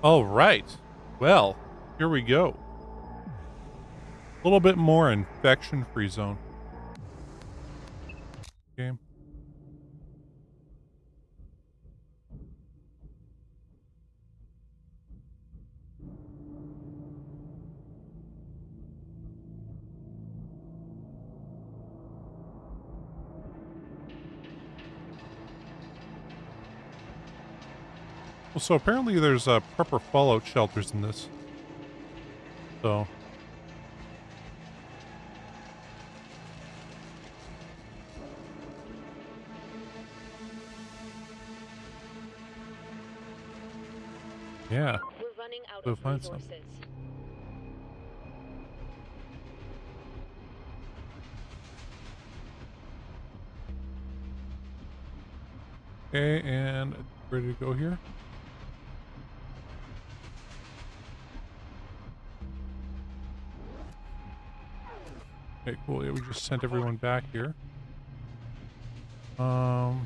All right. Well, here we go. A little bit more infection-free zone. Game. Well, so apparently there's proper fallout shelters in this. So. Yeah. We're running out We'll of find some. resources. Okay, and ready to go here? Okay, cool. Yeah, we just sent everyone back here. Reporting.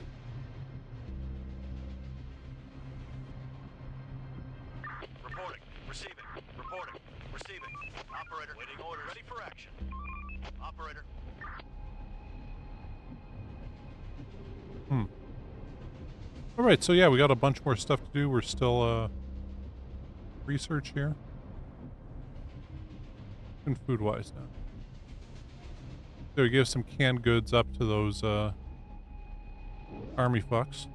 Receiving. Reporting. Receiving. Operator. Waiting orders. Ready for action. Operator. All right, so yeah, we got a bunch more stuff to do. We're still research here. And food-wise now. So we give some canned goods up to those army fucks.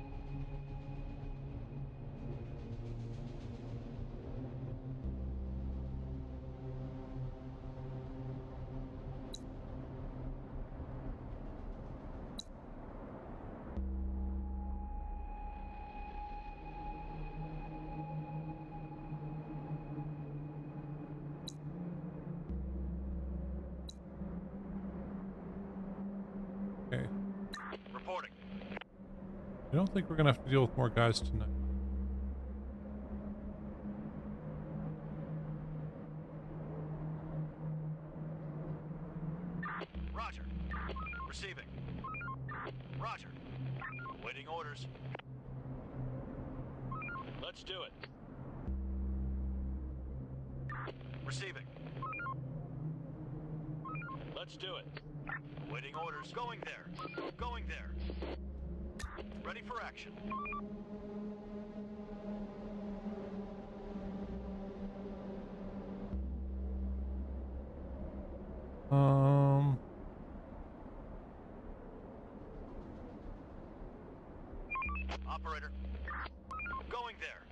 Okay. Reporting. I don't think we're gonna have to deal with more guys tonight. Roger. Receiving. Roger. Waiting orders. Let's do it. Receiving. Let's do it. Waiting orders. Going there. Going there. Ready for action. Operator. Going there.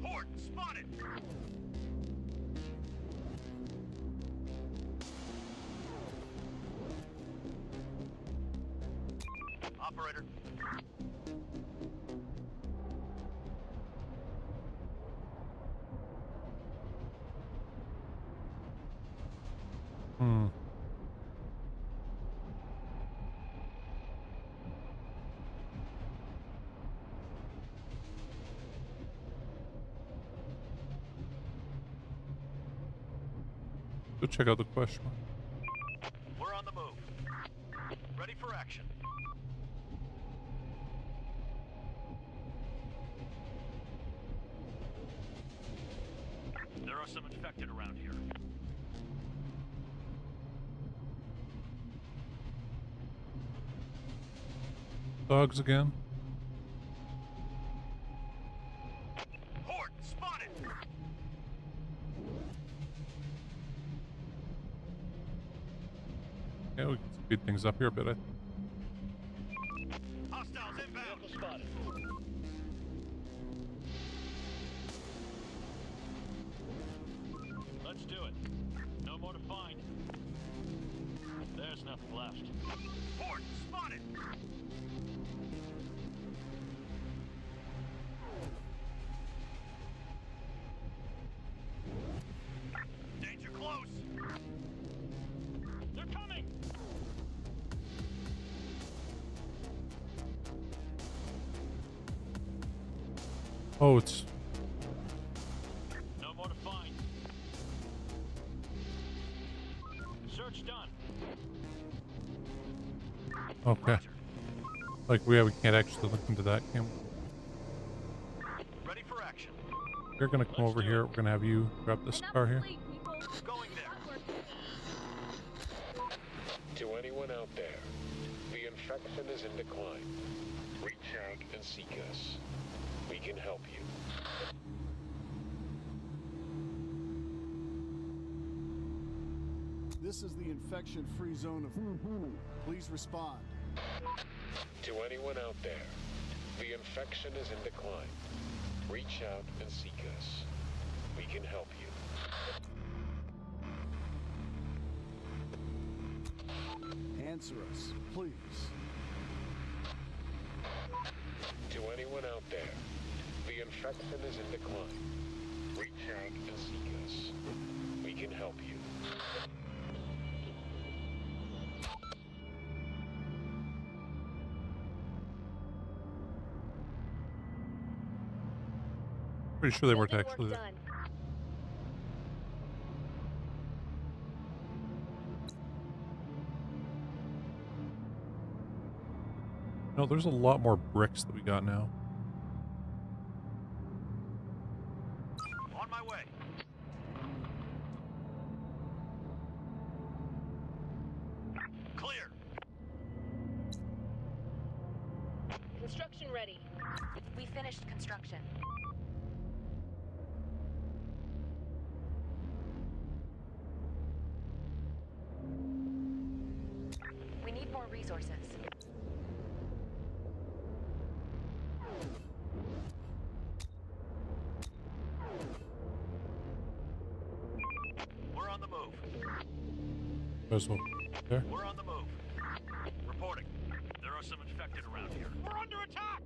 Horde spotted. Operator. Go check out the question mark. We're on the move. Ready for action. There are some infected around here. Dogs again. Horde spotted. Yeah, we can speed things up here a bit. Hostiles inbound. Vehicle spotted. Let's do it. No more to find. There's nothing left. Horde spotted. Danger close. They're coming. Oh, it's No more to find. Search done. okay. Roger. Like, we can't actually look into that, can we? Ready for action. You're gonna come over here. We're gonna have you grab this car here. Going there. To anyone out there, the infection is in decline. Reach out and seek us. We can help you. This is the infection-free zone of... Please respond. To anyone out there, the infection is in decline. Reach out and seek us. We can help you. Answer us, please. To anyone out there, the infection is in decline. Reach out and seek us. We can help you. Pretty sure they weren't Building actually work there. done. No, there's a lot more bricks that we got now. On my way. Clear. Construction ready. We finished construction. We need more resources. We're on the move. As well. There. We're on the move. Reporting. There are some infected around here. We're under attack!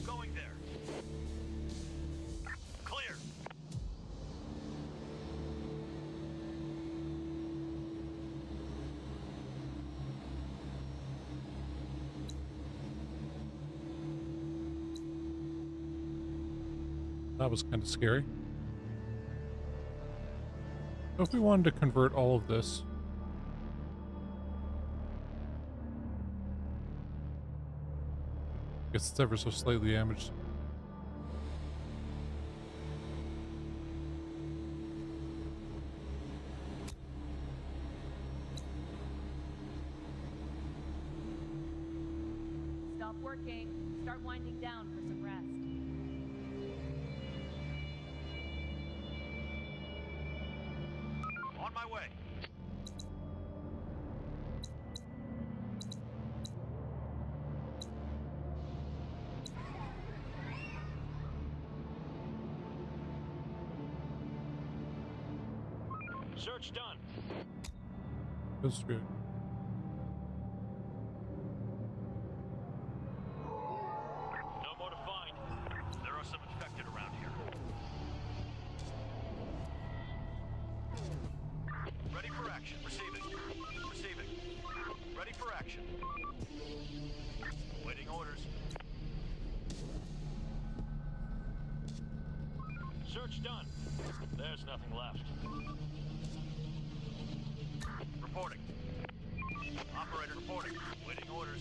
Going there. Clear. That was kind of scary. So if we wanted to convert all of this, I guess it's ever so slightly damaged. Stop working. Start winding down for some rest. On my way. Search done. That's good. No more to find. There are some infected around here. Ready for action. Receiving. Receiving. Ready for action. Waiting orders. Search done. There's nothing left. Reporting. Operator reporting. Waiting orders.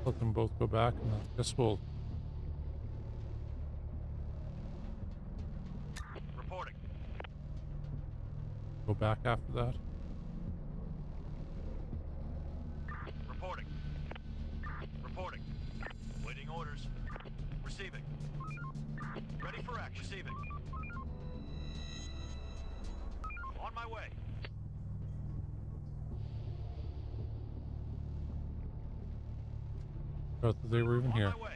Let them both go back, and I guess we'll Reporting. go back after that. Reporting. Reporting. Waiting orders. Receiving. Ready for action. Receiving. On my way. Thought that they were even On here. my way.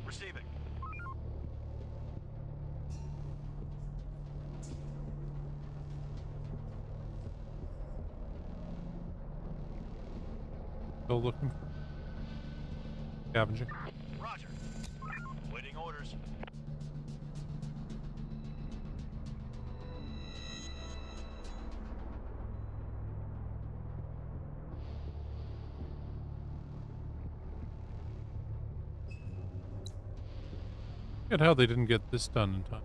Receiving. Still looking for scavenging. Roger. orders. Look at how they didn't get this done in time.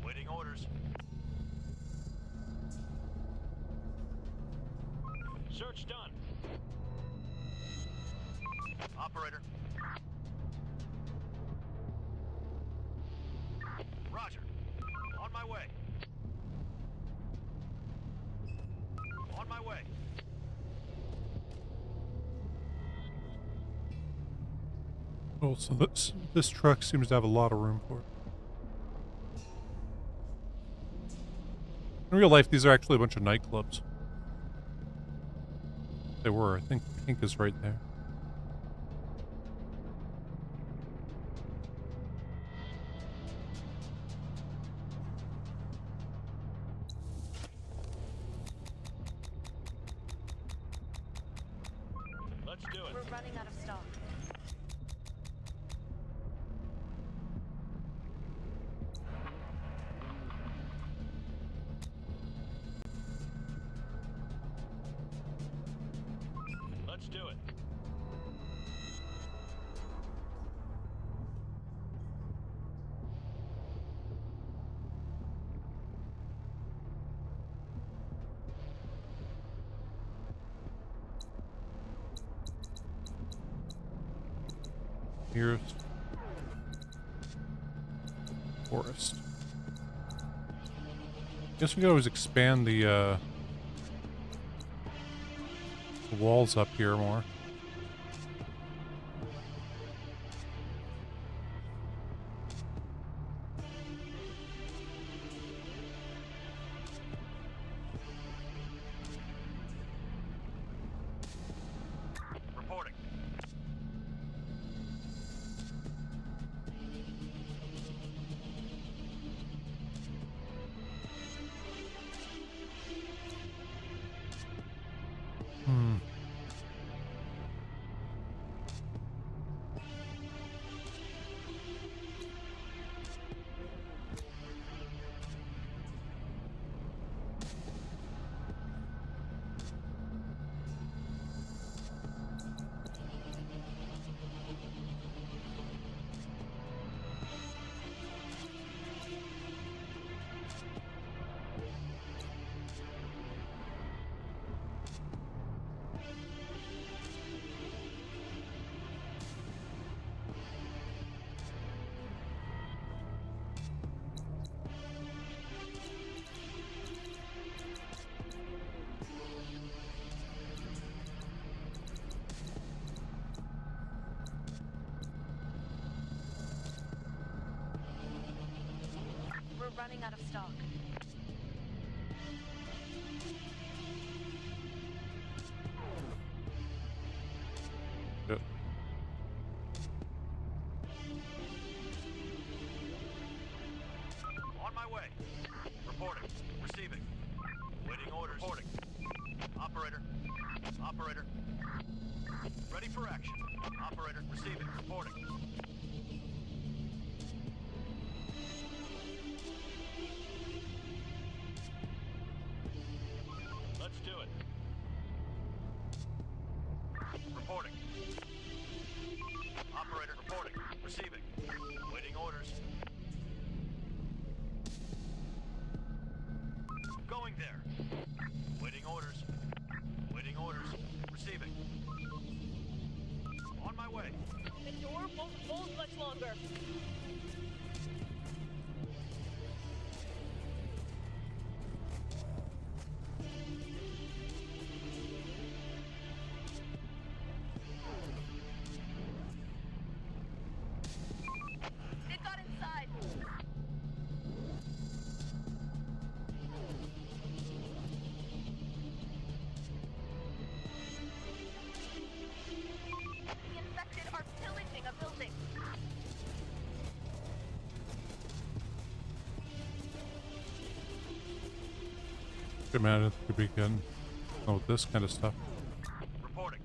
Waiting orders. Search done. Operator. Roger. On my way. On my way. Oh, so this truck seems to have a lot of room for it. In real life, these are actually a bunch of nightclubs. They were. I think Pink is right there. Let's do it. We're running out of stock. Let's do it. Here's forest. Guess we could always expand the walls up here more. Reporting. Hmm. We're running out of stock. Good. On my way. Reporting. Receiving. Waiting orders. Reporting. Operator. Operator. Ready for action. Operator. Receiving. Reporting. Let's do it. Reporting. Operator. Reporting. Receiving. Waiting orders. Going there. Waiting orders. Waiting orders. Receiving. On my way. The door won't hold much longer. It got inside. The infected are pillaging a building. Good man, it could be getting with this kind of stuff. Reporting.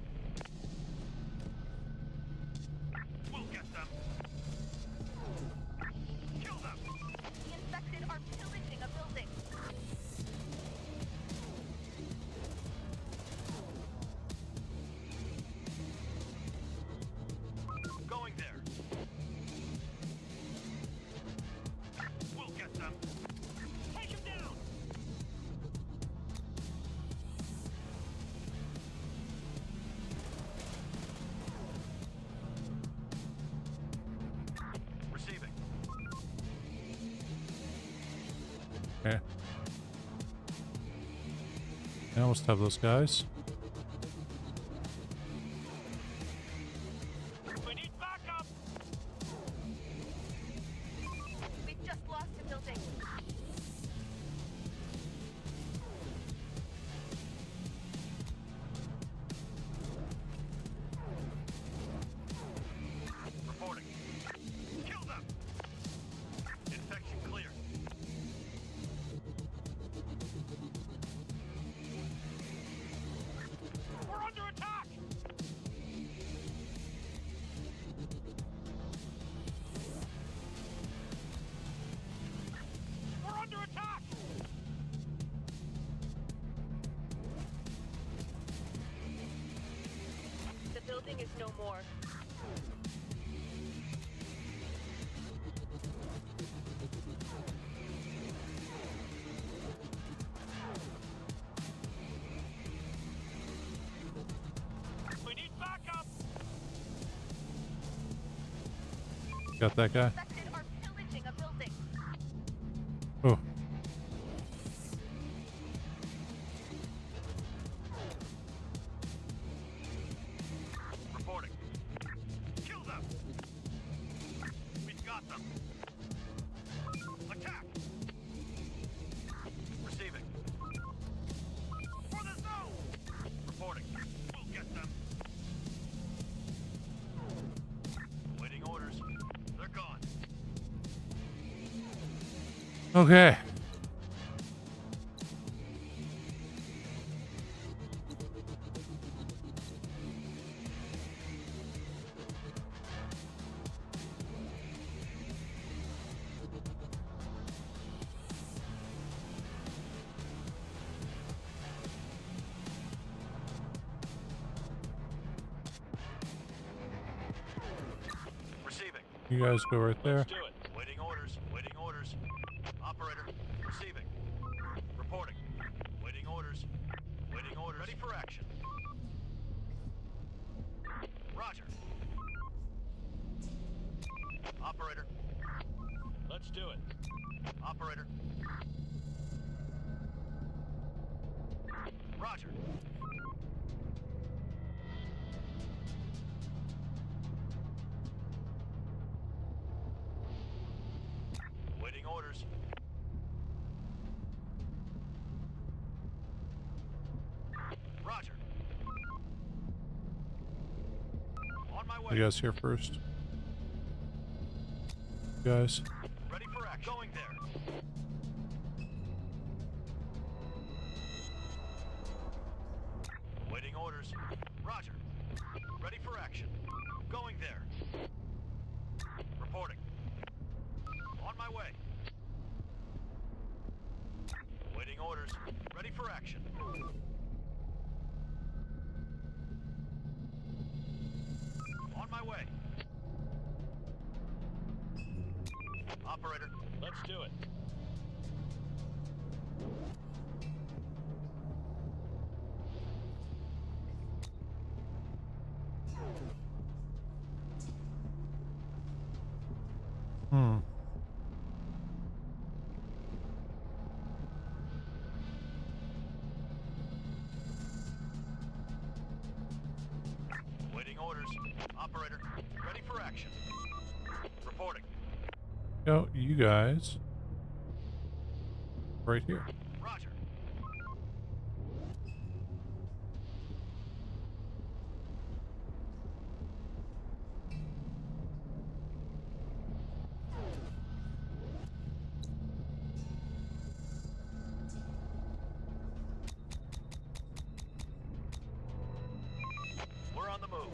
Okay. I almost have those guys. We need backup! We've just lost a building. Reporting. Kill them! Infection clear. We're under attack! We're under attack! The building is no more. We need backup! Got that guy. Infected are pillaging a building. Oh. Reporting. Kill them! We've got them! Attack! Receiving. For the zone! Reporting. We'll get them. Waiting orders. They're gone. Okay. Receiving. You guys go right there. Let's do it. Waiting orders. Waiting orders. Operator. Receiving. Reporting. Waiting orders. Waiting orders. Ready for action. Roger. Operator. Let's do it. Operator. Roger. Waiting orders. Roger. On my way. You guys here first. You guys. Ready for action. Going there. Waiting orders. Roger. Ready for action. Going there. Reporting. On my way. Waiting orders. Ready for action. On my way. Operator, let's do it. Hmm. Waiting orders. Operator, ready for action. Reporting. Go, you guys. Right here. Roger. We're on the move.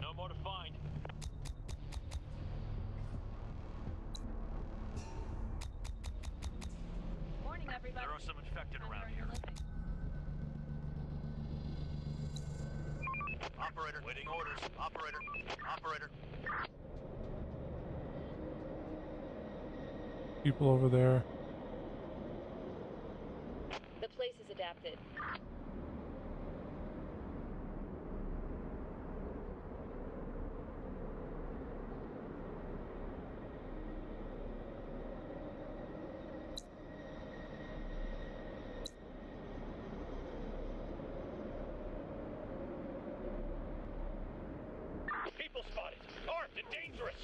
No more to find. Morning, everybody. There are some infected Time to around earn here. your living. Operator, waiting orders. Operator, operator. People over there. place is adapted. People spotted! Armed and dangerous!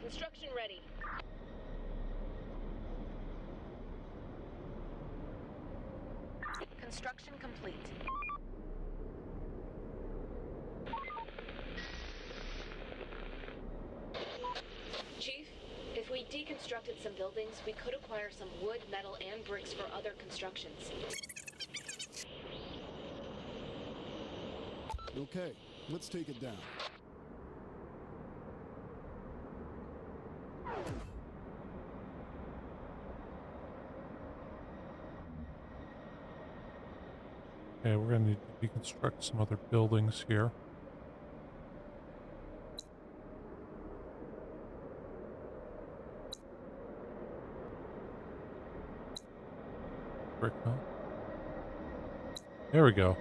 Construction ready. Construction complete. Chief, if we deconstructed some buildings, we could acquire some wood, metal, and bricks for other constructions. Okay, let's take it down. Okay, we're gonna need to deconstruct some other buildings here. Brick, huh? There we go.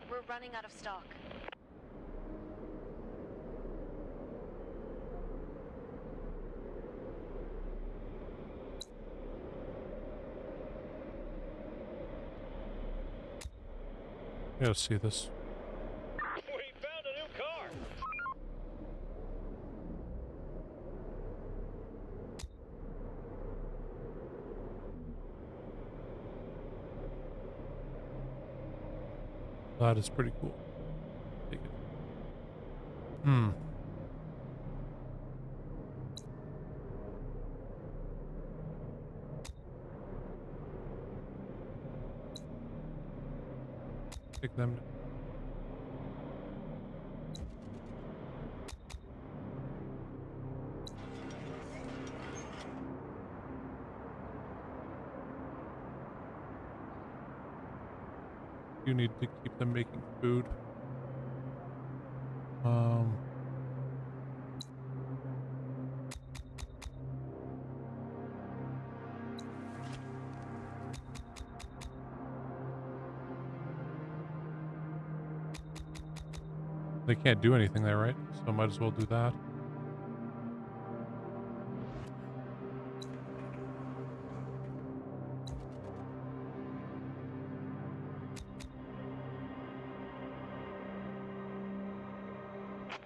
We're running out of stock. I gotta see this. We found a new car! That is pretty cool. Take it. Hmm. Take them. You need to keep them making food. They can't do anything there, right? So might as well do that.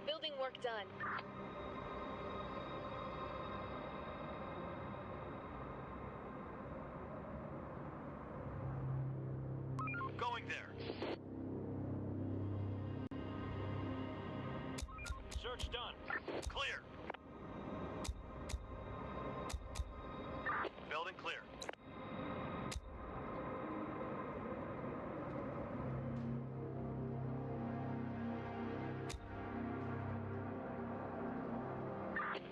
Building work done. Going there. Search done. Clear. Building clear.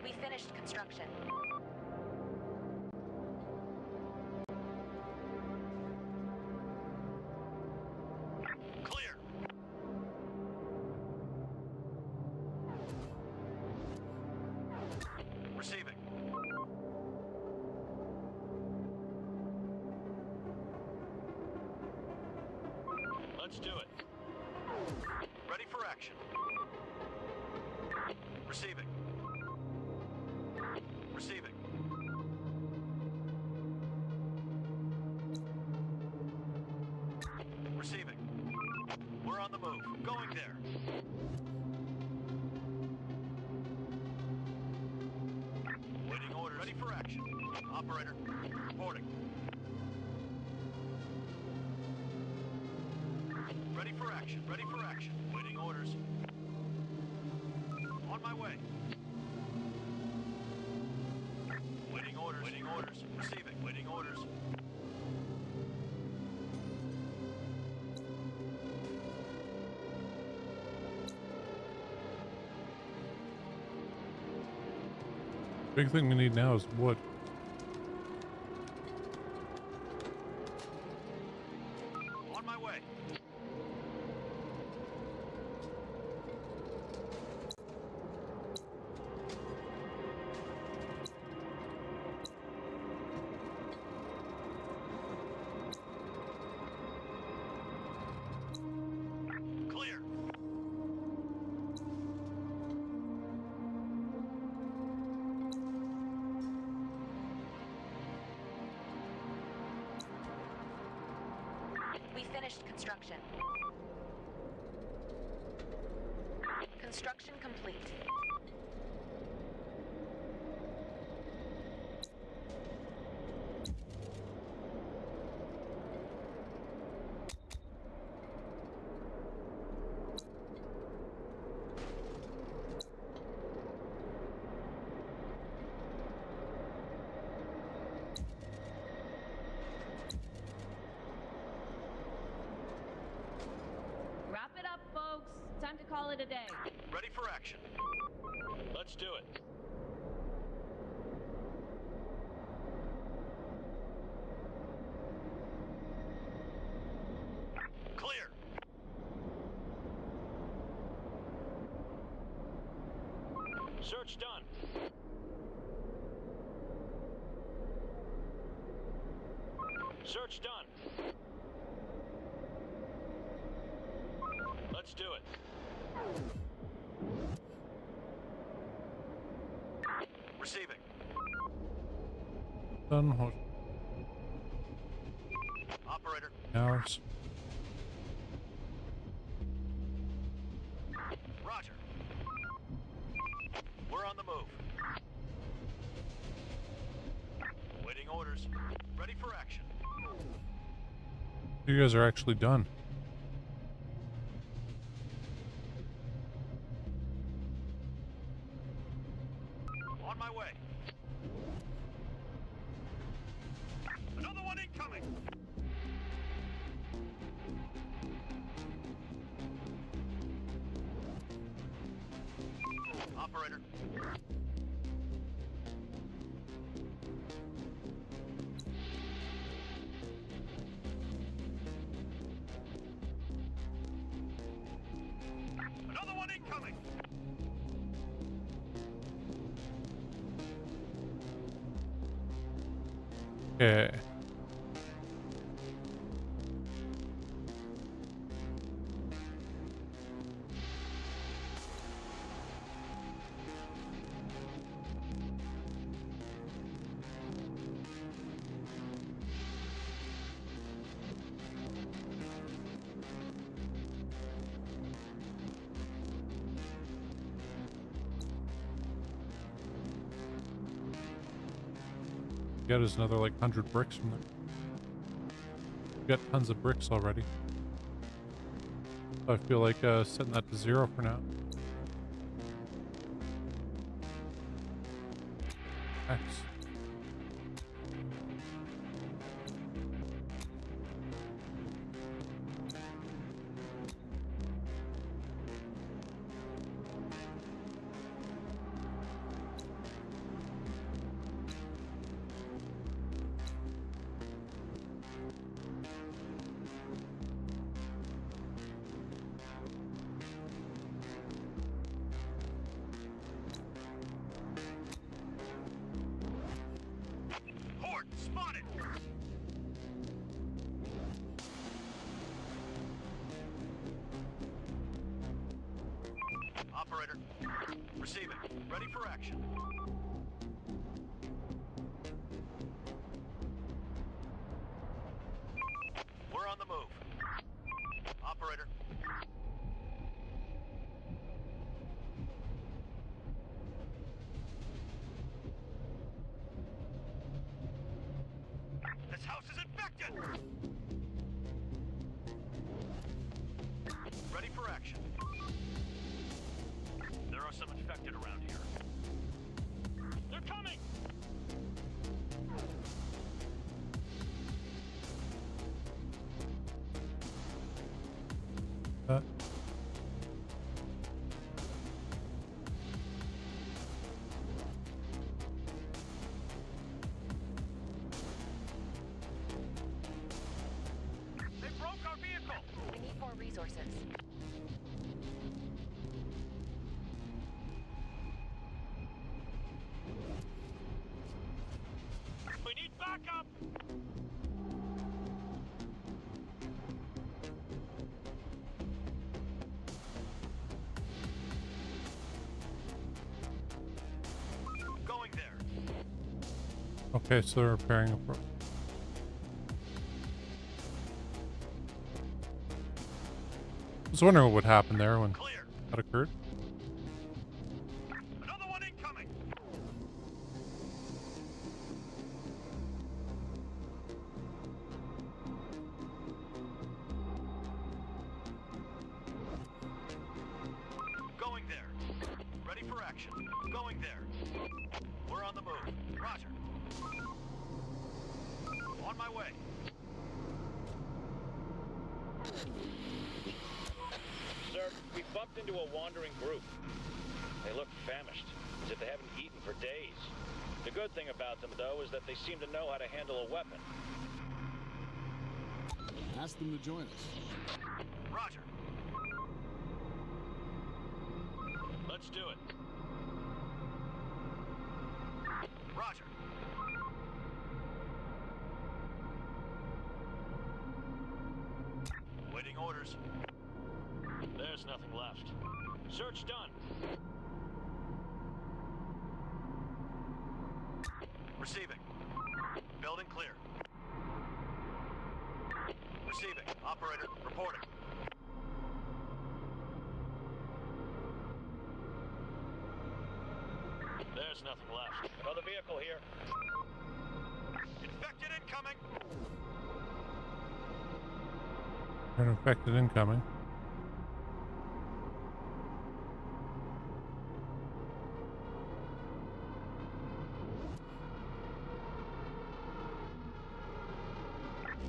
We finished construction. Clear. Receiving. Let's do it. Ready for action. Receiving. Receiving. Receiving. We're on the move. Going there. Waiting order. Ready for action. Operator, reporting. action. Ready for action. Waiting orders. On my way. Waiting orders. Waiting orders. Receiving. Waiting orders. Big thing we need now is wood. On my way. Clear. We finished construction. Construction complete. Wrap it up, folks. Time to call it a day. Ready for action. Let's do it. Clear. Search done. Search done. Let's do it. Receiving. Done. Hold Operator. hours. Roger. We're on the move. Waiting orders. Ready for action. You guys are actually done. On my way. Another one incoming. Operator. Another one incoming. Okay. Got us another like 100 bricks from there. We got tons of bricks already. So I feel like setting that to 0 for now. X. Horde spotted. Operator. Receiving. Ready for action. We're on the move. Operator. This house is infected! Okay, so they're repairing a I was wondering what would happen there when Clear. that occurred. Another one incoming. Going there. Ready for action. Going there. We're on the move. Roger. On my way. Sir, we bumped into a wandering group. They look famished, as if they haven't eaten for days. The good thing about them, though, is that they seem to know how to handle a weapon. Ask them to join us. Roger. Let's do it. Roger. Waiting orders. There's nothing left. Search done. Receiving. Building clear. Receiving. Operator, reporting. There's nothing left. Another vehicle here. Infected incoming. An infected incoming.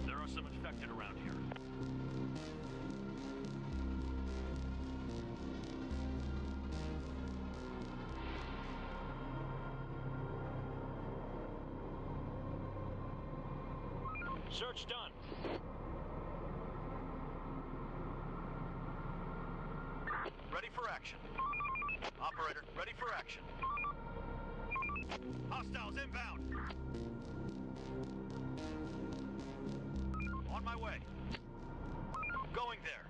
There are some infected around here. Search done. Ready for action. Operator, ready for action. Hostiles inbound. On my way. Going there.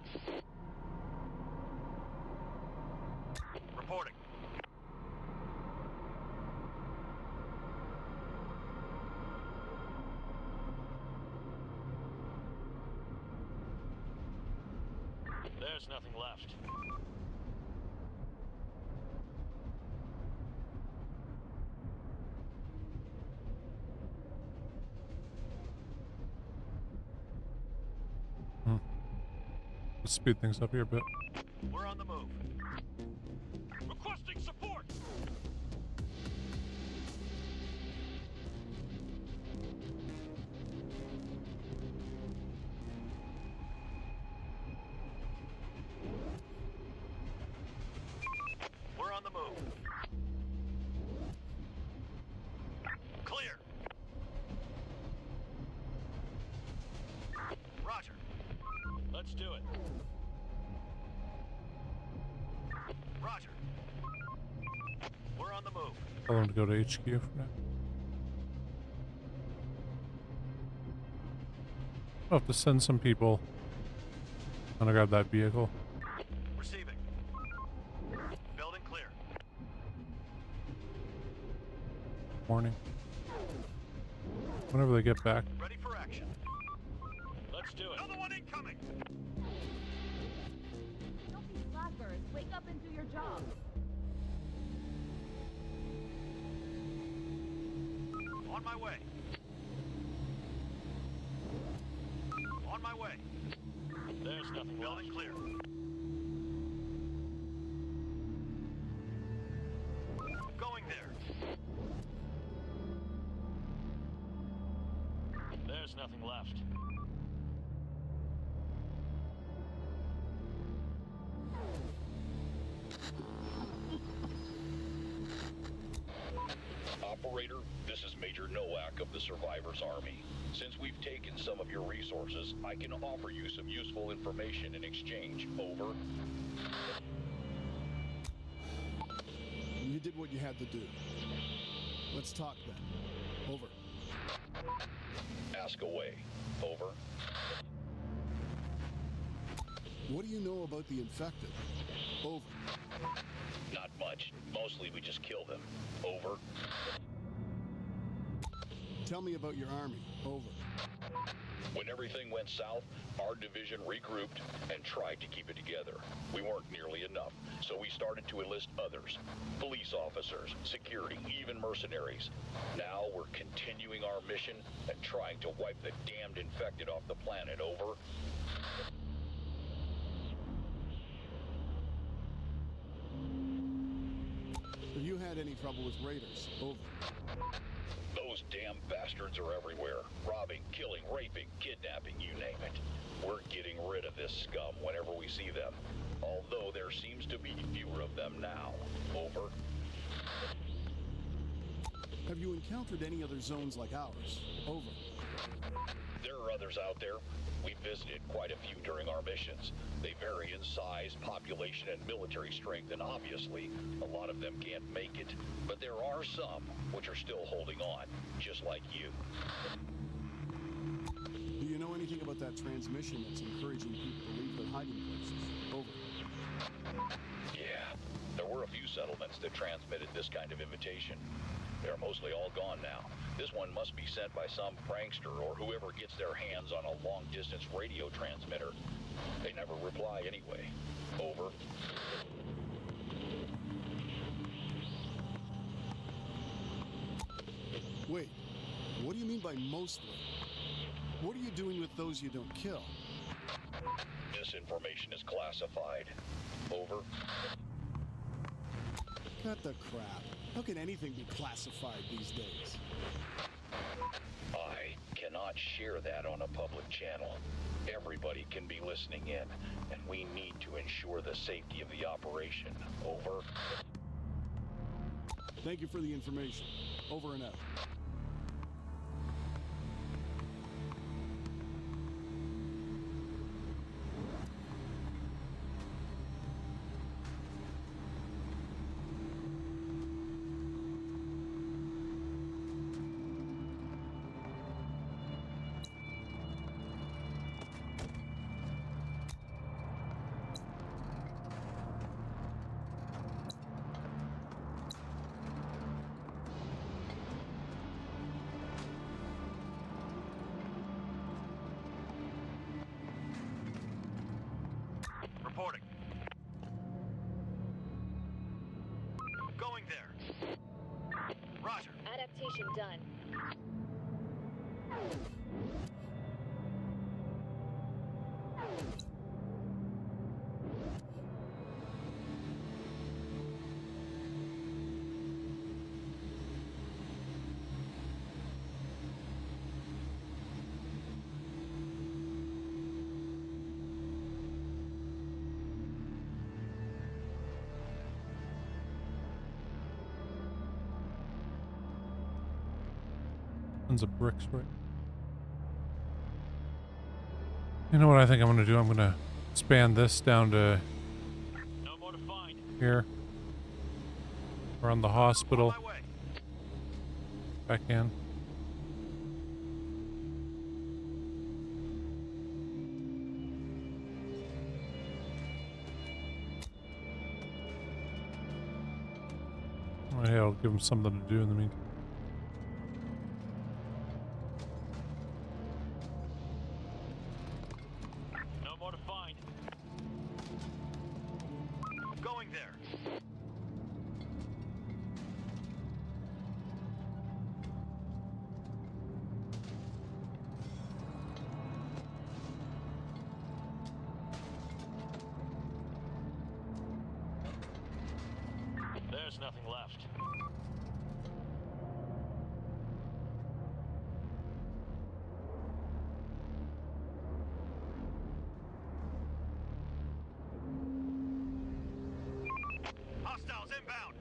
Reporting. There's nothing left. Let's speed things up here a bit. We're on the move. Requesting support! We're on the move. Clear. Roger. Let's do it. Roger. We're on the move. Tell them to go to HQ for now. I'll have to send some people. I'm gonna grab that vehicle. Receiving. Building clear. Warning. Whenever they get back. Ready for action. Let's do it. Another one incoming. Don't be slackers. Wake up and do your job. On my way. On my way. There's nothing. Building clear. Going there. There's nothing left. Operator, this is Major Nowak of the Survivors Army. Since we've taken some of your resources, I can offer you some useful information in exchange. Over. You did what you had to do. Let's talk then. Over. Ask away. Over. What do you know about the infected? Over. Not much. Mostly we just kill them. Over. Tell me about your army. Over. When everything went south, our division regrouped and tried to keep it together. We weren't nearly enough, so we started to enlist others. Police officers, security, even mercenaries. Now we're continuing our mission and trying to wipe the damned infected off the planet. Over. Have you had any trouble with raiders? Over. Those damn bastards are everywhere. Robbing, killing, raping, kidnapping, you name it. We're getting rid of this scum whenever we see them. Although there seems to be fewer of them now. Over. Have you encountered any other zones like ours? Over. There are others out there. We visited quite a few during our missions. They vary in size, population, and military strength, and obviously, a lot of them can't make it. But there are some which are still holding on, just like you. Do you know anything about that transmission that's encouraging people to leave their hiding places? Over. Yeah, there were a few settlements that transmitted this kind of invitation. They're mostly all gone now. This one must be sent by some prankster or whoever gets their hands on a long-distance radio transmitter. They never reply anyway. Over. Wait, what do you mean by mostly? What are you doing with those you don't kill? This information is classified. Over. Cut the crap. How can anything be classified these days? I cannot share that on a public channel. Everybody can be listening in, and we need to ensure the safety of the operation. Over. Thank you for the information. Over and out. Reporting. Going there. Roger. Adaptation done. Tons of bricks, right? You know what I think I'm gonna do? I'm gonna expand this down to No more to find. here. Around the hospital. On my way. Back in. Oh, yeah, I'll give them something to do in the meantime. No more to find. Going there. There's nothing left. Hostiles inbound.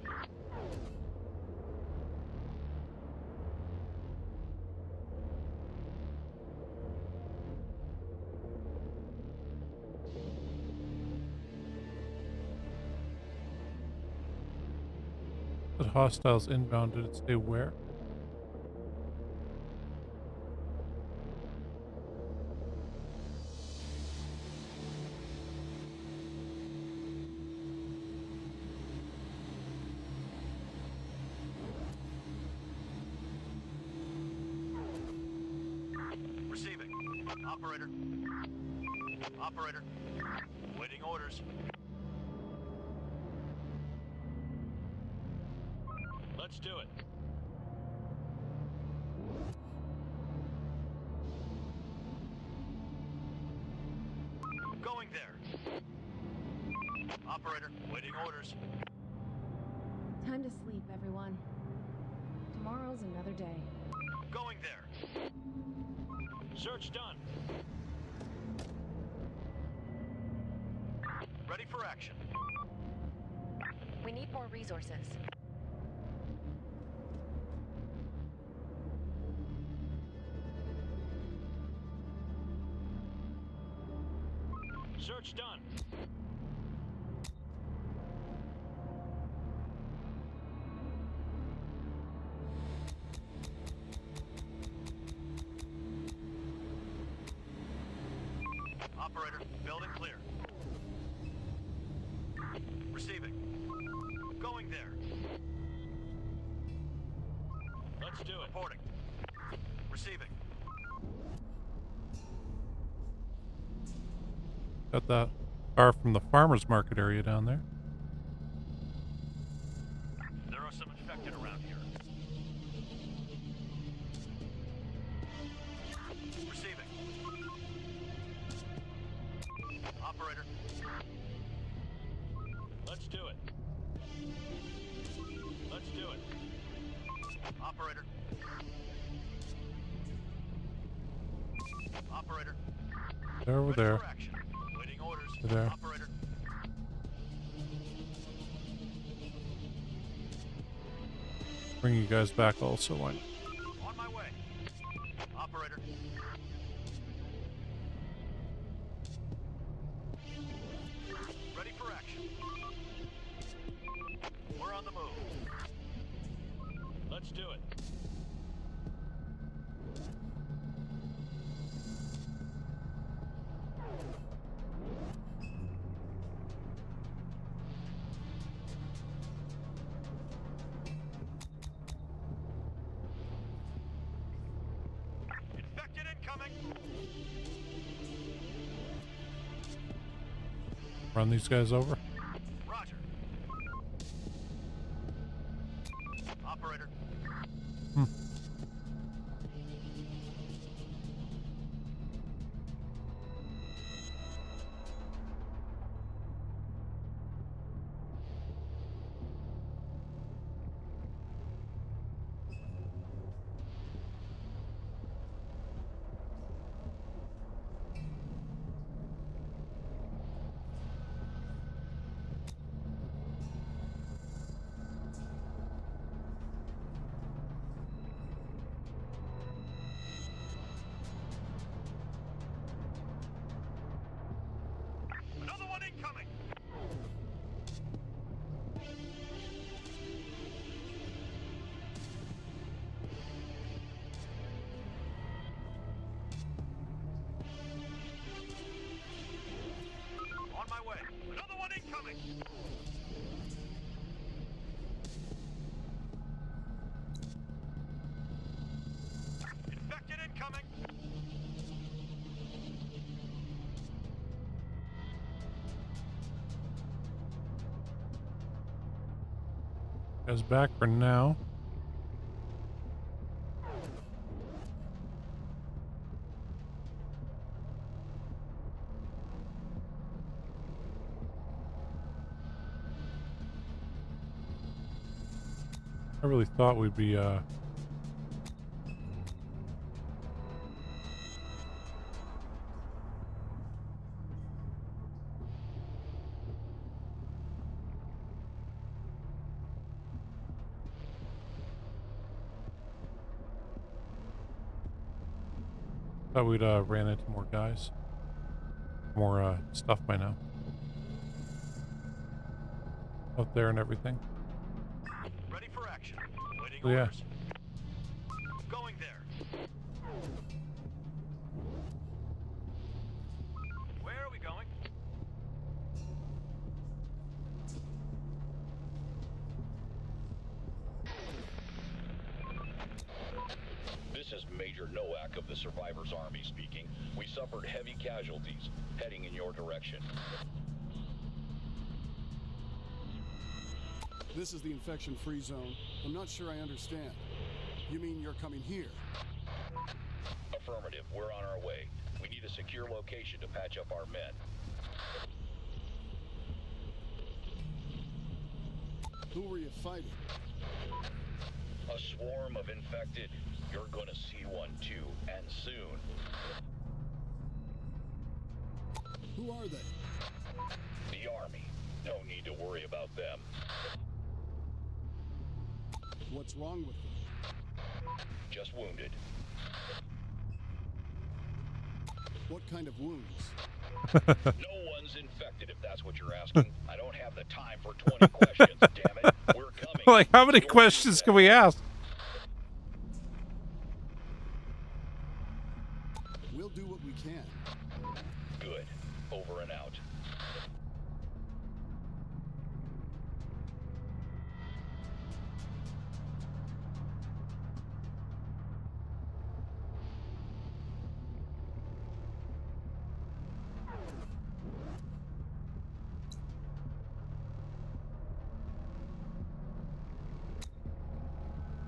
But hostiles inbound, did it say where? Operator. Operator. Waiting orders. Let's do it. Going there. Operator, waiting orders. Time to sleep, everyone. Tomorrow's another day. Going there. Search done. Ready for action. We need more resources. Search done. Operator, building clear. Receiving. Going there. Let's do it. Reporting. Receiving. Got that car from the farmer's market area down there. There are some infected around here. Receiving. Operator. Let's do it. Let's do it. Operator. Operator. They're over Ready there. for action. Waiting orders. They're there. Operator. Bring you guys back also. Why? On my way. Operator. Ready for action. We're on the move. Let's do it. Infected incoming. Run these guys over. Roger. Operator. Another one incoming. On my way. Another one incoming. Infected incoming. Guys back for now. I really thought we'd be thought we'd ran into more guys. More stuff by now. Out there and everything. Ready for action. Waiting Oh, yeah. orders. Going there. Where are we going? This is Major Major Nowak of the Survivors Army speaking. We suffered heavy casualties, heading in your direction. This is the infection-free zone. I'm not sure I understand. You mean you're coming here? Affirmative. We're on our way. We need a secure location to patch up our men. Who were you fighting? A swarm of infected. You're gonna see one too, and soon. Who are they? The Army. No need to worry about them. What's wrong with them? Just wounded. What kind of wounds? No one's infected, if that's what you're asking. I don't have the time for 20 questions, damn it. We're coming. Like, how many You'll questions do can we ask? We'll do what we can. Good. Over and out.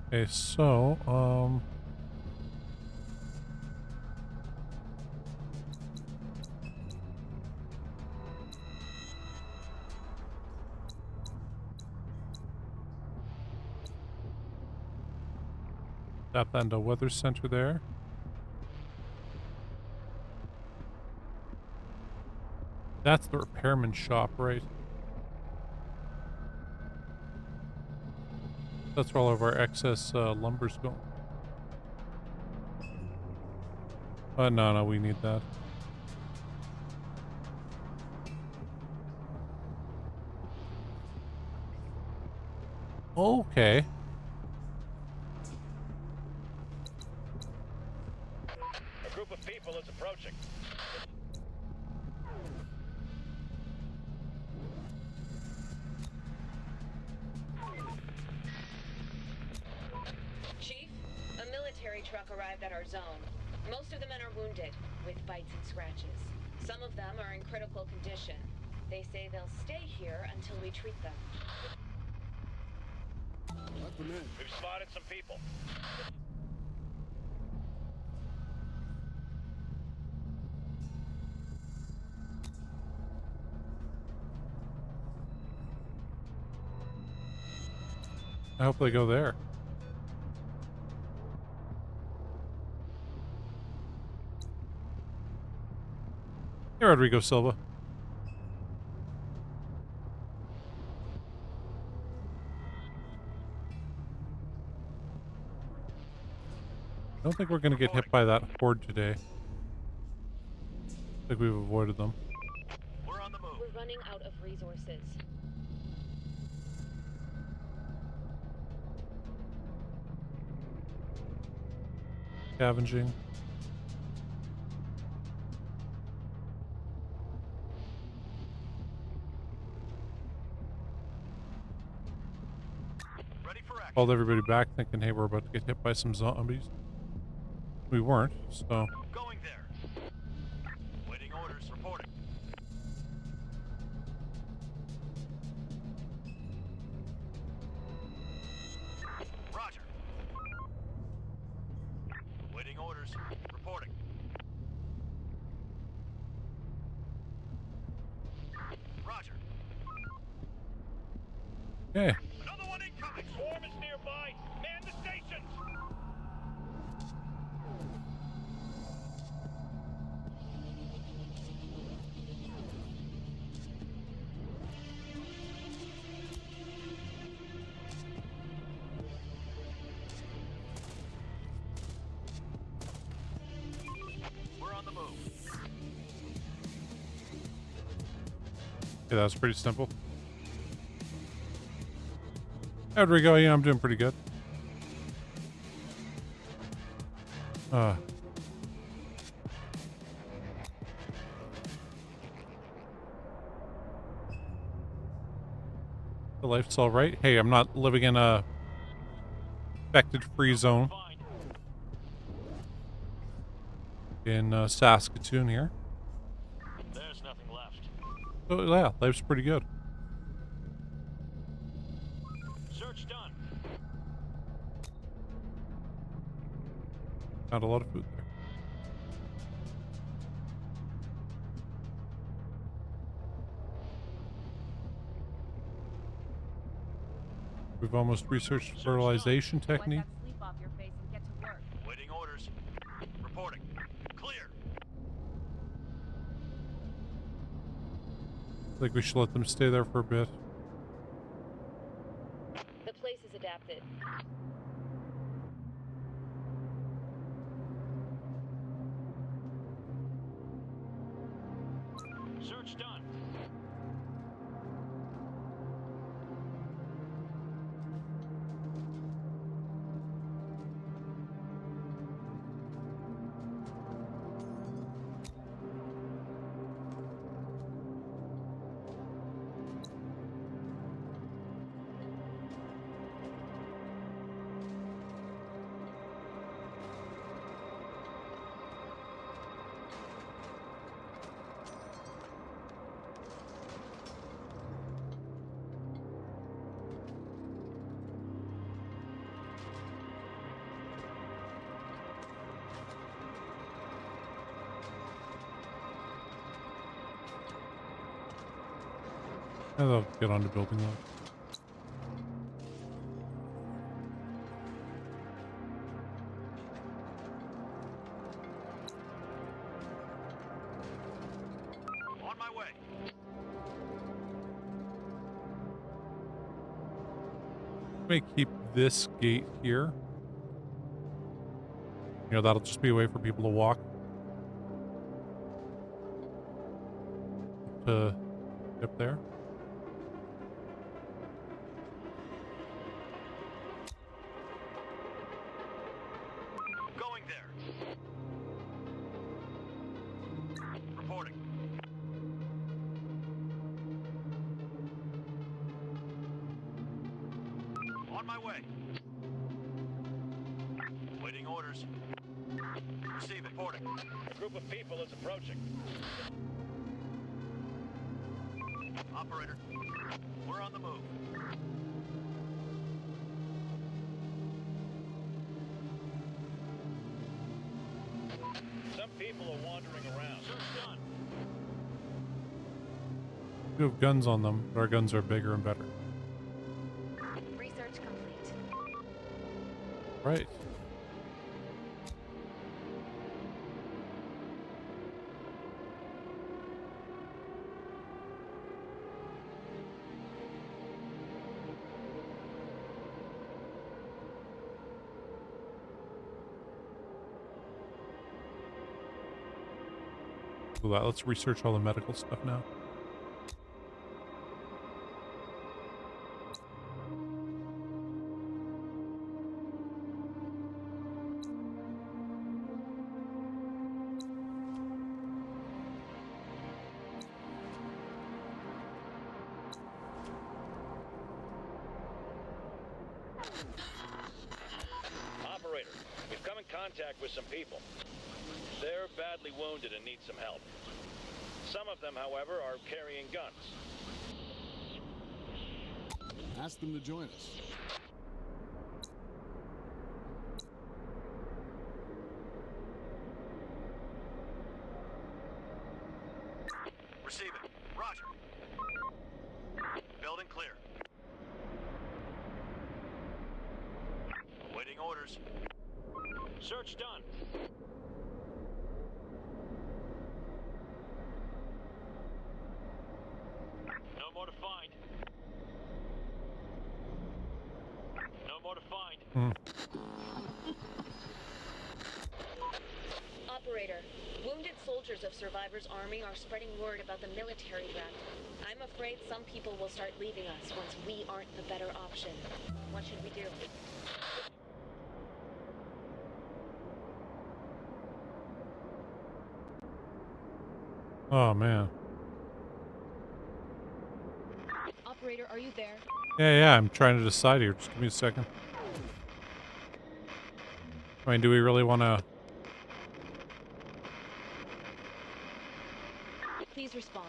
Okay, so, tap that into weather center there. That's the repairman shop, right? That's where all of our excess lumber's going. No, we need that. Okay. A group of people is approaching. Chief, a military truck arrived at our zone. Most of the men are wounded, with bites and scratches. Some of them are in critical condition. They say they'll stay here until we treat them. Let them in. We've spotted some people. I hope they go there. Hey, Rodrigo Silva. I don't think we're going to get hit by that horde today. I think we've avoided them. We're on the move. We're running out of resources. Scavenging. Ready for action. Called everybody back thinking, hey, we're about to get hit by some zombies. We weren't, so... Going there. Waiting orders. Reporting. Roger. Waiting orders. Reporting. Roger. Okay. Another one incoming. Swarm is nearby. Man the stations. We're on the move. Yeah, that was pretty simple. How'd we go? Yeah, I'm doing pretty good. The life's all right. Hey, I'm not living in a infected free zone. Fine. in Saskatoon here. There's nothing left. So yeah, life's pretty good. Search done. Found a lot of food there. We've almost researched fertilization Wipe technique. that sleep off your face and get to work. Waiting orders. Reporting. Clear. I think we should let them stay there for a bit. The place is adapted. Search done. And they'll get on to building that. On my way. May keep this gate here. You know, that'll just be a way for people to walk up there. Going there. Reporting. On my way. Waiting orders. Receive it. Reporting. A group of people is approaching. Operator. We're on the move. Some people are wandering around. Search done. We have guns on them, but our guns are bigger and better. Research complete. Right. So let's research all the medical stuff now. Operator, we've come in contact with some people. They're badly wounded and need some help. Some of them, however, are carrying guns. Ask them to join us. Receive it. Roger. Building clear. Waiting orders. Search done. No more to find. No more to find. Operator, wounded soldiers of Survivor's army are spreading word about the military draft. I'm afraid some people will start leaving us once we aren't the better option. What should we do? Oh man. Operator, are you there? Yeah, I'm trying to decide here. Just give me a second. I mean, do we really want to respond.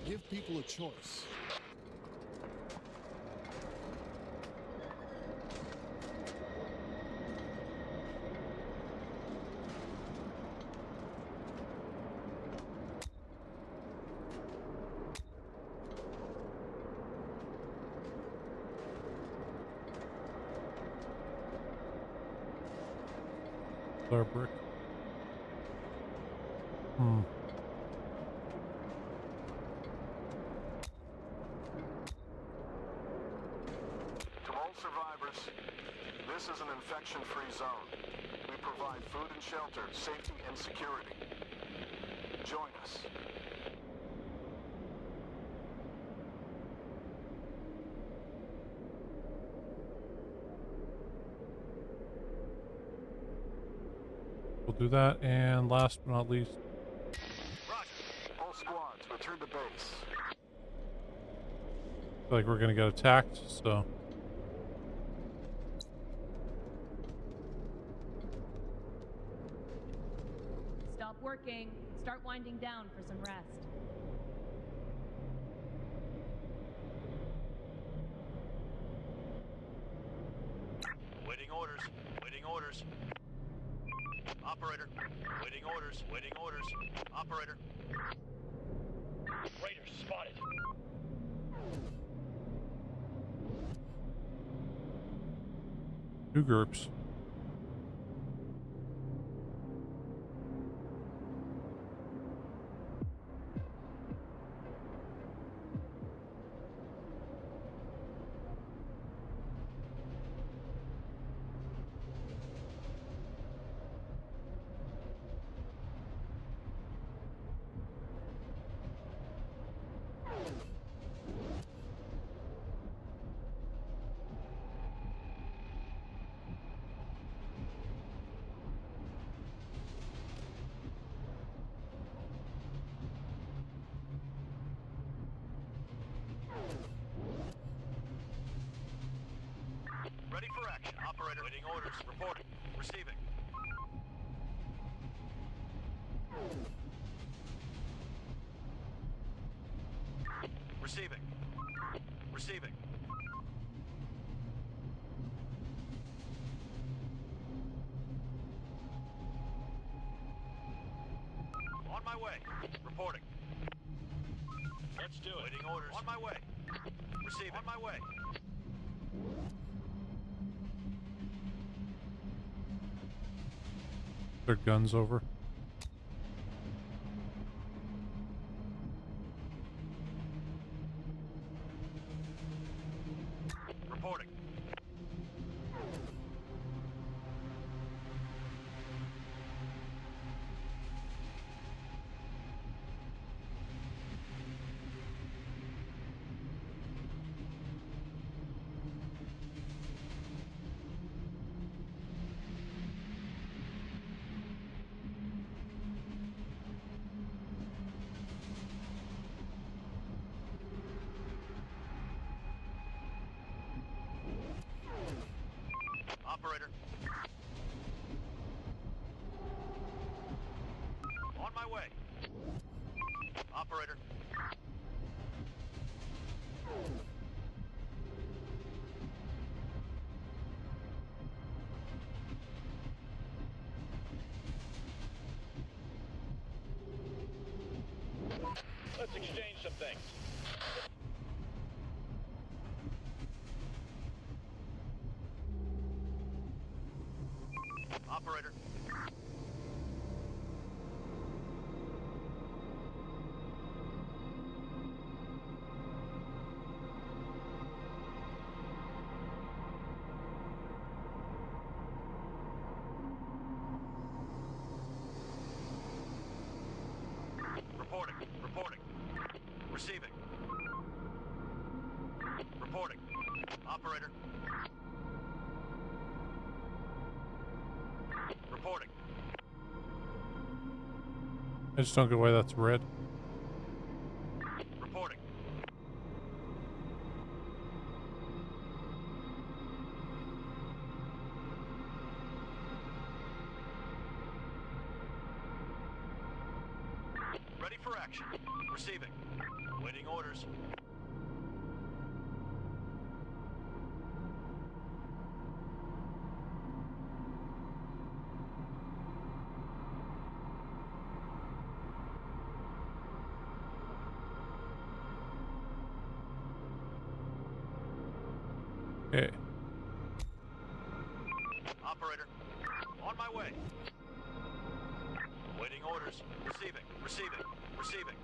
Give people a choice. Clear brick. To all survivors, this is an infection-free zone. We provide food and shelter, safety and security. Join us. We'll do that, and last but not least, Roger. All squads, return to base. I feel like we're gonna get attacked, so Stop working. Start winding down for some rest. Waiting orders. Waiting orders. Operator. Waiting orders. Waiting orders. Operator. Raiders spotted. two groups. Ready for action. Operator. Waiting orders. Reporting. Receiving. Receiving. Receiving. On my way. Reporting. Let's do it. Waiting orders. On my way. Receiving. On my way. Their guns over. Reporting. Operator. On my way. Operator. Let's exchange some things. Operator. Reporting. Reporting. Receiving. Reporting. Operator. Reporting. I just don't get why that's red. Reporting. for action. Receiving. Waiting orders. Okay. Operator, on my way. Waiting orders. Receiving. Receiving. Receiving.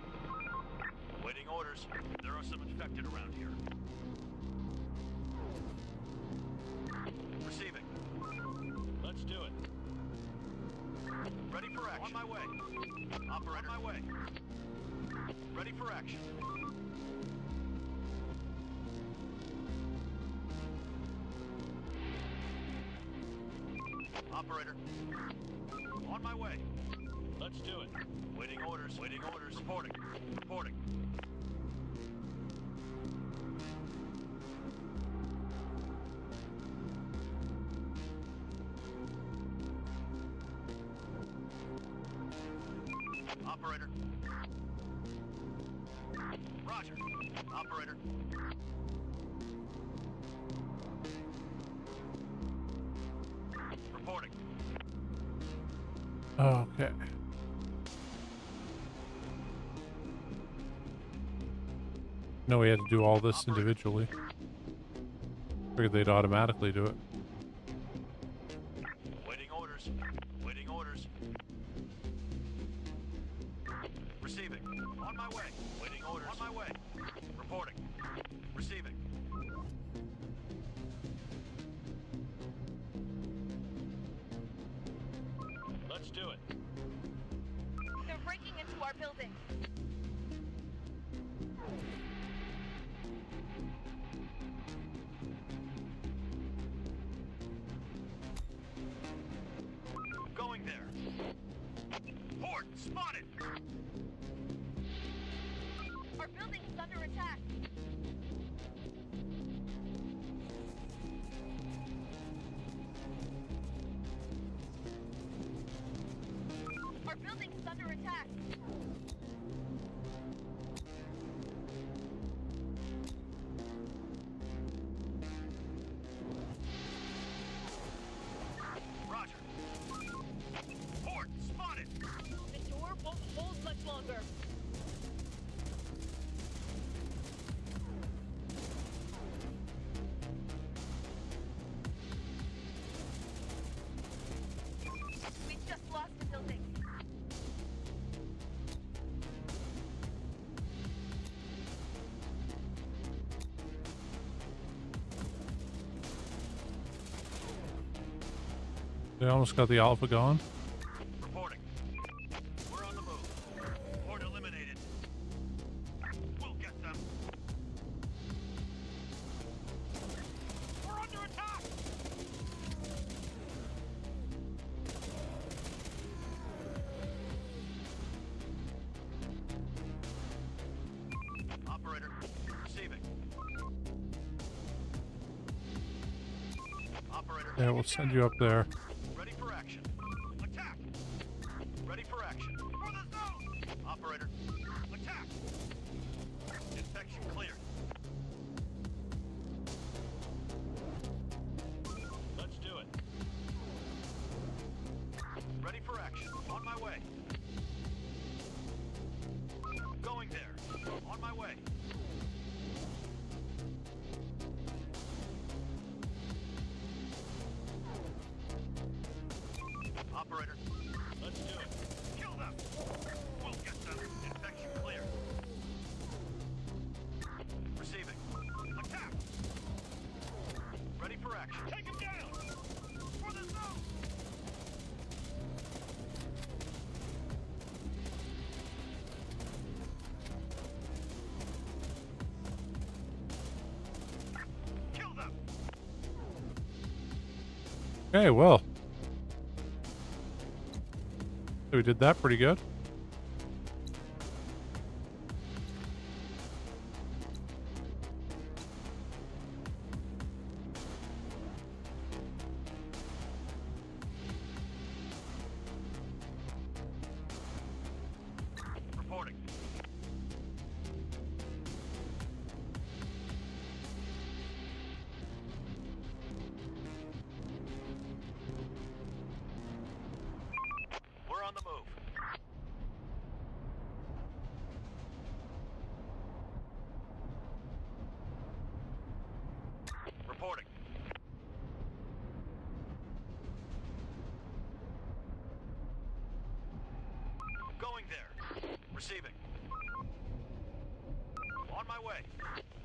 Waiting orders. There are some infected around here. Receiving. Let's do it. Ready for action. On my way. Operator, on my way. Ready for action. Operator. On my way. Let's do it. Waiting orders. Waiting orders. Reporting. Reporting. Operator. Roger. Operator. Reporting. Okay. No, we had to do all this individually. Figured they'd automatically do it. Waiting orders. Waiting orders. Receiving. On my way. Waiting orders. On my way. Reporting. Receiving. Let's do it. They're breaking into our building. Going there. Horde spotted. Our building is under attack. Our building is under attack. Roger. Horde spotted. The door won't hold much longer. We just lost the building. They almost got the alpha gone. Reporting. We're on the move. Horde eliminated. We'll get them. We're under attack! Operator, receiving. Operator. Yeah, we'll send you up there. Ready for action. Attack! Ready for action. For the zone! Operator, attack! Infection cleared. Let's do it. Ready for action. On my way. Going there. On my way. Operator, let's do it. Kill them! We'll get them. Infection clear. Receiving. Attack! Ready for action. Take him down! For the zone! Kill them! Okay, well. So we did that pretty good. Reporting.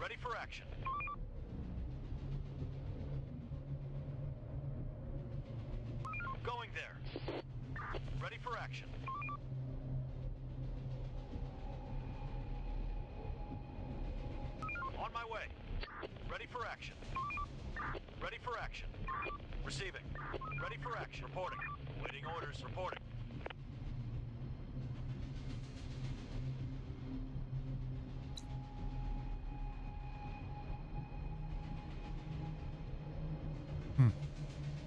Ready for action. Going there. Ready for action. On my way. Ready for action. Ready for action. Receiving. Ready for action. Reporting. Waiting orders. Reporting.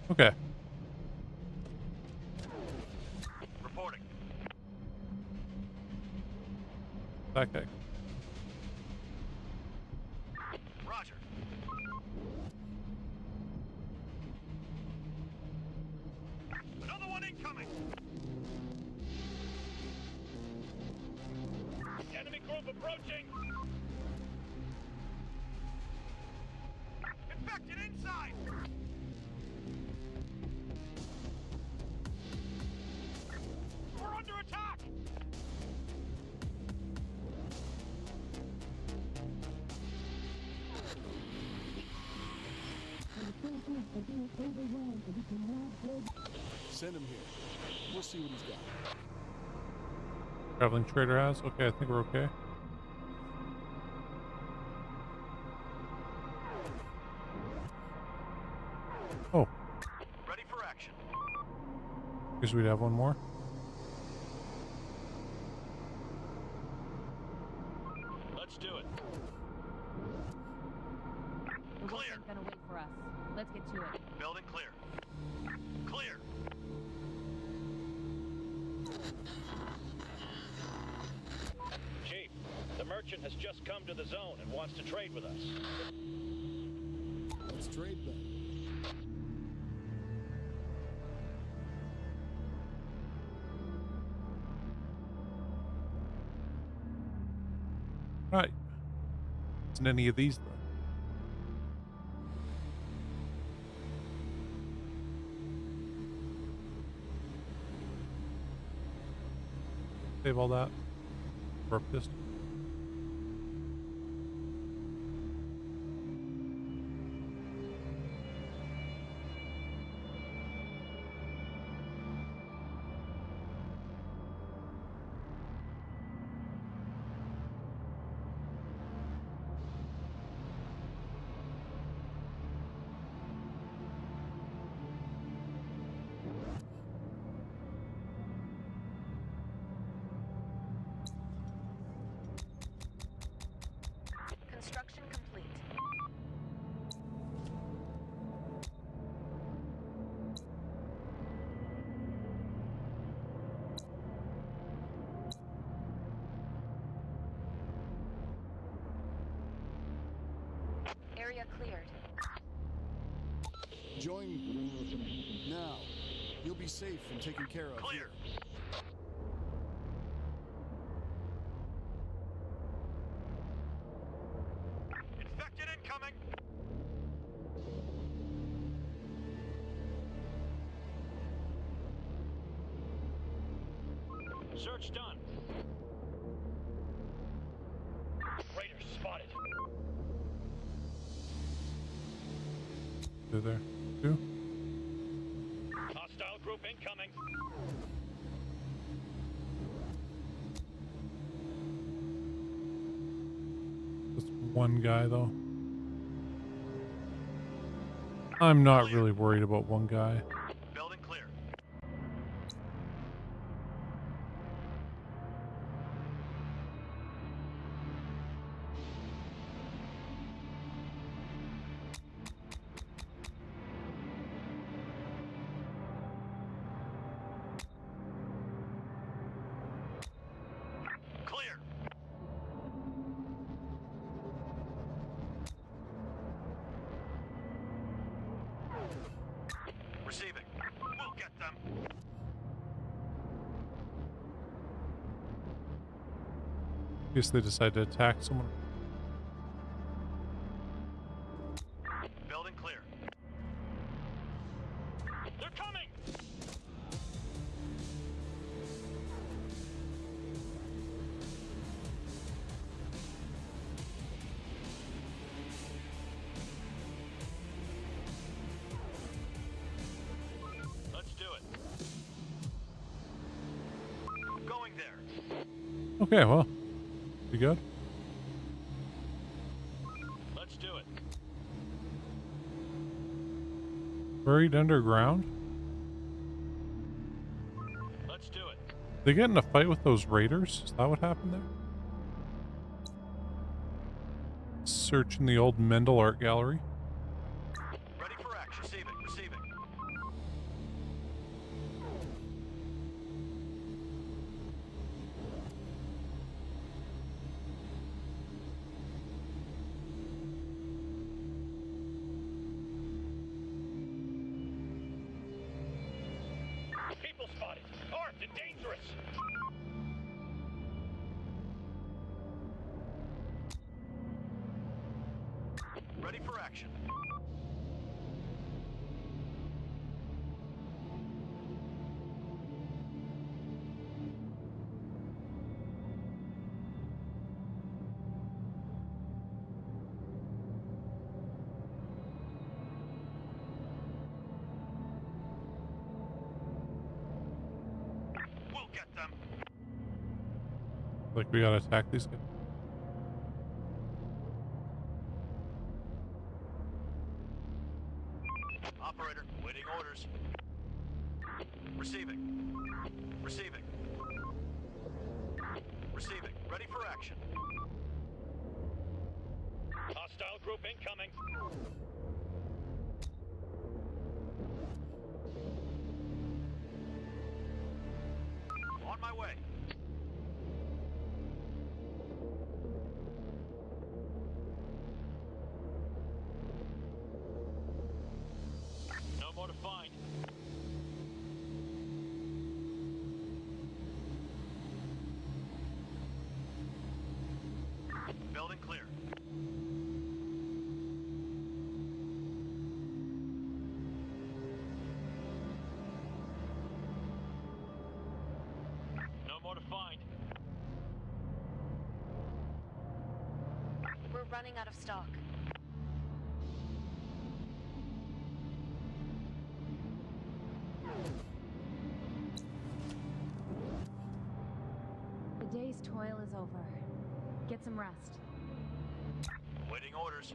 Okay. Reporting. That guy. Roger. Another one incoming. Enemy group approaching. Infected inside. We're under attack. Send him here. We'll see what he's got. Traveling trader has. Okay, I think we're okay. Oh, Ready for action. guess we'd have one more. Let's do it. The wolf Clear. ain't gonna wait for us. Let's get to it. Building clear. Clear. Chief, the merchant has just come to the zone and wants to trade with us. Let's trade then. Right. Isn't any of these though? Save all that for a pistol. Construction complete. Area cleared. Join now. You'll be safe and taken care of. Clear. Infected incoming. Search done. Raiders spotted. They're there too. Hostile group incoming. Just one guy though. I'm not really worried about one guy. Building clear. Clear. Receiving. We'll get them. Guess they decided to attack someone. Building clear. They're coming. Okay, well, you good? Let's do it. Buried underground? Let's do it. They get in a fight with those raiders? Is that what happened there? Searching the old Mendel art gallery. Ready for action. Receiving. Receiving. People spotted. Armed and dangerous. Ready for action. We'll get them. Like we gotta attack these guys. Operator, waiting orders. Receiving. Receiving. Receiving. Ready for action. Hostile group incoming. On my way. No more to find. Building clear. No more to find. We're running out of stock. The day's toil is over. Get some rest. Waiting orders.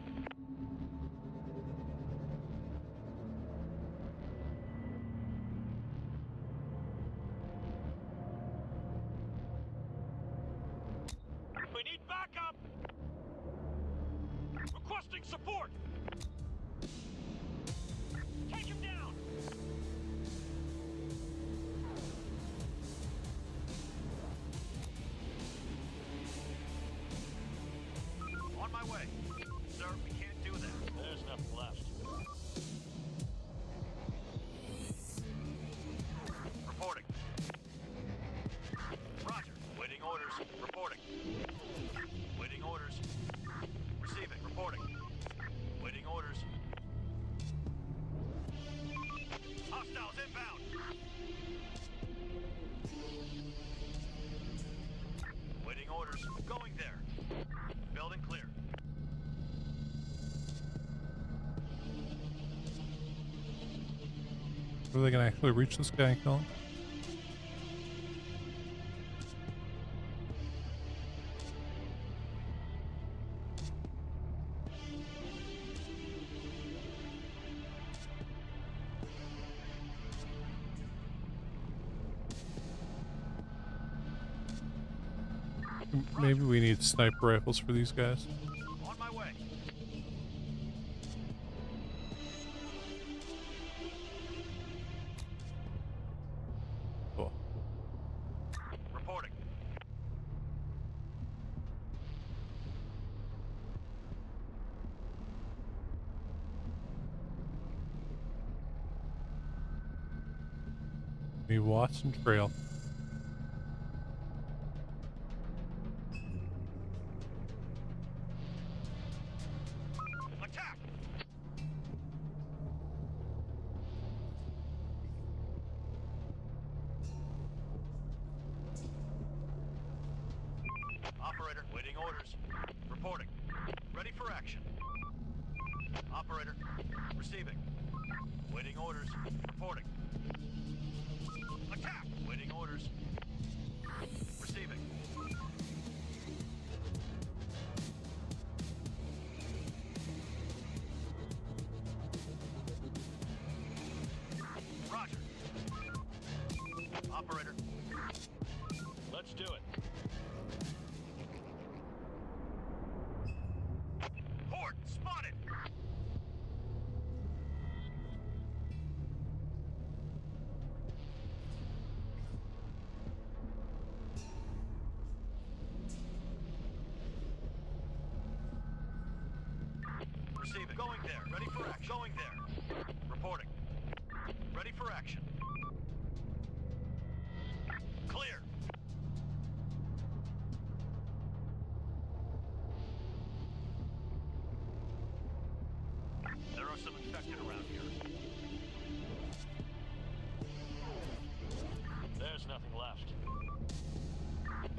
We need backup. Requesting support. Take him down. On my way. Sir, we can't do that. There's nothing left. Reporting. Roger. Waiting orders. Reporting. Waiting orders. Receiving. Reporting. Waiting orders. Hostiles inbound. Waiting orders. Going there. Building clear. Are they gonna actually reach this guy and kill him? Maybe we need sniper rifles for these guys. On my way. Cool. Reporting. The Watson Trail. Attack! Operator, waiting orders. Reporting. Ready for action. Operator, receiving. Waiting orders. Reporting. Attack! Waiting orders. Receiving. Receiving. Going there. Ready for action. Going there. Reporting. Ready for action. Clear. There are some infected around here. There's nothing left.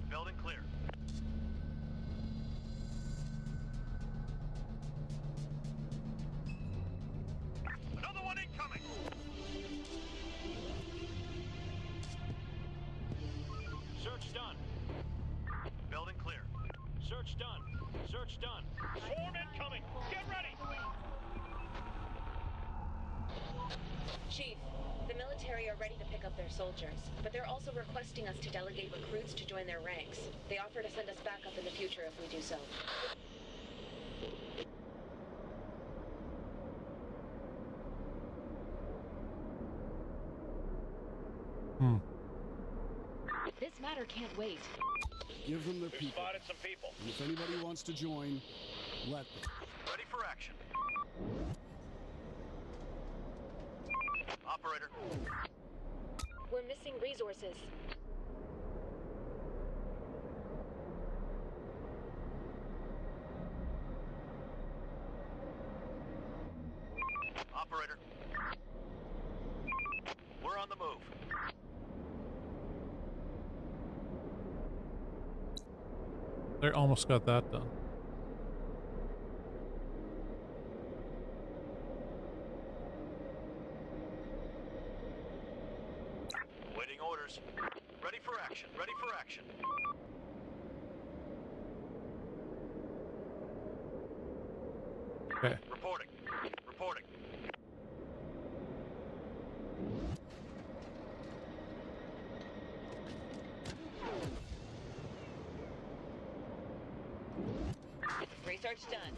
Building clear. Another one incoming! Search done. Building clear. Search done. Search done. Swarm incoming! Get ready! Chief, the military are ready to pick up their soldiers, but they're also requesting us to delegate recruits to join their ranks. They offer to send us back up in the future if we do so. This matter can't wait. Give them their We've people. spotted some people. And if anybody wants to join, let them. Ready for action. Operator. We're missing resources. Operator. We're on the move. They almost got that done. Waiting orders. Ready for action. Ready for action. Okay. Reporting. Reporting. Research done.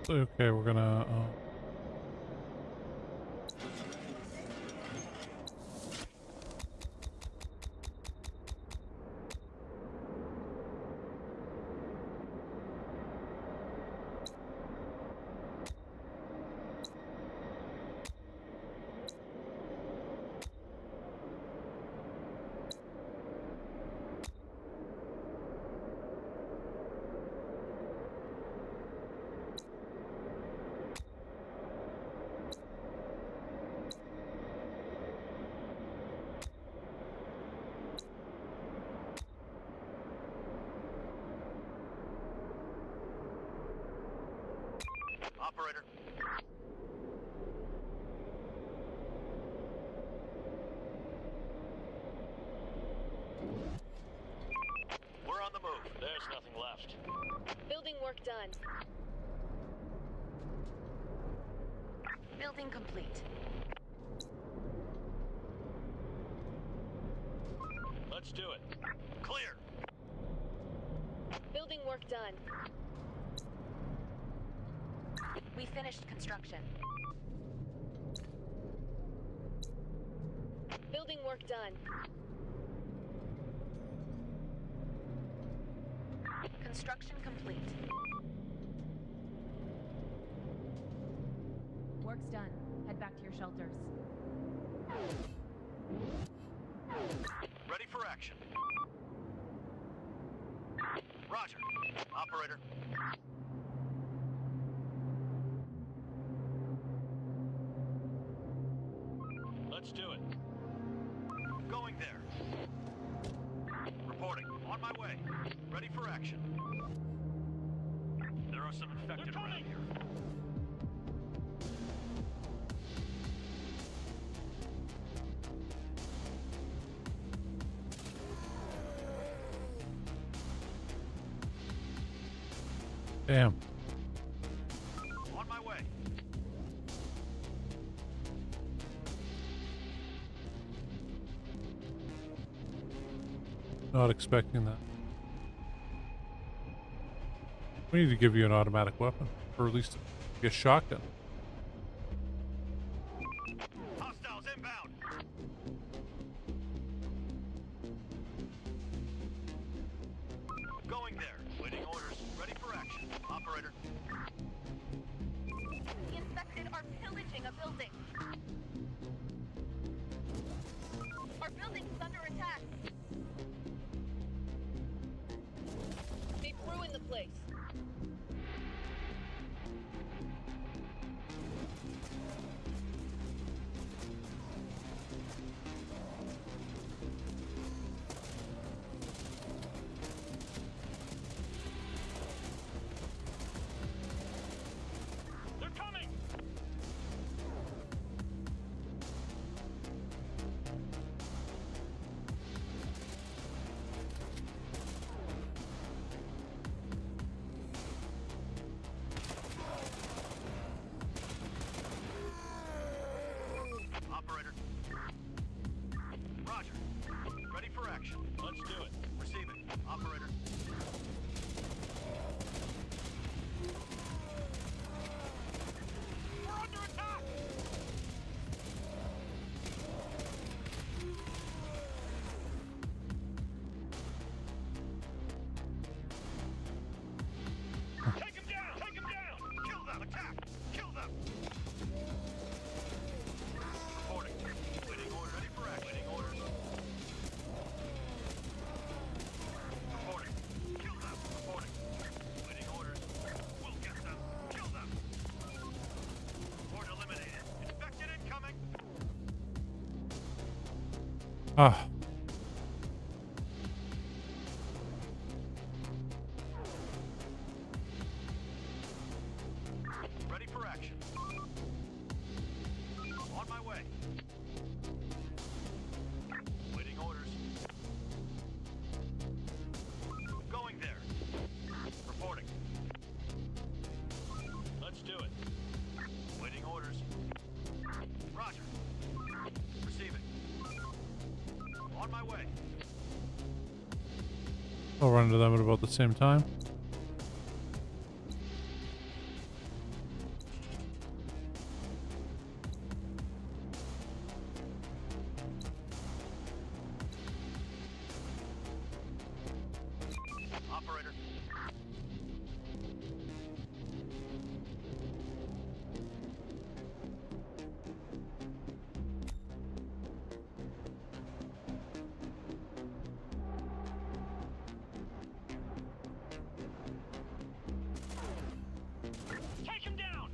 Okay, we're gonna. Operator. We're on the move. There's nothing left. Building work done. Building complete. Let's do it. Clear. Building work done. We finished construction. Building work done. Construction complete. Work's done. Head back to your shelters. Ready for action. Roger. Operator. Let's do it. Going there. Reporting. On my way. Ready for action. There are some infected around here. Damn. On my way. Not expecting that. We need to give you an automatic weapon, or at least a shotgun. Hostiles inbound. Operator. The infected are pillaging a building. Our building is under attack. They've ruined the place. They're coming! Operator. Roger. Ready for action. Let's do it. Receiving. Operator. We're under attack! Take him down! Take him down! Kill them! Attack! Kill them! Reporting. Waiting order. Ready for action. Waiting orders. Reporting. Kill them. Reporting. Waiting orders. We'll get them. Kill them. Horde eliminated. Infected incoming. Ah. Ready for action. On my way. Waiting orders. Going there. Reporting. Let's do it. Waiting orders. Roger. Receiving. On my way. I'll run to them at about the same time. Operator. Take him down!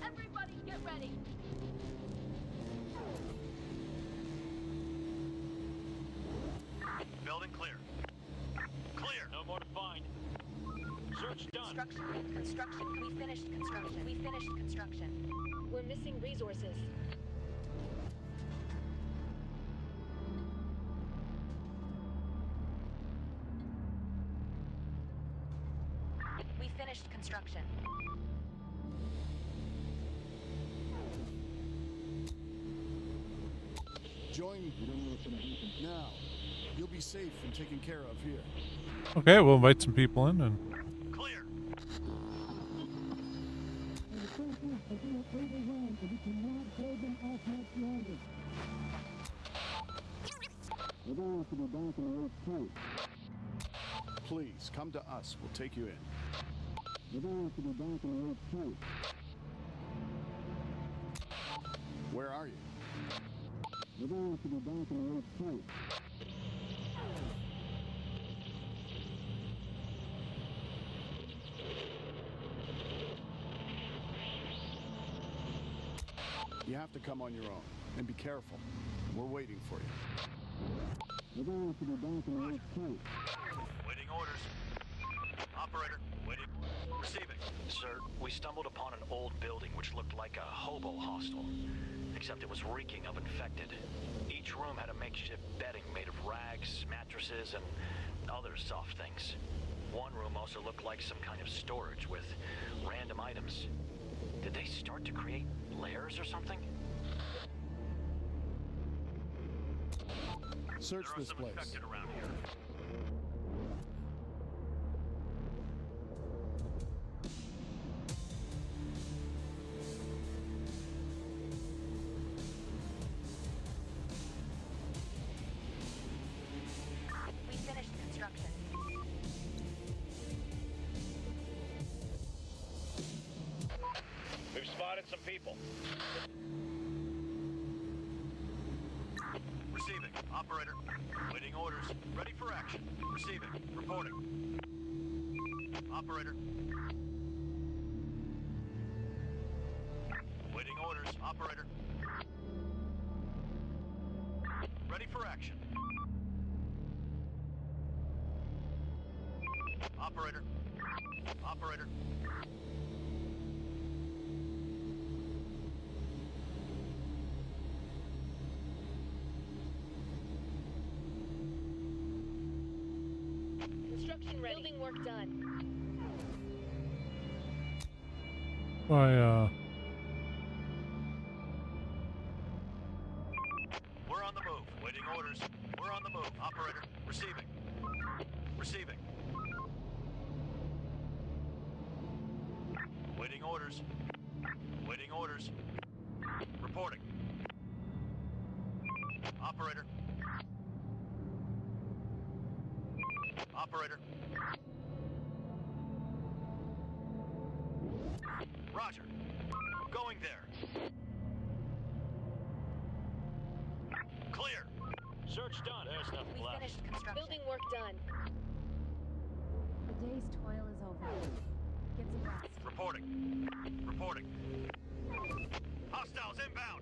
Everybody get ready. Building clear. Clear. No more to find. Search done. Construction. We finished construction. We're missing resources. We finished construction. Join me. Now. You'll be safe and taken care of here. Okay, we'll invite some people in and Clear. Please, come to us. We'll take you in. Where are you? You have to come on your own. And be careful. We're waiting for you. Waiting orders. Operator. Waiting. Receiving. Sir, we stumbled upon an old building which looked like a hobo hostel, except it was reeking of infected. Each room had a makeshift bedding made of rags, mattresses, and other soft things. One room also looked like some kind of storage with random items. Did they start to create lairs or something? Search There are this some place. infected around here. spotted some people. Receiving. Operator. Waiting orders. Ready for action. Receiving. Reporting. Operator. Waiting orders. Operator. Ready for action. Operator. Operator. Construction ready. Building work done. We're on the move. Waiting orders. We're on the move. Operator. Receiving. Receiving. Waiting orders. Waiting orders. Reporting. Operator. Operator. Roger. Going there. Clear. Search done. There's nothing We left. finished construction. Building work done. The day's toil is over. Get some rest. Reporting. Reporting. Hostiles inbound.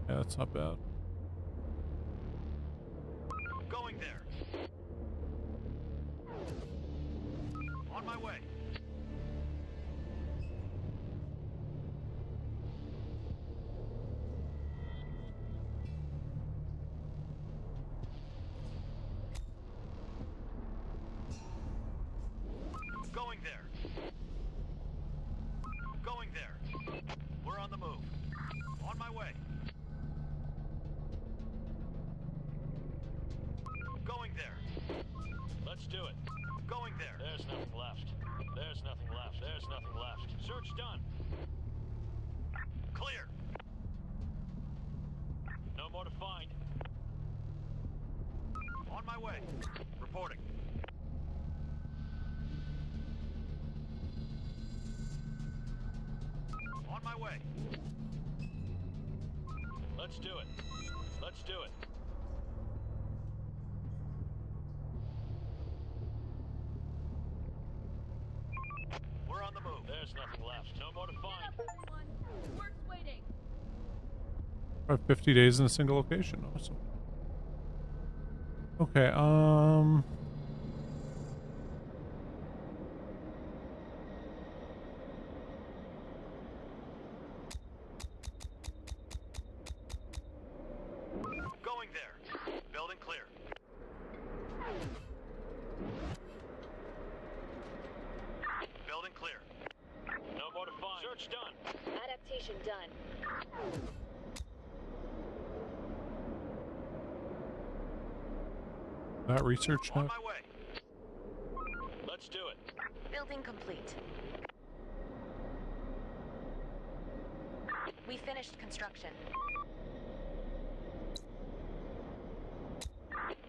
Yeah, that's not bad. Going there. On my way. Going there. Going there. We're on the move. On my way. Going there. Let's do it. Going there. There's nothing left. There's nothing left. There's nothing left. Search done. Clear. No more to find. On my way. Reporting. On my way. Let's do it. Let's do it. We're on the move. There's nothing left. No more to Get find. up, everyone. Work's waiting. 50 days in a single location. Awesome. Okay, Going there. Building clear. Building clear. No more to find. Search done. Adaptation done. that research On note. my way. Let's do it. Building complete. We finished construction.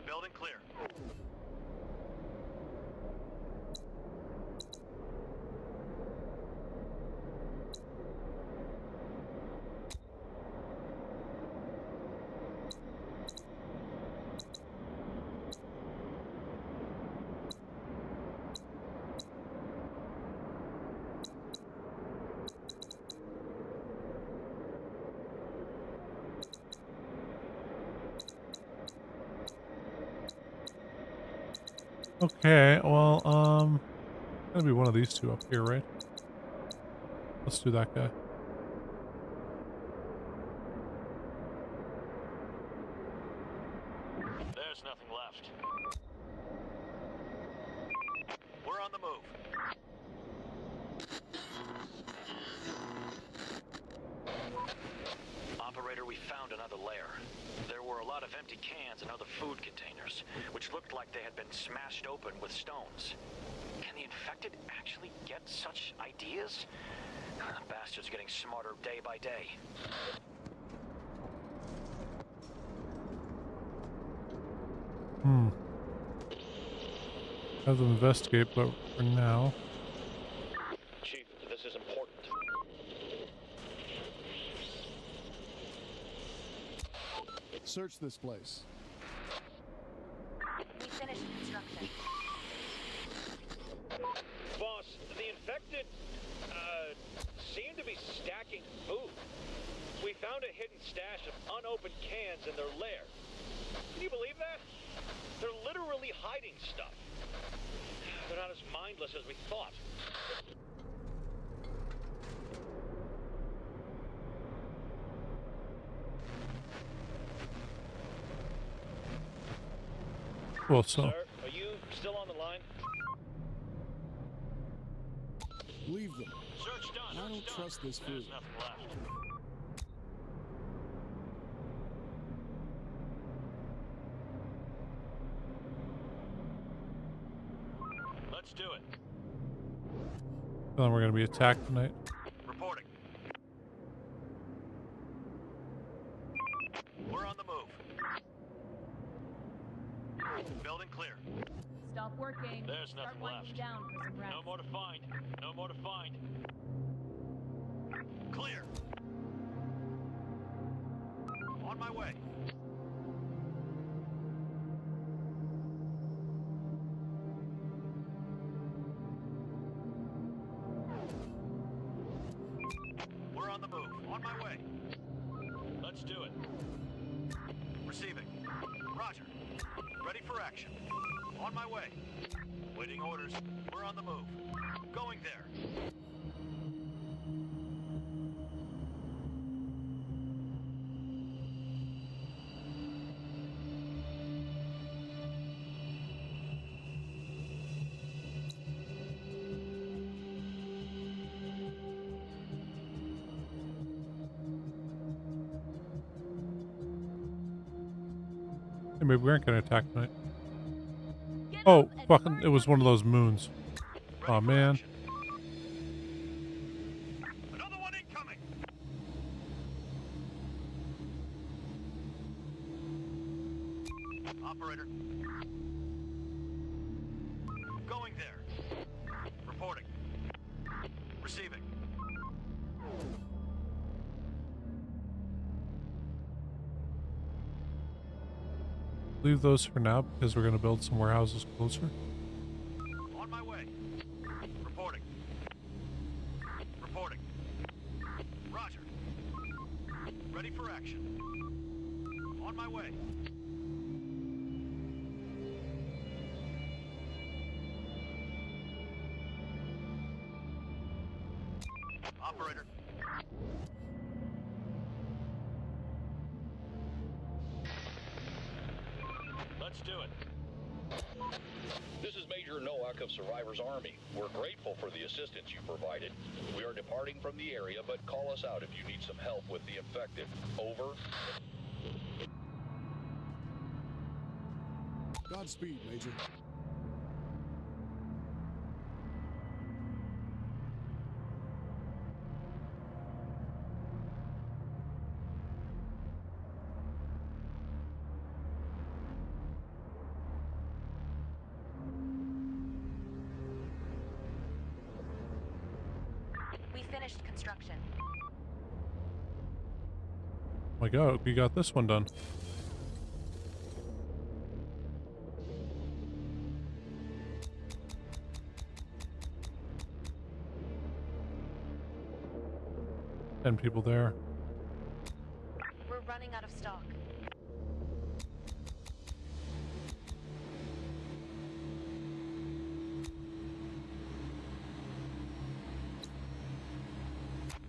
Building clear. Okay, well, gonna be one of these two up here, right? Let's do that guy. There's nothing left. We're on the move. Operator, we found another lair. There were a lot of empty cans and other food containers, which looked like they had been smashed open with stones. Can the infected actually get such ideas? Bastards getting smarter day by day. Have them investigate, but for now. Chief, Search this place. We finished construction. Boss, the infected, seem to be stacking food. We found a hidden stash of unopened cans in their lair. Can you believe that? They're literally hiding stuff. They're not as mindless as we thought. Well, so Sir, are you still on the line? Leave them. Search done. I don't Search done. trust this food. There's nothing left. Let's do it. then we're gonna be attacked tonight. Reporting. We're on the move. Building clear. Stop working. There's Start nothing winding left. down for some rest. No more to find. No more to find. Clear. On my way. We're on the move. On my way. Let's do it. Receiving. Roger. Ready for action. On my way. Waiting orders. We're on the move. Going there. Hey, maybe we aren't gonna attack tonight. Get Oh, up and fucking! hurry It was up. one of those moons. Ready Oh for man. action. Another one incoming. Operator. Going there. Reporting. Receiving. Leave those for now because we're gonna build some warehouses closer. On my way. Reporting. Reporting. Roger. Ready for action. On my way. Operator. Let's do it. This is Major Nowak of Survivor's Army. We're grateful for the assistance you provided. We are departing from the area, but call us out if you need some help with the infected. Over. Godspeed, Major. We finished construction. Oh my god, we got this one done. Ten people there. We're running out of stock.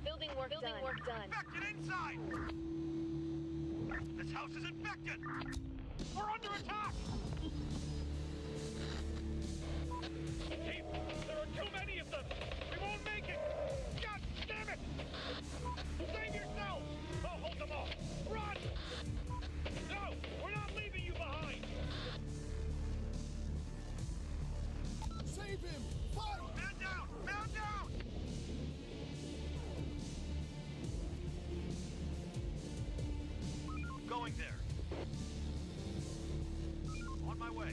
Building work done. Infected inside! This house is infected! We're under attack! Chief, there are too many of them. We won't make it. God damn it! Save yourselves! I'll hold them off. Run! No, we're not leaving you behind. Save him! Fight! Man down! Man down! Going there. On my way.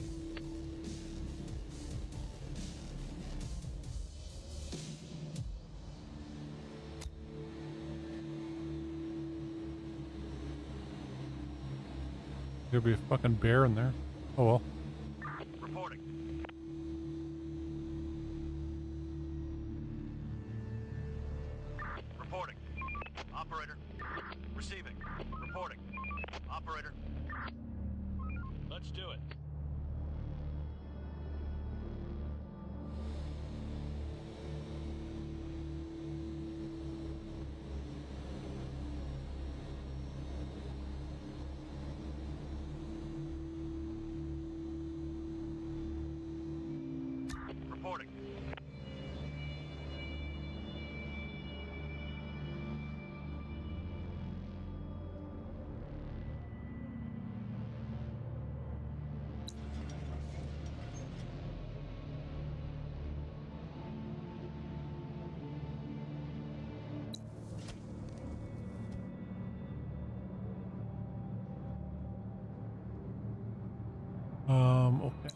There'll be a fucking bear in there. Oh well. Reporting. Reporting. Operator. Receiving. Reporting. Operator. Let's do it. Reporting. Okay.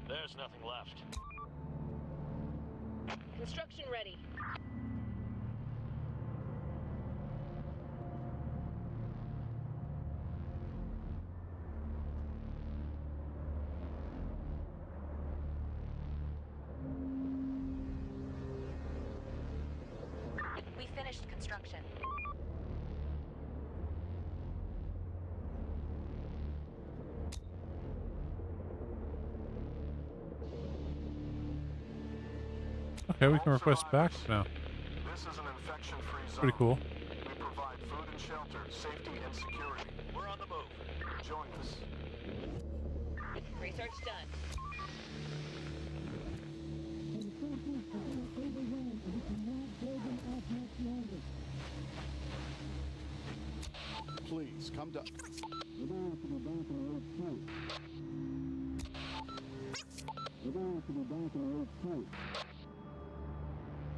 There's nothing left. Construction ready. We finished construction. Okay, we can request back now. This is an infection-free zone. Pretty cool. We provide food and shelter, safety and security. We're on the move. Join us. Research done. Please, come down.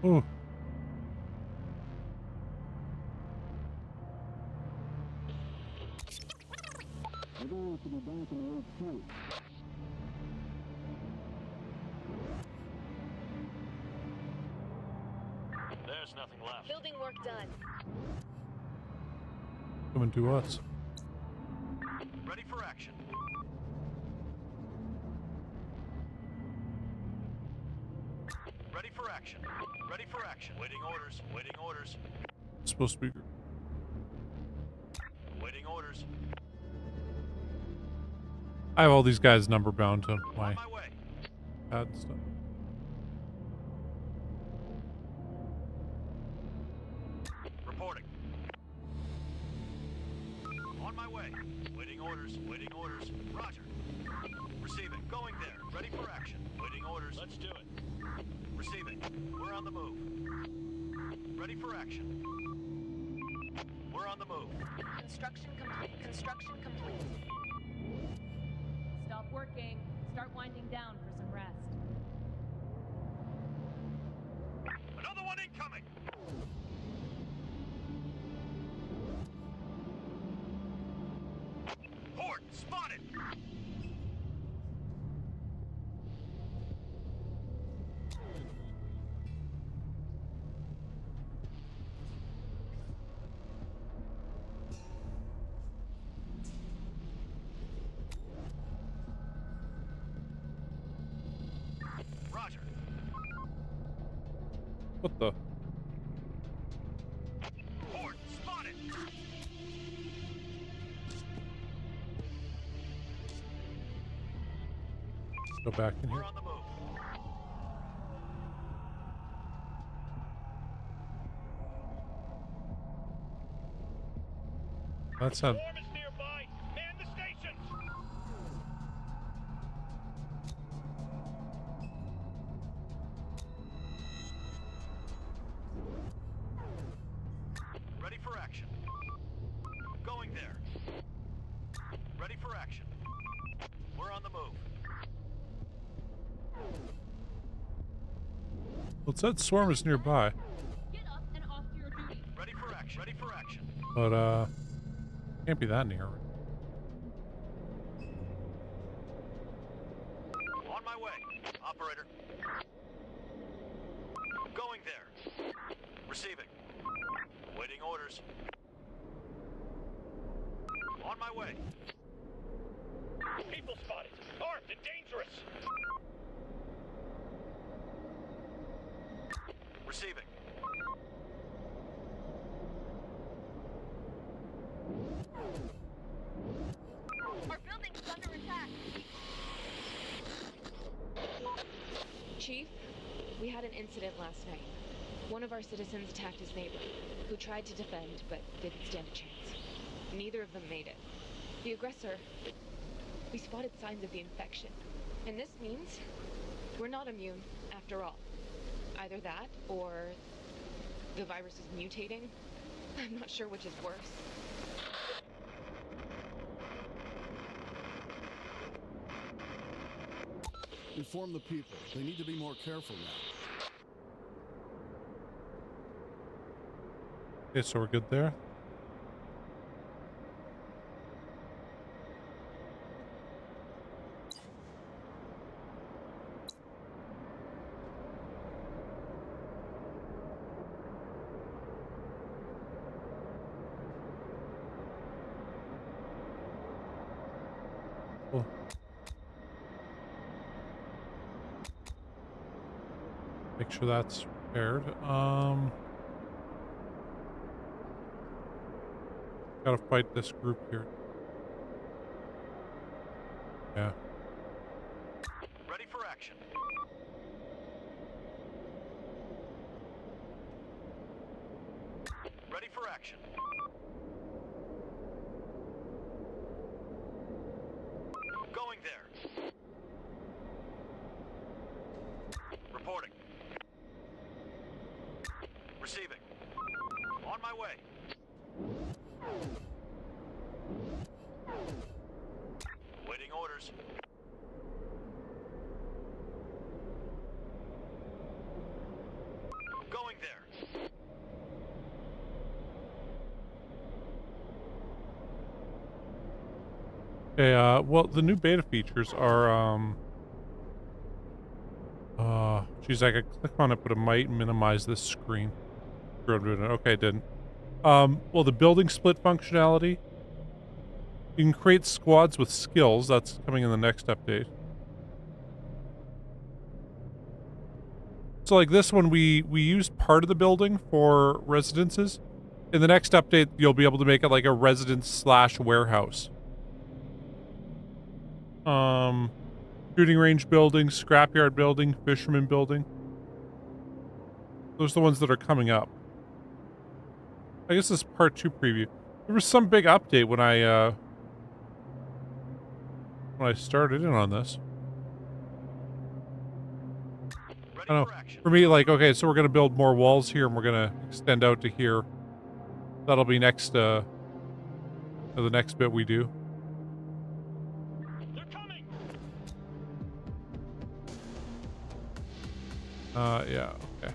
Ooh. There's nothing left. Building work done. Coming to us. Ready for action. Ready for action. Ready for action. Waiting orders. Waiting orders. It's supposed to be. Waiting orders. I have all these guys number bound to my On my way. pad and stuff. Reporting. On my way. Waiting orders. Waiting orders. Roger. Receiving. Going there. Ready for action. Waiting orders. Let's do it. Receiving. We're on the move. Ready for action. We're on the move. Construction complete. Construction complete. Stop working. Start winding down for some rest. Another one incoming! Horde spotted! Roger. What the? Horde spotted! Go back in We're here. on the move. That's not. Swarm is nearby. Man the stations! Ready for action. Going there. Ready for action. We're on the move. Well, it said swarm is nearby, Get up and off to your duty. Ready for action. Ready for action. but can't be that near. On my way. Operator. Going there. Receiving. Waiting orders. On my way. People spotted. Armed and dangerous. Receiving. Our building's under attack. Chief, we had an incident last night. One of our citizens attacked his neighbor, who tried to defend but didn't stand a chance. Neither of them made it. The aggressor, we spotted signs of the infection. And this means we're not immune after all. Either that, or the virus is mutating. I'm not sure which is worse. Inform the people. They need to be more careful now. Okay, so we're good there. Cool. Make sure that's repaired. Gotta fight this group here. Yeah. Ready for action. Ready for action. Going there. Reporting. Receiving. On my way. Waiting orders. Going there. Okay, well, the new beta features are, geez, I could click on it, but it might minimize this screen. Okay, it didn't. Well, the building split functionality. You can create squads with skills. That's coming in the next update. So like this one, we used part of the building for residences. In the next update, you'll be able to make it like a residence/warehouse. Shooting range building, scrapyard building, fisherman building. Those are the ones that are coming up. I guess this is part 2 preview. There was some big update when I started in on this. I don't know. For me, like, okay, so we're gonna build more walls here, and we're gonna extend out to here. That'll be next, the next bit we do. They're coming. Yeah, okay.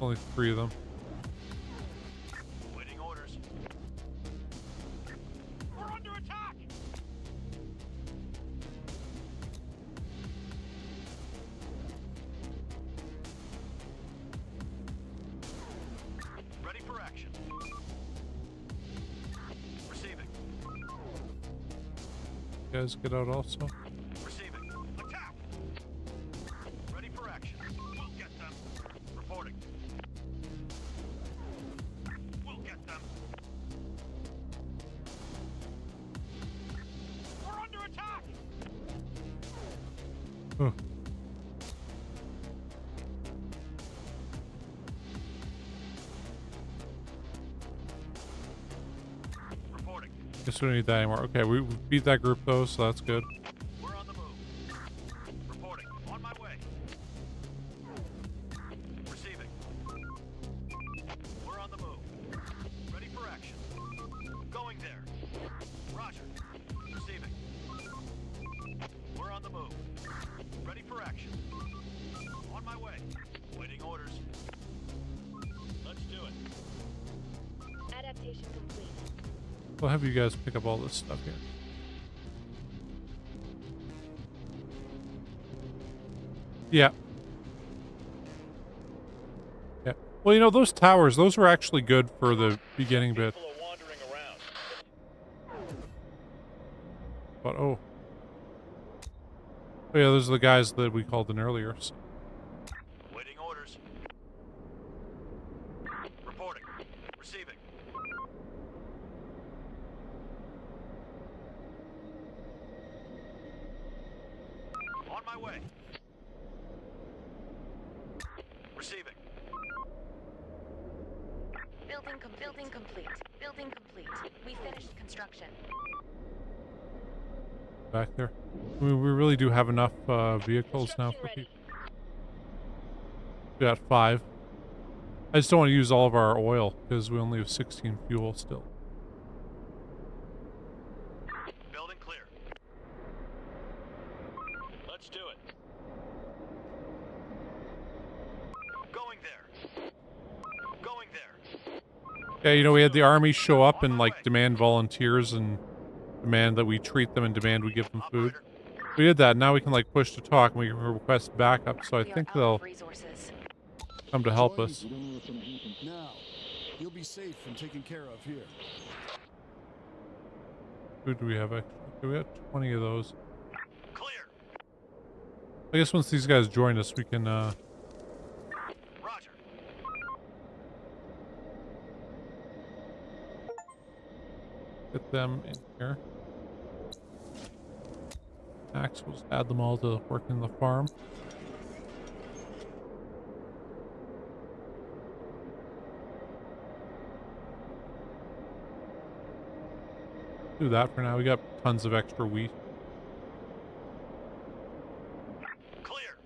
Only 3 of them. Waiting orders. We're under attack. Ready for action. Receiving. You guys get out also. Receiving. Attack. Ready for action. We'll get them. Reporting. We'll get them. We're under attack. Oh. Reporting. Guess we don't need that anymore. Okay, we beat that group though, so that's good. We're on the move. Reporting. On my way. Receiving. We're on the move. Ready for action. Going there. Roger. Receiving. We're on the move. Ready for action. On my way. Waiting orders. Let's do it. Adaptation complete. We'll have you guys pick up all this stuff here. Yeah. Yeah. Well, you know, those towers, those were actually good for the beginning bit. People are wandering around. But, oh. Oh, yeah, those are the guys that we called in earlier. So. Waiting orders. Reporting. Receiving. On my way. Receiving. Building complete. Building complete. We finished construction. Back there. We really do have enough vehicles now for people. We got 5. I just don't want to use all of our oil because we only have 16 fuel still. Building clear. Let's do it. Going there. Going there. Yeah, you know, we had the army show up and like demand volunteers and demand that we treat them and demand we give them food. We did that. Now we can like push to talk and we can request backup. So I think they'll come to help us. Now, you'll be safe and taken care of here. Who do we have extra? Okay, we have 20 of those. Clear. I guess once these guys join us, we can Roger. get them in here. Max will just add them all to work in the farm. Do that for now. We got tons of extra wheat. Clear.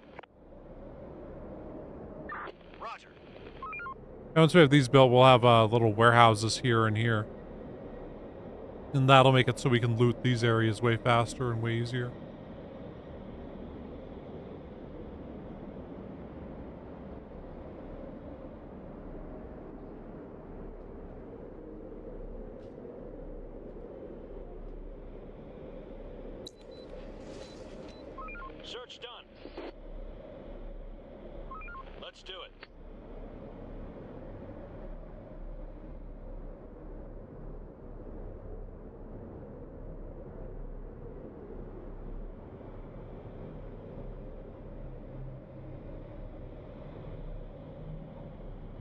Roger. And once we have these built, we'll have little warehouses here and here. And that'll make it so we can loot these areas way faster and way easier. Search done. Let's do it.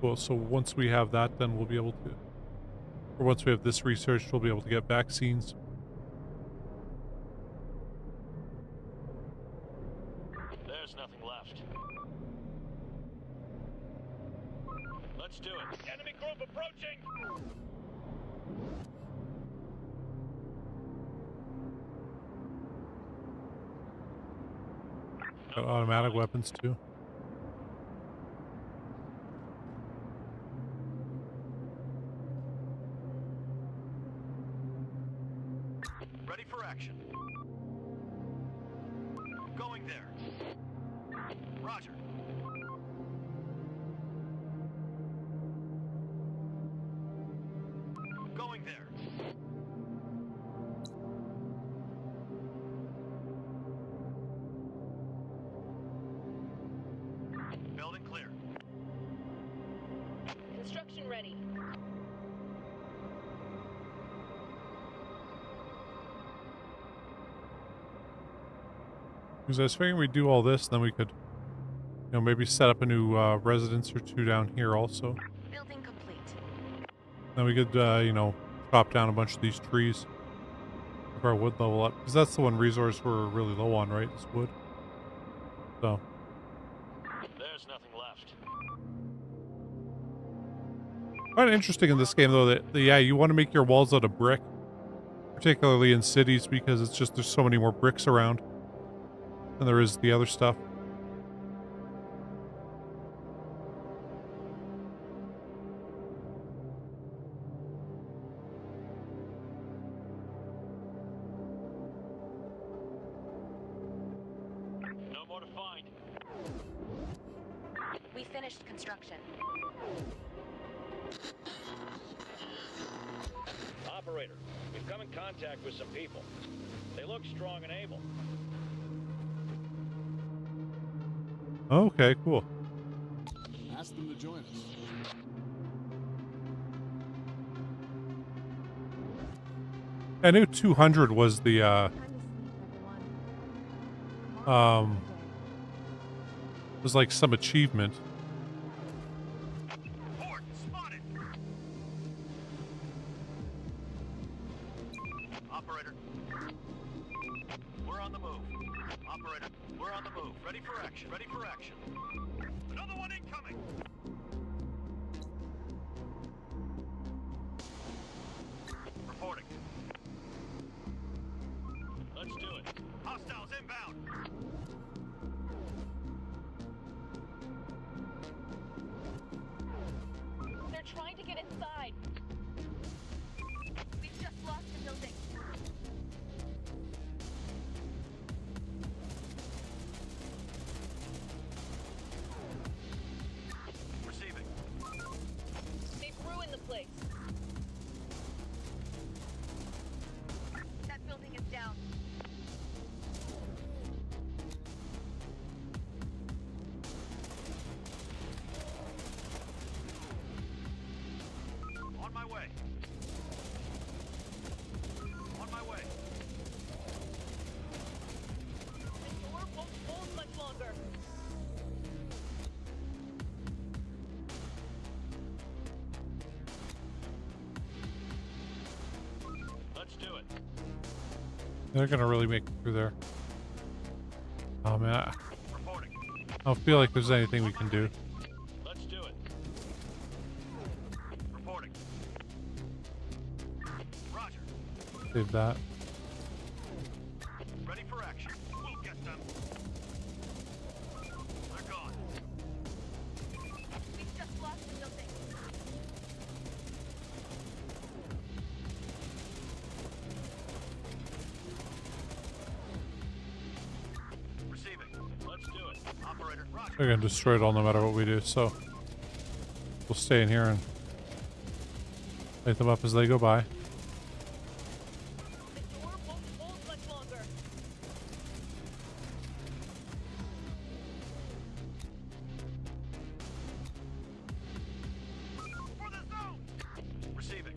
Cool, so once we have that, then we'll be able to, or once we have this research, we'll be able to get vaccines. There's nothing left. Let's do it. Enemy group approaching! Got automatic weapons too. Ready for action. Going there. Roger. Going there. Building clear. Construction ready. Because I was figuring we'd do all this, then we could, you know, maybe set up a new residence or two down here also. Building complete. Then we could, you know, chop down a bunch of these trees. Keep our wood level up. Because that's the one resource we're really low on, right? Is wood. So. There's nothing left. Quite interesting in this game, though, that, yeah, you want to make your walls out of brick. Particularly in cities, because it's just, there's so many more bricks around than there is the other stuff. No more to find. We finished construction. Operator, we've come in contact with some people. They look strong and able. Okay, cool. Ask them to join us. I knew 200 was the Time to sleep, everyone. was like some achievement. Report, spotted. Operator. We're on the move. Operator, we're on the move. Ready for action. Ready for action. Another one incoming. Reporting. Let's do it. Hostiles inbound. They're trying to get inside. We've just lost the building. Receiving. They've ruined the place. That building is down. On my way. On my way. The door won't hold much longer. Let's do it. They're gonna really make it through there. Oh man, I Reporting. don't feel like there's anything we can do. Let's do it. Reporting. Roger. Save that. Ready for action. We'll get them. They're gone. We've just lost the building. Receiving. Let's do it. Operator, Roger. They're gonna destroy it all no matter what we do, so we'll stay in here and light them up as they go by. The door won't hold much longer. For the zone. Receiving.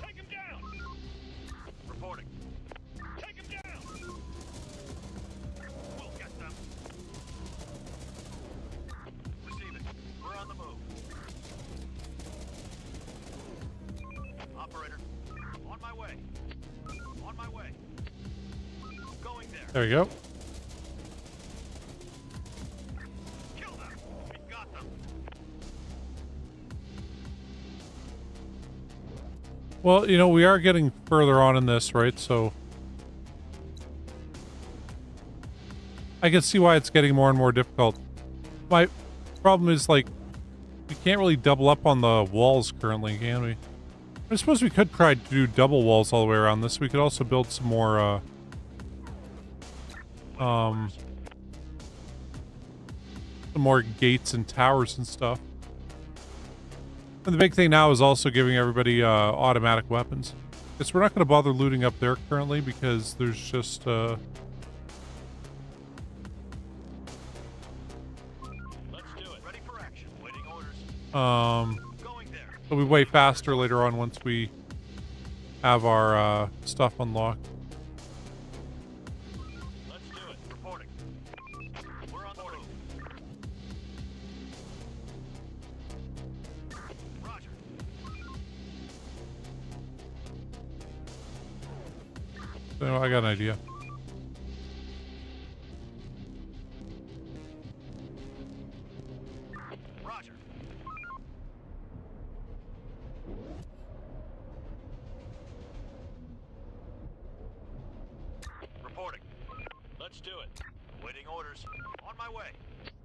Take him down. Reporting. Take him down. We'll get them. Receiving. We're on the move. Operator. On my way. On my way. Going there. There you go. Kill them. We've got them. Well, you know, we are getting further on in this, right? So I can see why it's getting more and more difficult. My problem is, like, we can't really double up on the walls currently, can we? I suppose we could try to do double walls all the way around this. We could also build some more, some more gates and towers and stuff. And the big thing now is also giving everybody automatic weapons. Guess we're not going to bother looting up there currently because there's just Let's do it. Ready for action. Waiting orders. Going there. it'll be way faster later on once we have our stuff unlocked. Let's do it. Reporting. We're on the move. Roger. So I got an idea. Roger. Reporting. Let's do it. Waiting orders. On my way.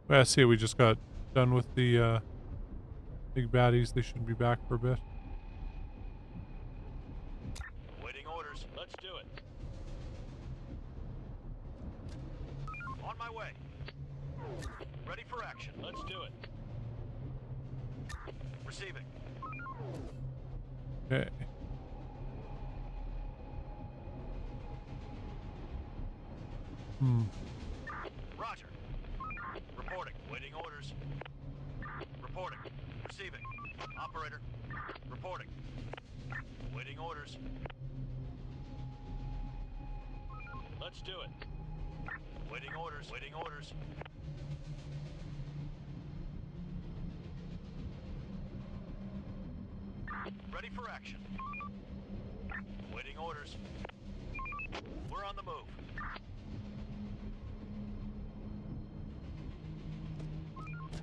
I see we just got done with the big baddies. They should be back for a bit. Waiting orders. Let's do it. On my way. Ready for action. Let's do it. Receiving. Okay. Roger. Reporting. Waiting orders. Reporting. Receiving. Operator. Reporting. Waiting orders. Let's do it. Waiting orders. Waiting orders. Ready for action. Waiting orders. We're on the move.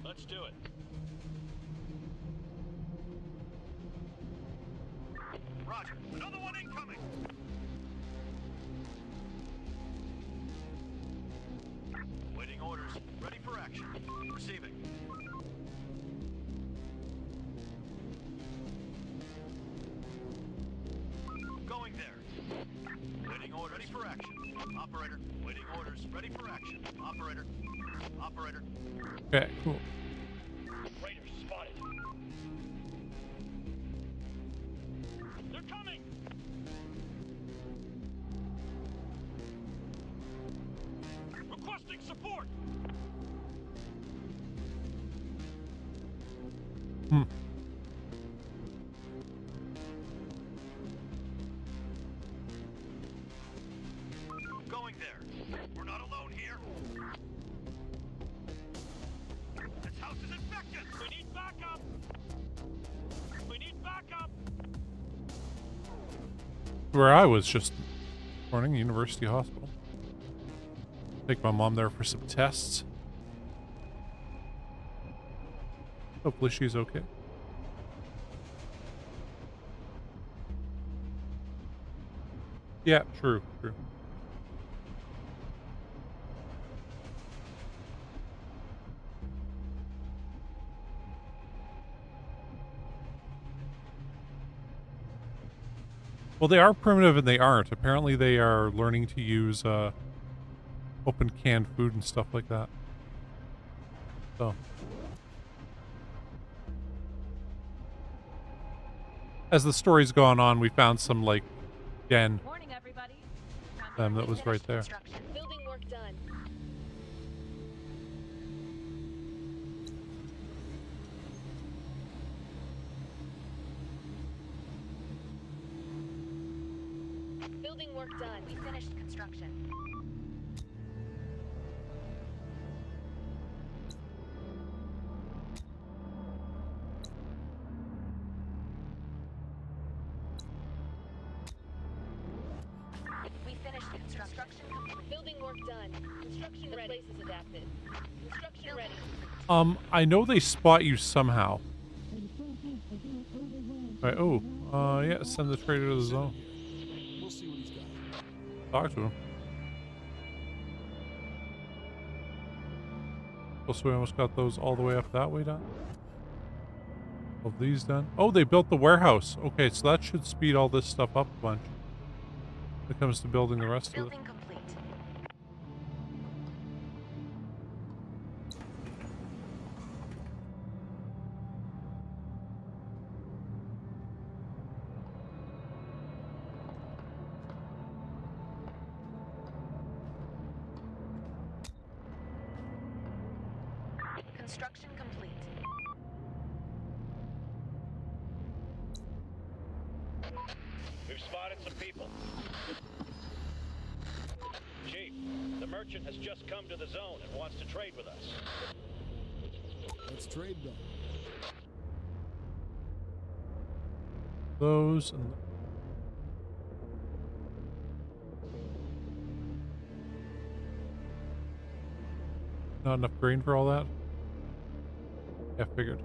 Let's do it. Roger. Another one incoming. Waiting orders. Ready for action. Receiving. Going there. Waiting orders. Ready for action. Operator. Waiting orders. Ready for action. Operator. Operator. Okay, cool. Raiders spotted. They're coming. Requesting support. Hmm. Going there. We're not alone here. This house is infected. We need backup. We need backup. Where I was just morning, University Hospital. Take my mom there for some tests. Hopefully she's okay. Yeah, true. Well, they are primitive and they aren't. Apparently they are learning to use open canned food and stuff like that. So. As the story's gone on, we found some, like, den. Morning, everybody. That was right there. Building work done. Building work done. We finished construction. We finished construction complete. Building work done. Construction ready. The place is adapted. Construction ready. I know they spot you somehow. Right, yeah, send the trader to the zone. We'll see what he's got. Talk to him. Oh, so we almost got those all the way up that way done. All these done. Oh, they built the warehouse. Okay, so that should speed all this stuff up a bunch. When it comes to building the rest of it. Building complete. Construction complete. We've spotted some people. Chief, the merchant has just come to the zone and wants to trade with us. Let's trade them. Those and not enough grain for all that? Yeah, figured.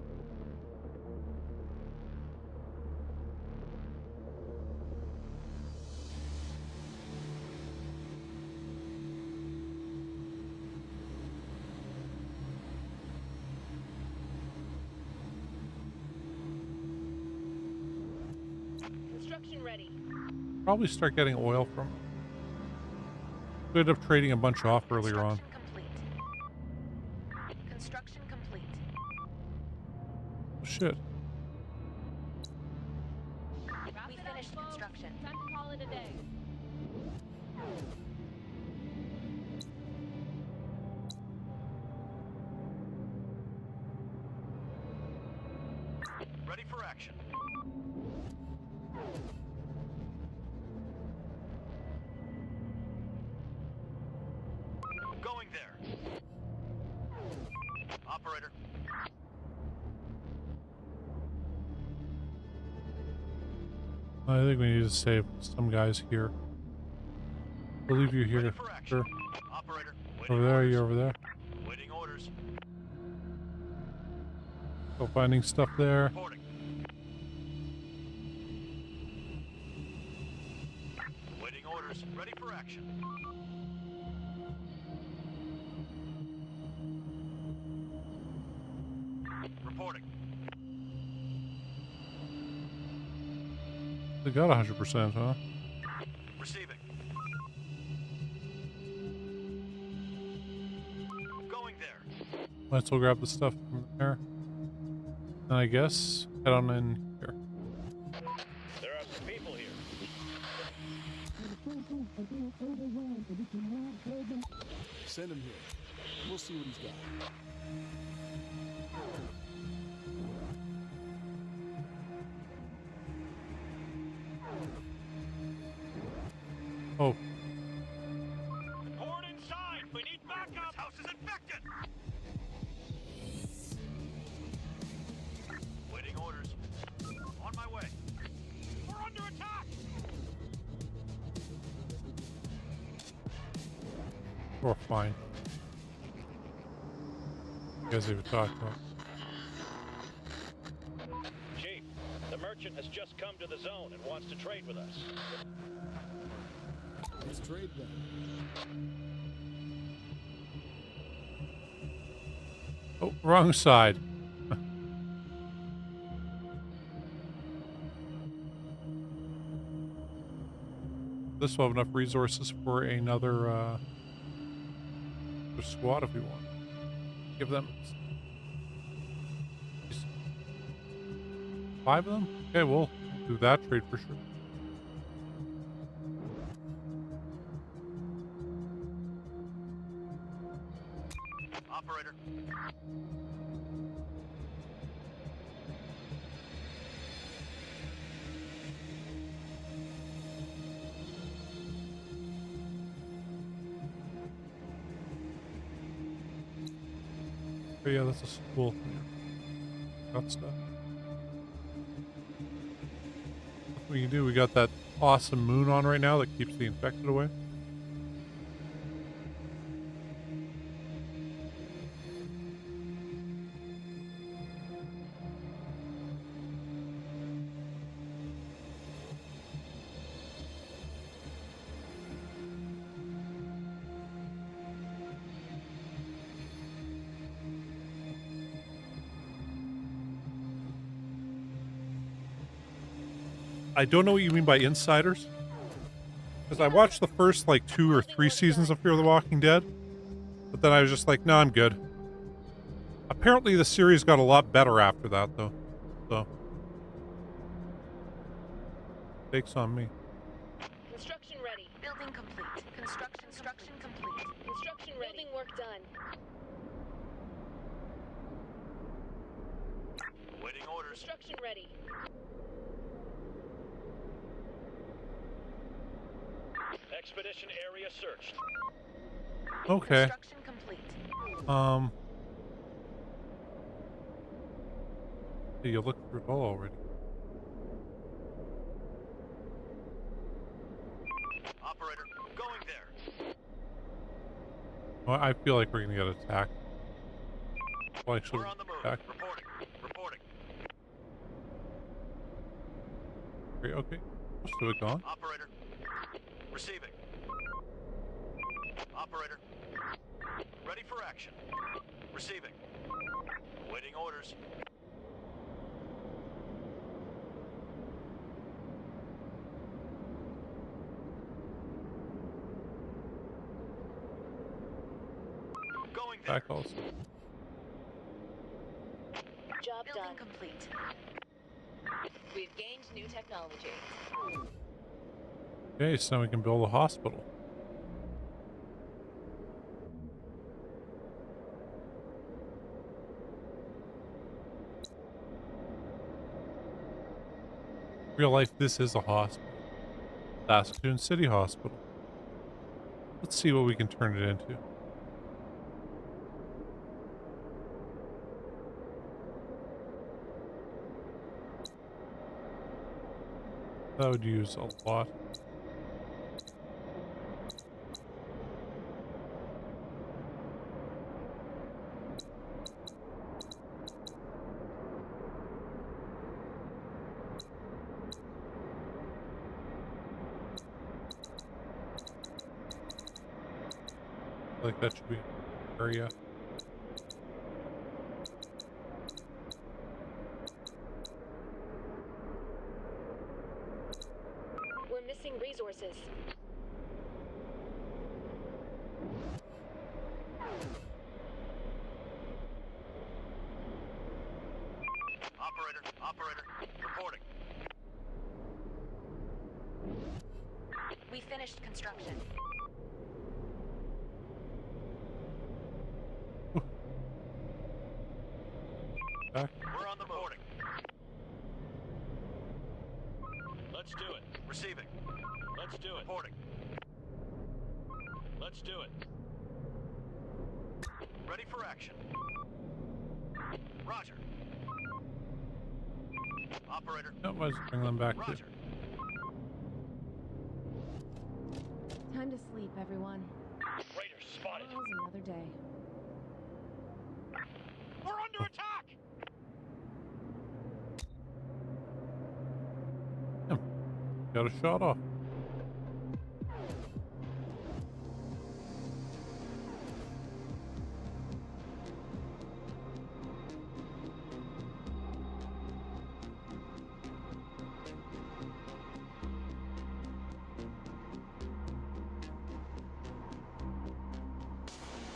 Construction ready. Probably start getting oil from. We ended up trading a bunch off earlier on. Construction complete. Oh, shit. Wrap We it up, finished folks. construction. Time to call it a day. Ready for action. I think we need to save some guys here. We'll leave you here. Ready for action. Sure. Operator, waiting Over there, orders. you over there. Waiting orders. Still finding stuff there. Reporting. Waiting orders. Ready for action. Reporting. They got 100%, huh? Receiving. Going there. Might as well grab the stuff from there. And I guess head on in here. There are some people here. Send him here. We'll see what he's got. Oh, Horde inside! We need backup! This house is infected! Waiting orders. On my way. We're under attack! we're fine. You guys even talked about. Chief, the merchant has just come to the zone and wants to trade with us. Let's trade then. Oh, wrong side. This will have enough resources for another squad if we want. Give them 5 of them? Okay, we'll do that trade for sure. Operator. Oh yeah, that's a school. Got stuff. What we can do, we got that awesome moon on right now that keeps the infected away. I don't know what you mean by insiders. Because I watched the first, like, 2 or 3 seasons of Fear the Walking Dead. But then I was just like, no, I'm good. Apparently the series got a lot better after that, though. So. Takes on me. Construction ready. Building complete. Construction complete. Construction ready. Building work done. Waiting orders. Construction ready. Expedition area searched. Okay. Construction complete. Yeah, you looked through it all already. Operator, going there. Well, I feel like we're gonna get attacked. Well, actually, We're on the move. attack. Reporting. Reporting. Great, okay. Most of it gone. Operator. Receiving. Operator. Ready for action. Receiving. Waiting orders. Going there. Back also. Job done. Complete. We've gained new technology. Okay, so now we can build a hospital. Real life, this is a hospital. Saskatoon City Hospital. Let's see what we can turn it into. That would use a lot. Like that should be an area. We're missing resources. Operator, reporting. We finished construction. Back. We're on the boarding. Let's do it. Receiving. Let's do it. Boarding. Let's do it. Ready for action. Roger. Operator. That was bring them back to. Roger. Time to sleep, everyone. Raiders spotted. Tomorrow's another day. We're under attack! Got a shot off.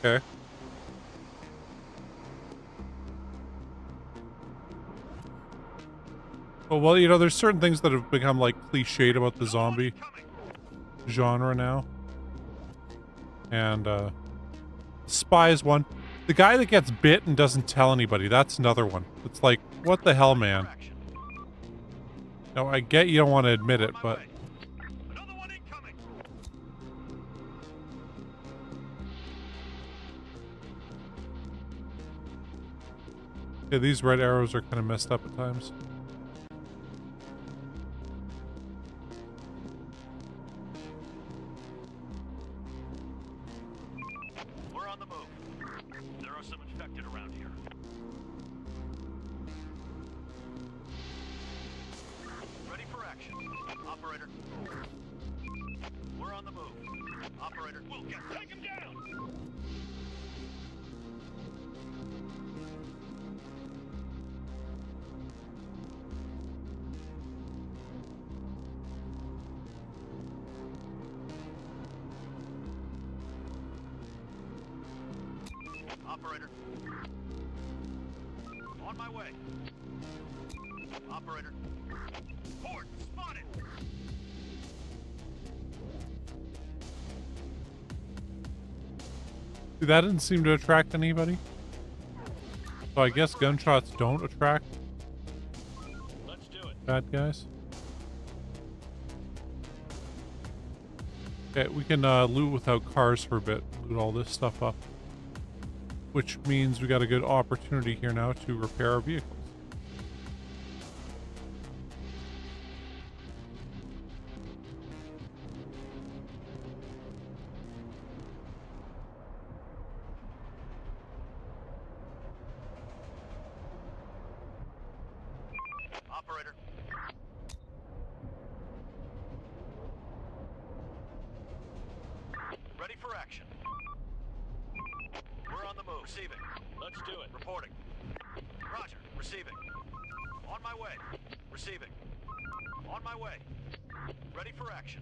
Okay. Well, you know, there's certain things that have become like cliched about the zombie genre now. And Spy is one. The guy that gets bit and doesn't tell anybody, that's another one. It's like, what the hell, man? No, I get you don't want to admit it, but Another one incoming. yeah, these red arrows are kind of messed up at times. We're on the move. There are some infected around here. Ready for action. Operator. We're on the move. Operator. We'll take him down! Operator. On my way. Operator. Port spotted! See, that didn't seem to attract anybody. So I guess gunshots don't attract Let's do it. bad guys. Okay, we can loot without cars for a bit. Loot all this stuff up. Which means we got a good opportunity here now to repair our vehicles. Operator. Ready for action. We're on the move. Receiving. Let's do it. Reporting. Roger. Receiving. On my way. Receiving. On my way. Ready for action.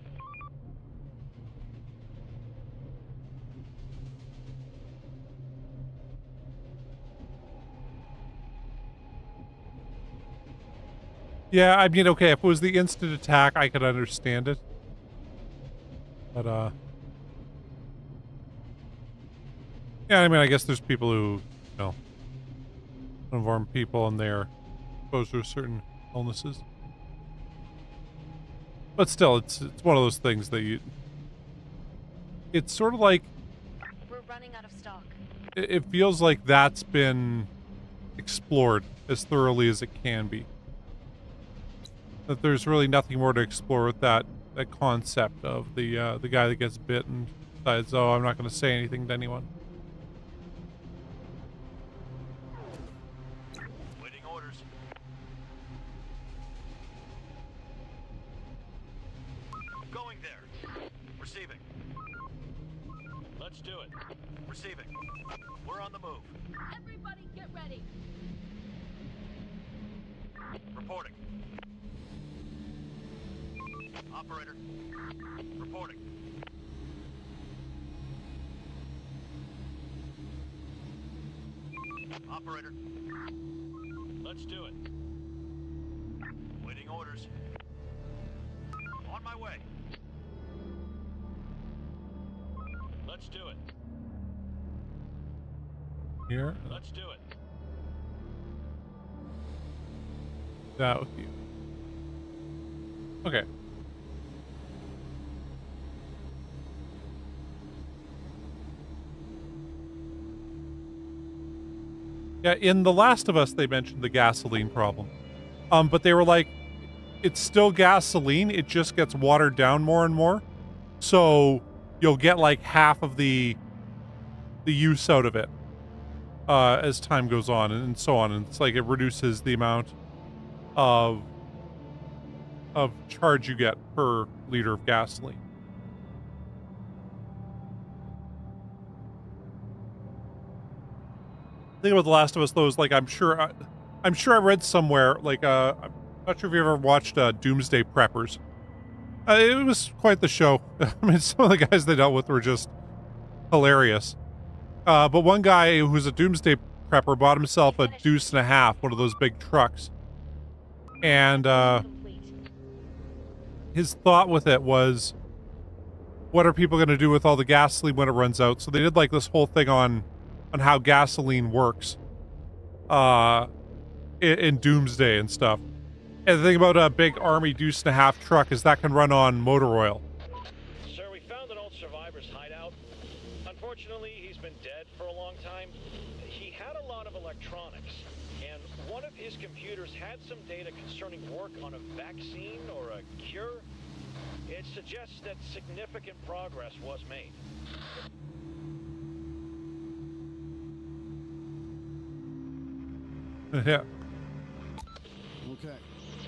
Yeah, I mean, okay, if it was the instant attack, I could understand it. But, yeah, I mean, I guess there's people who, you know, uninformed people and they're exposed to certain illnesses. But still, it's one of those things that you... It's sort of like... We're running out of stock. It feels like that's been explored as thoroughly as it can be. that there's really nothing more to explore with that concept of the guy that gets bit and decides, oh, I'm not going to say anything to anyone. Waiting orders. Going there. Receiving. Let's do it. Receiving. We're on the move. Everybody get ready. Reporting. Operator. Reporting. Operator. Let's do it. Waiting orders. On my way. Let's do it. Here. Let's do it. That with you. Okay. Yeah, in The Last of Us, they mentioned the gasoline problem. But they were like, it's still gasoline, it just gets watered down more and more. So you'll get like half of the use out of it as time goes on and so on. And it's like it reduces the amount of charge you get per liter of gasoline. The thing about The Last of Us, though, is like I'm sure I read somewhere, like I'm not sure if you ever watched Doomsday Preppers. It was quite the show. I mean, some of the guys they dealt with were just hilarious. But one guy who's a Doomsday Prepper bought himself a Deuce and a Half, one of those big trucks, and his thought with it was, what are people going to do with all the gasoline when it runs out? So they did like this whole thing on how gasoline works in Doomsday and stuff. And the thing about a big Army Deuce and a Half truck is that can run on motor oil. Sir, we found an old survivor's hideout. Unfortunately, he's been dead for a long time. He had a lot of electronics, and one of his computers had some data concerning work on a vaccine or a cure. It suggests that significant progress was made. Yeah. Okay.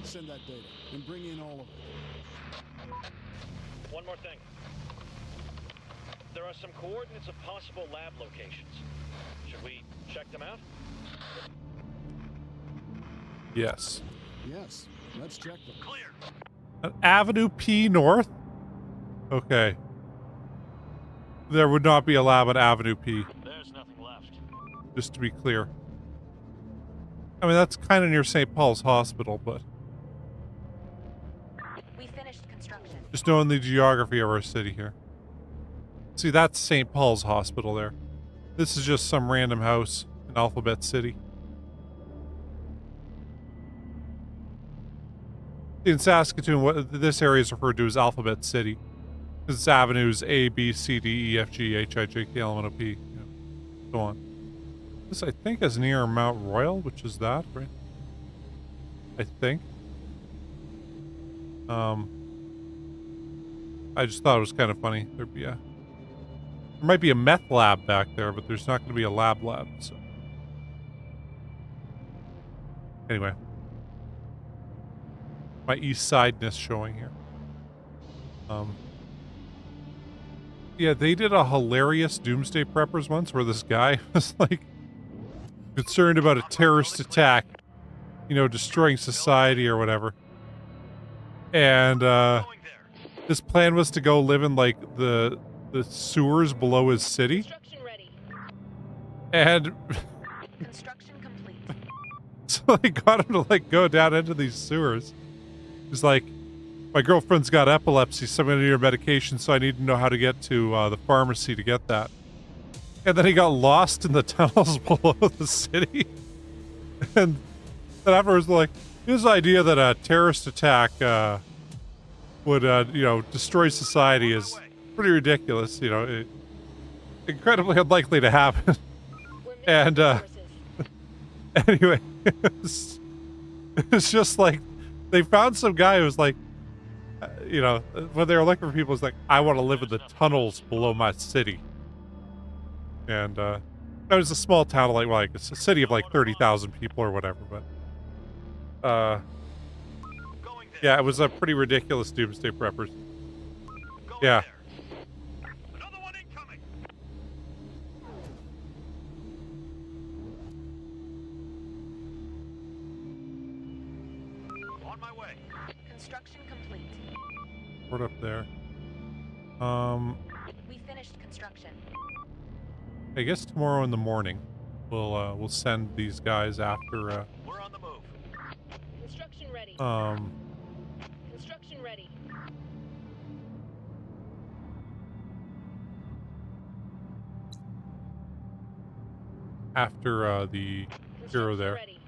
Send that data and bring in all of it. One more thing. There are some coordinates of possible lab locations. Should we check them out? Yes. Yes. Let's check them. Clear. Avenue P North? Okay. There would not be a lab at Avenue P, There's nothing left. just to be clear. I mean, that's kind of near St. Paul's Hospital, but We finished construction. just knowing the geography of our city here. See, that's St. Paul's Hospital there. This is just some random house in Alphabet City. In Saskatoon, what this area is referred to as Alphabet City. Because it's avenues A, B, C, D, E, F, G, H, I, J, K, L, M, N, O, P, so on. This, I think, is near Mount Royal, which is that, right? I think. I just thought it was kind of funny. There might be a meth lab back there, but there's not going to be a lab, so. Anyway. My east sideness showing here. Yeah, they did a hilarious Doomsday Preppers once where this guy was like concerned about a terrorist attack, you know, destroying society or whatever. And his plan was to go live in like the sewers below his city. Construction ready. And Construction complete. so they got him to like go down into these sewers. He's like, my girlfriend's got epilepsy, so I'm going to need her medication, so I need to know how to get to the pharmacy to get that. And then he got lost in the tunnels below the city. And then afterwards, like, his idea that a terrorist attack would, you know, destroy society is pretty ridiculous. You know, incredibly unlikely to happen. And, anyway, it's just like They found some guy who was like, when they were looking for people, it's like, I want to live in the tunnels below my city. And that was a small town, like it's a city of like 30,000 people or whatever. But yeah, it was a pretty ridiculous Doomsday Preppers. Yeah. Another one incoming. On my way. Construction complete. Right up there. We finished construction. I guess tomorrow in the morning, we'll send these guys after. We're on the move. Construction ready. Construction ready. After the hero there. Ready.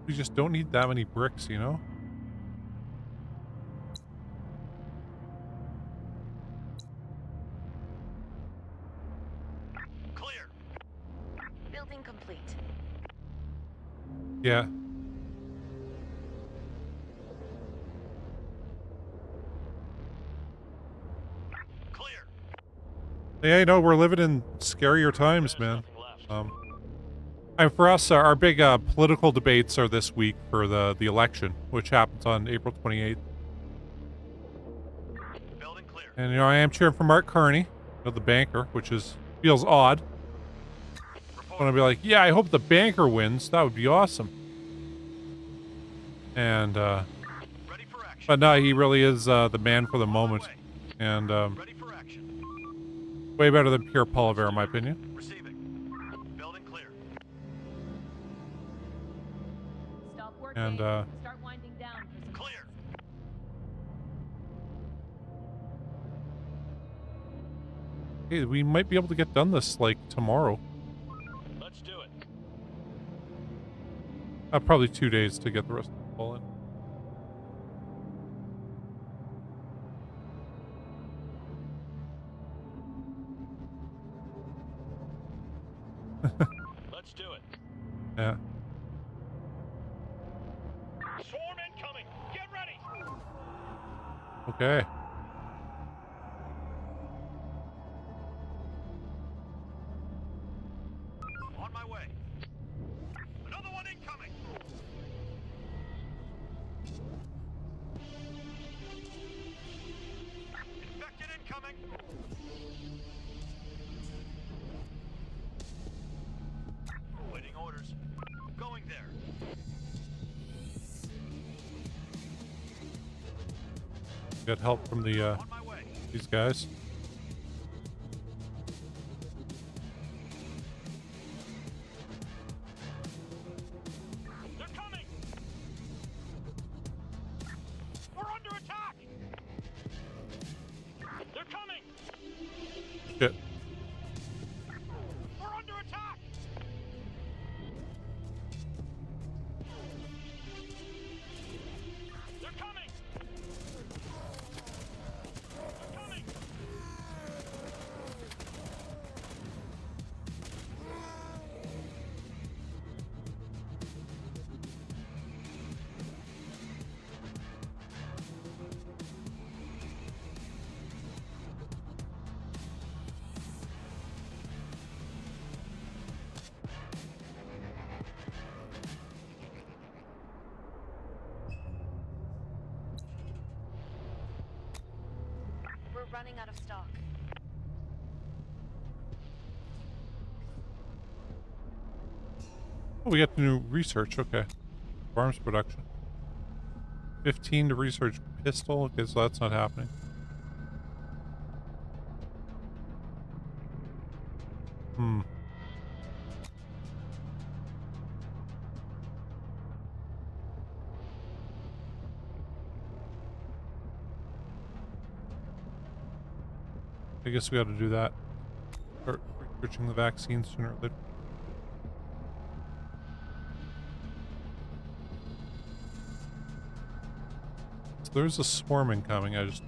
We just don't need that many bricks, you know? Clear. Building complete. Yeah. Clear. Yeah, we're living in scarier times, man. And for us, our big political debates are this week for the election, which happens on April 28th. Building clear. And, I am cheering for Mark Carney, the banker, which feels odd. I want to be like, yeah, I hope the banker wins. That would be awesome. And, Ready for action. but no, he really is the man for the moment. And, Ready for action. way better than Pierre Poilievre, in my opinion. Receiving. Building clear. Stop work. And, Start winding down for some Clear. hey, we might be able to get done this, like, tomorrow. Let's do it. Probably 2 days to get the rest of the ball in. Let's do it. Yeah. Swarm incoming. Get ready. Okay. On my way. Another one incoming. Infected incoming. Waiting orders. Going there. Get help from the On my way. these guys. They're coming. We're under attack. They're coming. Shit. We're under attack. They're coming. They're coming. We're running out of stock. Oh, we got the new research. Okay. Arms production. 15 to research pistol. Okay, so that's not happening. Hmm. I guess we got to do that. Start researching the vaccine sooner or later. So there's a swarm incoming. I just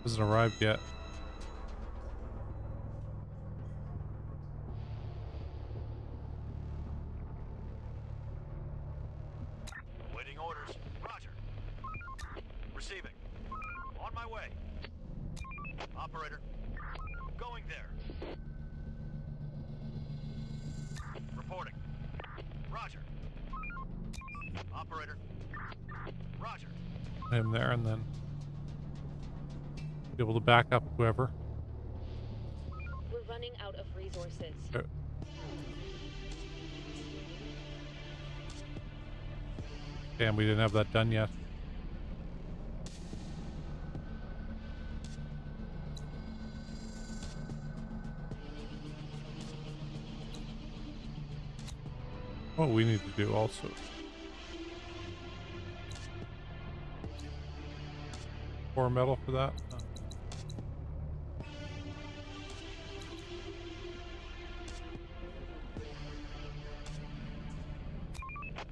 hasn't arrived yet. Operator. Going there. Reporting. Roger. Operator. Roger. Him there, and then be able to back up whoever. We're running out of resources. Damn, we didn't have that done yet. What we need to do also. Core metal for that.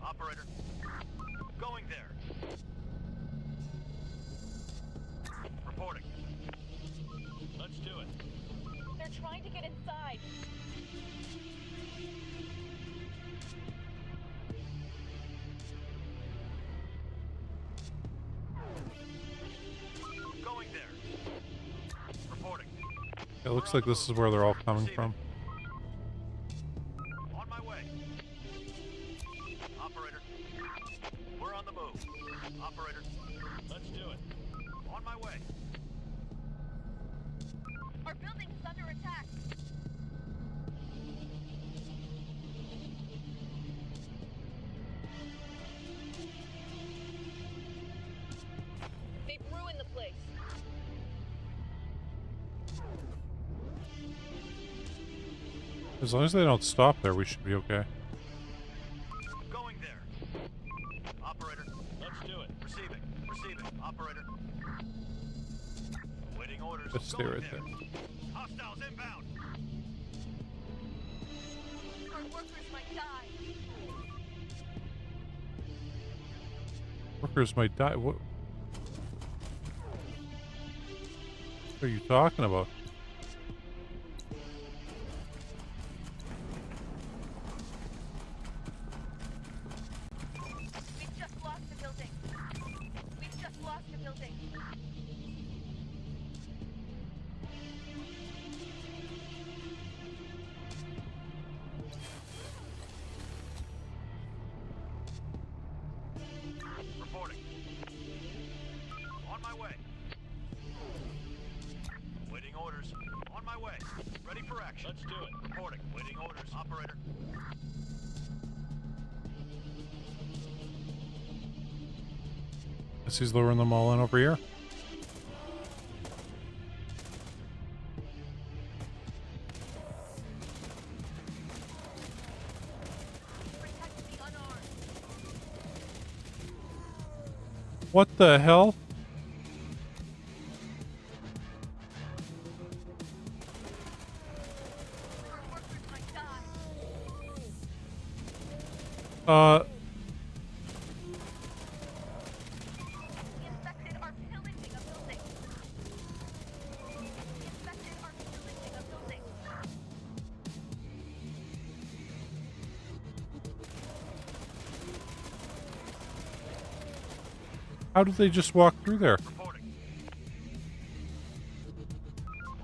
Operator. Going there. Reporting. Let's do it. They're trying to get inside. Going there. Reporting. It looks like this is where they're all coming from. On my way. Operator. We're on the move. Operator. Let's do it. On my way. Our building is under attack. They've ruined the place. As long as they don't stop there, we should be okay. Going there. Operator. Let's do it. Receiving. Receiving. Operator. Waiting orders. Just stay right there. Hostiles inbound. Our workers might die. Workers might die. What are you talking about? We've just lost the building. We've just lost the building. Reporting. On my way. Waiting orders. On my way. Ready for action. Let's do it. Reporting. Waiting orders. Operator. Guess he's luring them all in over here. Protect the unarmed. What the hell? Our workers might die. The infected are pillaging a building. The infected are pillaging a building. How did they just walk through there? Reporting.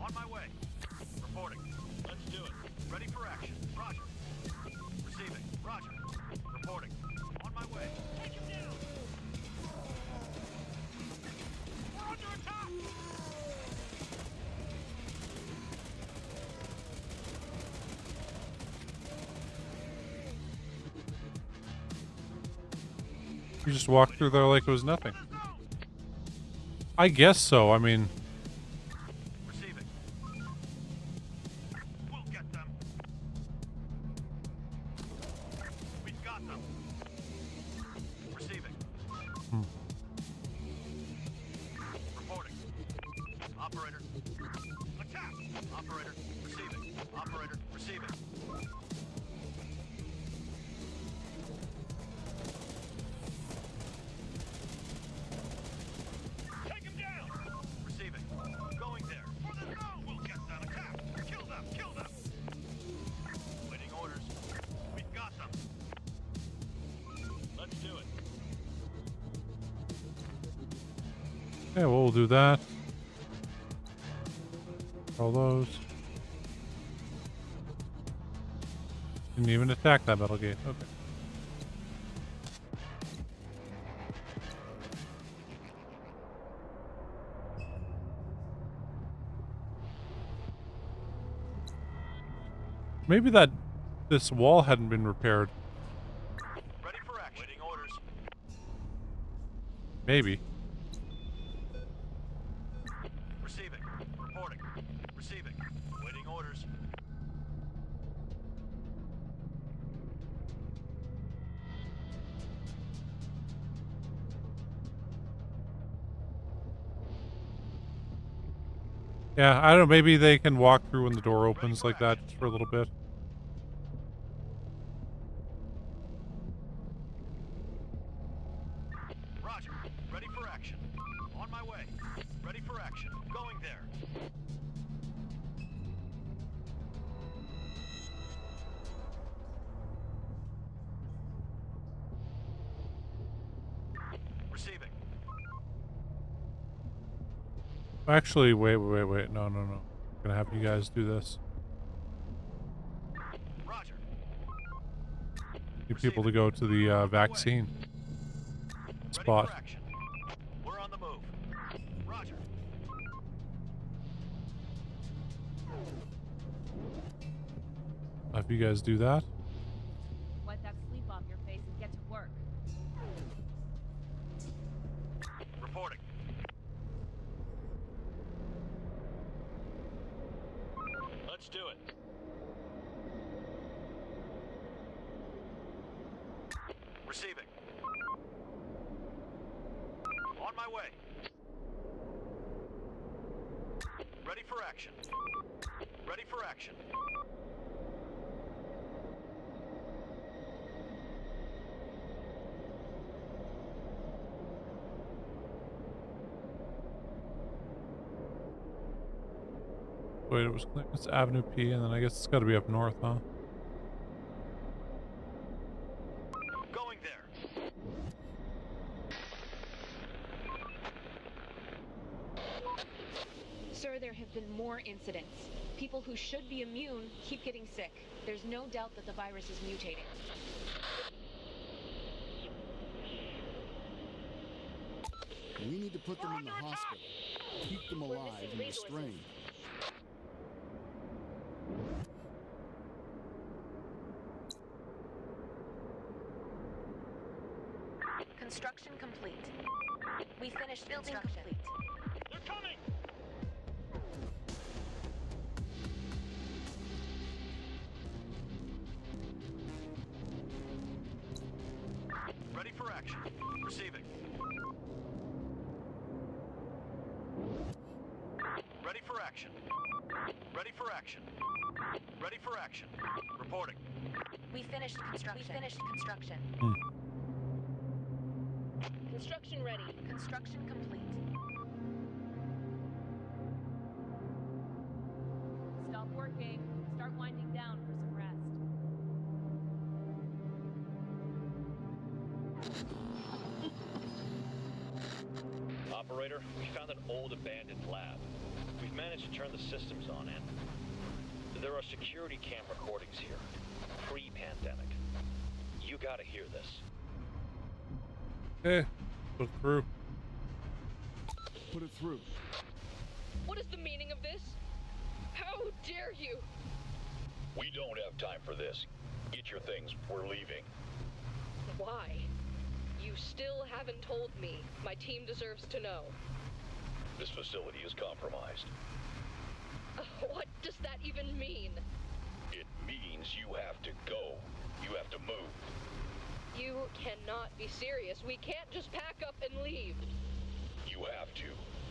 On my way. Reporting. Let's do it. Ready for action. Roger. Receiving. Roger. Reporting. On my way. Take him down. We're under attack. You just walked through there like it was nothing. I guess so. I mean, Receiving. We'll get them. We've got them. Receiving. Reporting. Operator. Attack. Operator. Receiving. Operator. Receiving. Take him down. Receiving. Going there. For the zone. We'll get them. Attack. Kill them. Kill them. Waiting orders. We've got them. Let's do it. yeah, we'll do that. All those. Didn't even attack that metal gate. Okay. Maybe this wall hadn't been repaired. Ready for action. Waiting orders. Maybe. Receiving. Reporting. Receiving. Waiting orders. Yeah, I don't know. Maybe they can walk through when the door opens like that just for a little bit. Roger. Ready for action. On my way. Ready for action. Going there. Receiving. Actually, wait. No. I'm gonna have you guys do this. Roger. Need people to go to the vaccine spot. Ready for action. We're on the move. Roger. Have you guys do that? Wipe that sleep off your face and get to work. Reporting. Let's do it. Receiving. On my way. Ready for action. Ready for action. Wait, it was it's Avenue P, and then I guess it's got to be up north, huh? Going there. Sir, there have been more incidents. People who should be immune keep getting sick. There's no doubt that the virus is mutating. We need to put them in the hospital. Keep them alive and restrained. Construction complete. We finished building complete. They're coming! Ready for action. Receiving. Ready for action. Ready for action. Ready for action. Reporting. We finished construction. Construction ready. Construction complete. Stop working. Start winding down for some rest. Operator, we found an old abandoned lab. We've managed to turn the systems on, and there are security cam recordings here. Pre-pandemic. You gotta hear this. Okay, look through. Put it through. What is the meaning of this? How dare you? We don't have time for this. Get your things. We're leaving. Why? You still haven't told me. My team deserves to know. This facility is compromised. What does that even mean? It means you have to go. You have to move. You cannot be serious. We can't just pack up and leave. You have to.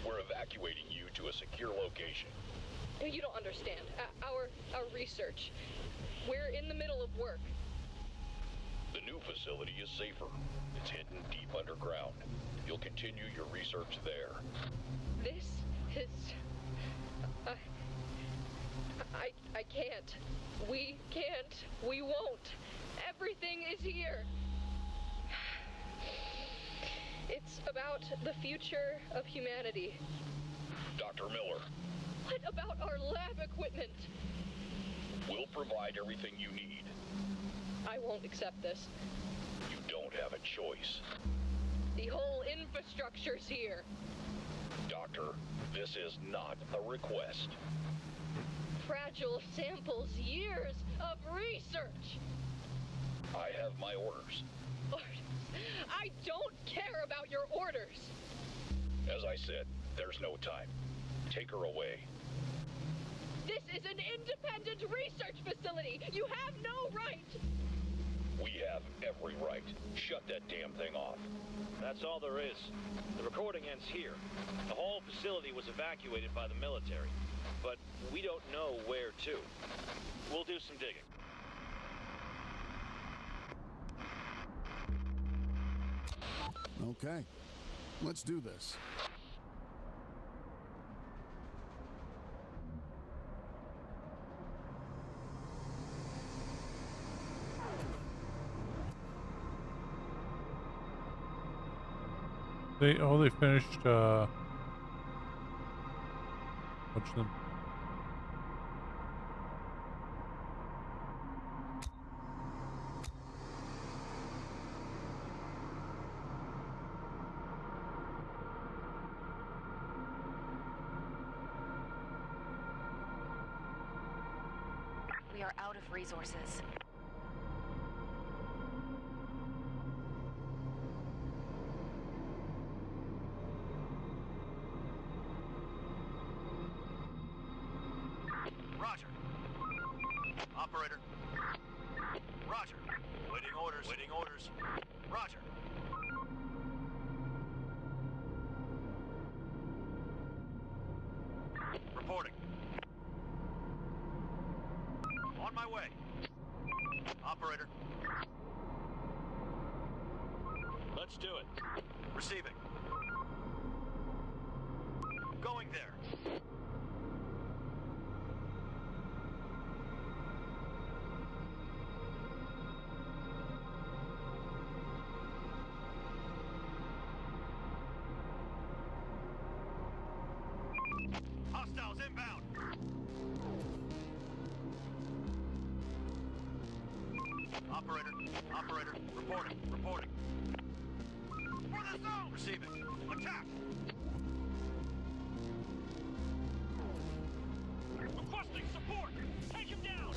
We're evacuating you to a secure location. You don't understand. Our research. We're in the middle of work. The new facility is safer. It's hidden deep underground. You'll continue your research there. This is... I can't. We can't. We won't. Everything is here. It's about the future of humanity. Dr. Miller, What about our lab equipment? We'll provide everything you need. I won't accept this. You don't have a choice. The whole infrastructure's here. Doctor, this is not a request. Fragile samples, years of research. I have my orders. Orders. I don't care about your orders. As I said, there's no time. Take her away. This is an independent research facility. You have no right. We have every right. Shut that damn thing off. That's all there is. The recording ends here. The whole facility was evacuated by the military, but we don't know where to. We'll do some digging. Okay, let's do this. They finished watch them. We are out of resources. Roger. Operator. Roger. Waiting orders. Waiting orders. Roger. Reporting. On my way. Operator. Let's do it. Receiving. Going there. Hostiles inbound. Operator, operator, reporting, reporting. For the zone! Receiving. Attack! Requesting support! Take him down!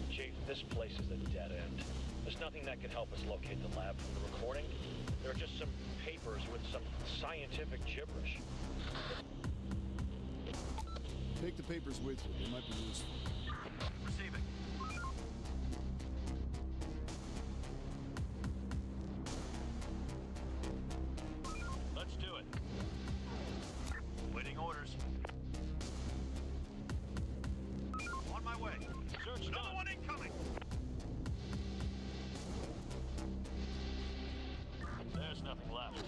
Chief, this place is a dead end. There's nothing that can help us locate the lab from the recording. There are just some papers with some scientific gibberish. Take the papers with you. They might be useful. Receiving. Let's do it. Waiting orders. On my way. Search another one incoming. There's nothing left.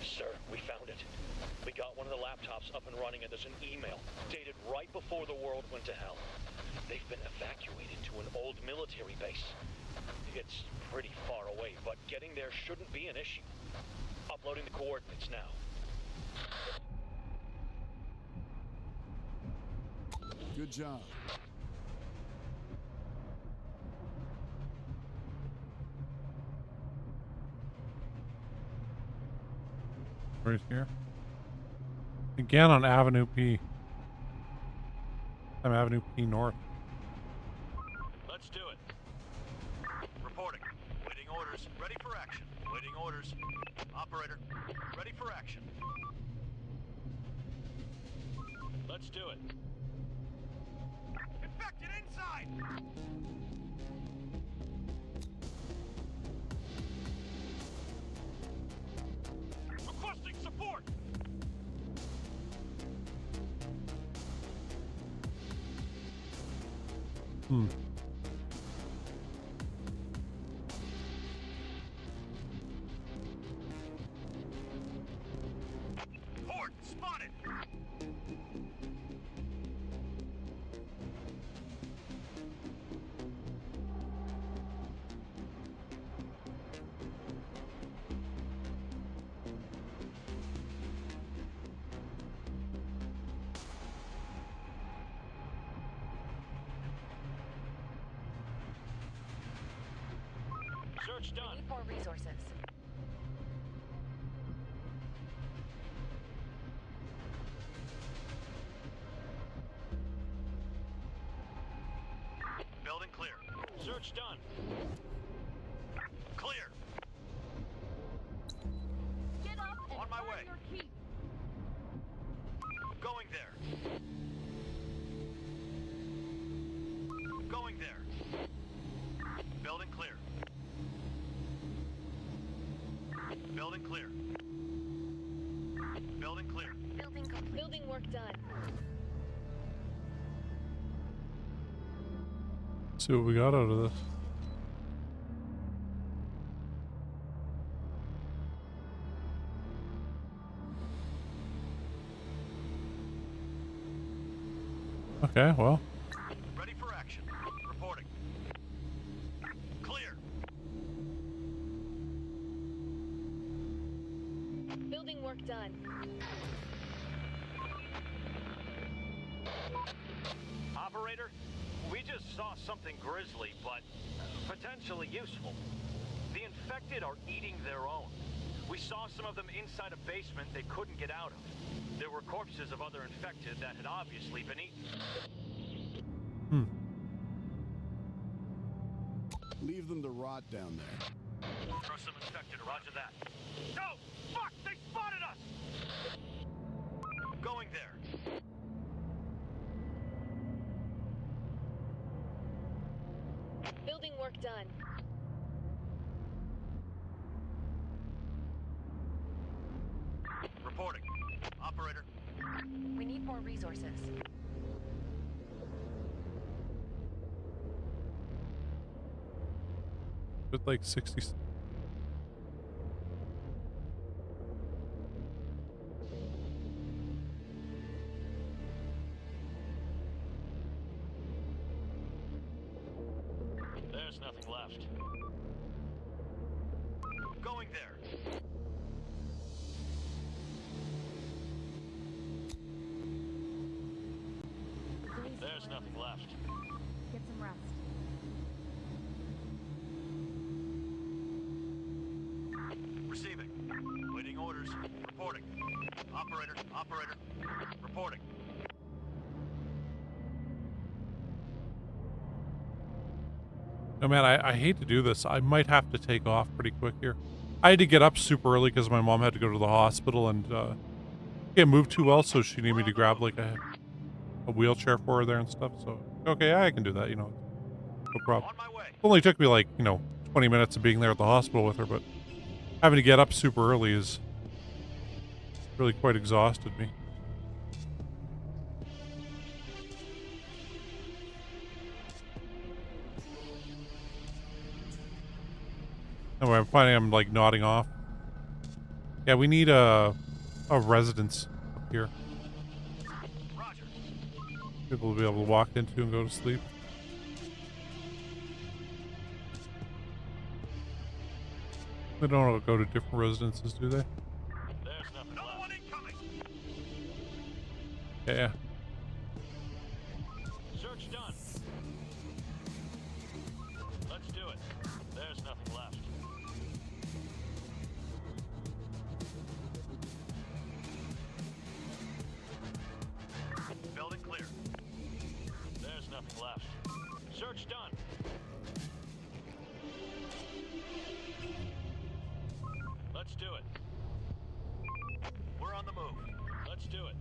Sir, we found it. We got one of the laptops up and running, and there's an email dated right before the world went to hell. They've been evacuated to an old military base. It's pretty far away, but getting there shouldn't be an issue. Uploading the coordinates now. Good job. Right here. Again on Avenue P. I'm Avenue P North. Let's do it. Reporting. Waiting orders. Ready for action. Waiting orders. Operator. Ready for action. Let's do it. Infected inside! Requesting support! Horde spotted! Search We done. need more resources. Building clear. Search done. Clear. Get up and On my earn way. your keep. Going there. Going there. Building clear. Building clear. Building clear. Building complete. Building work done. See what we got out of this. Okay, well, Ready for action. Reporting. Clear. Building work done. Operator, we just saw something grisly, but potentially useful. The infected are eating their own. We saw some of them inside a basement they couldn't get out of. There were corpses of other infected that had obviously been eaten. Leave them to rot down there. Throw some infected, roger that. No! Fuck! They spotted us! Going there. Building work done. Reporting. Operator. We need more resources. with like 60. There's nothing left. Going there. There's nothing left. Get some rest. Receiving. Waiting orders. Reporting. Operator. Operator. Reporting. No, man, I hate to do this. I might have to take off pretty quick here. I had to get up super early because my mom had to go to the hospital and can't move too well, so she needed me to grab like a wheelchair for her there and stuff. So, okay, I can do that, you know. No problem. On my way. It only took me like, 20 minutes of being there at the hospital with her, but having to get up super early is really quite exhausted me. Anyway, I'm finding I'm like nodding off. Yeah, we need a residence up here. Roger. People to be able to walk into and go to sleep. They don't go to different residences, do they? There's nothing Another left. one incoming. Yeah. Search done. Let's do it. There's nothing left. Building clear. There's nothing left. Search done. Let's do it. We're on the move. Let's do it.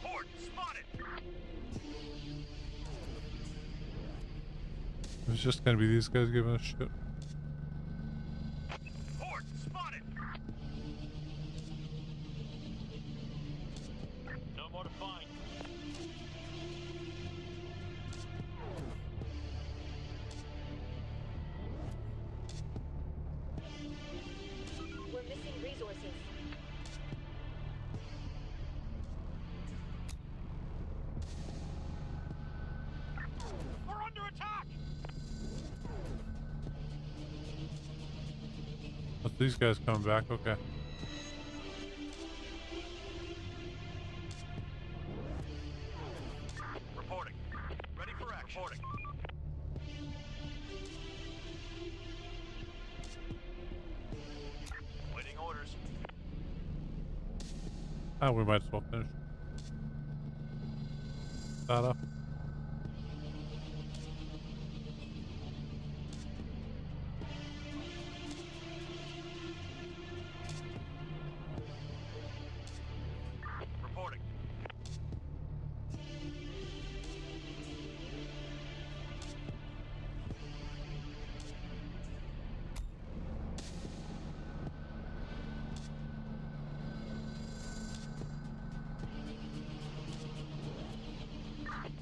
Port spotted. It's just gonna be these guys giving us shit. Port spotted. No more to find. We're missing resources. We're under attack. Oh, these guys coming back, okay. Reporting. Ready for action. Reporting. Oh, we might as well finish that up. Reporting.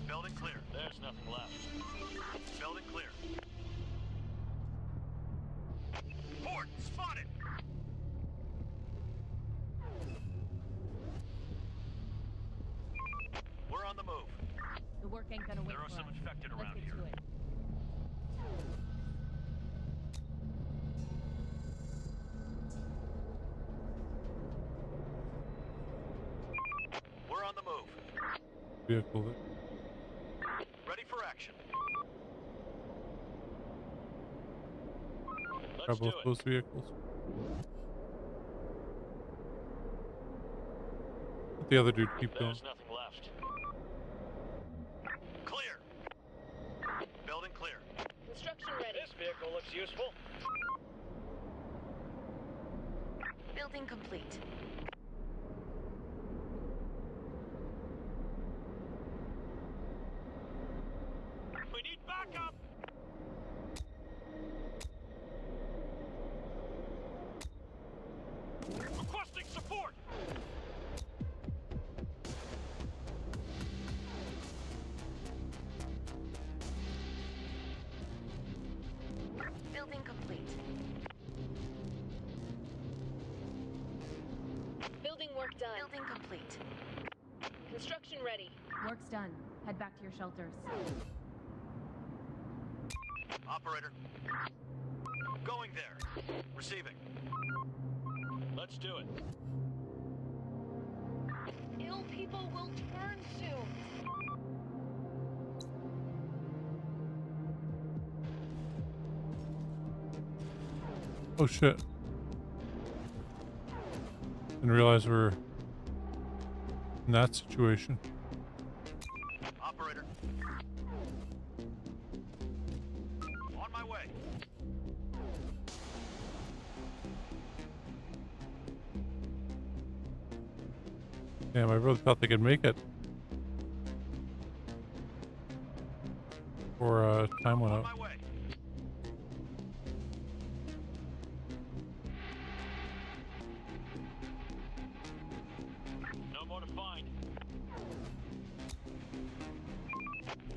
Building clear. There's nothing left. Building clear. Fort spotted! We're on the move. The work ain't gonna wait There are for some us. infected Let's around get here. to it. We're on the move. Vehicle that Ready for action. Let's grab do both it. those vehicles. Let the other dude keep going. There's nothing left. Clear. Building clear. Construction ready. This vehicle looks useful. Building complete. We need backup. Requesting support. Building complete. Building work done. Building complete. Construction ready. Work's done. Head back to your shelters. Operator. Going there. Receiving. Let's do it. Ill people will turn soon. Oh shit. Didn't realize we were in that situation. Operator. On my way. Damn, I really thought they could make it. Before time went On up. my way. No more to find.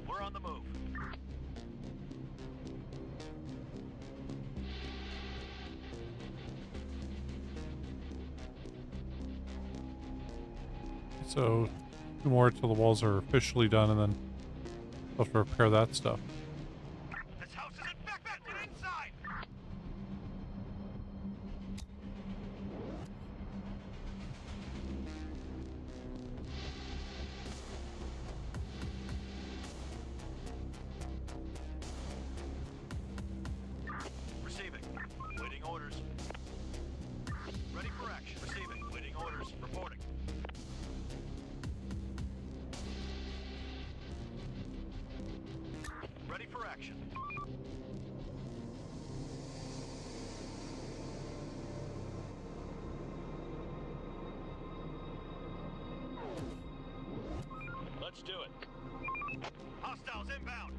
We're on the move. So, 2 more till the walls are officially done, and then I'll have to repair that stuff. This house is infected inside. Receiving. Waiting orders. Ready for action. Receiving. Waiting orders. Reporting. Ready for action. Let's do it. Hostiles inbound.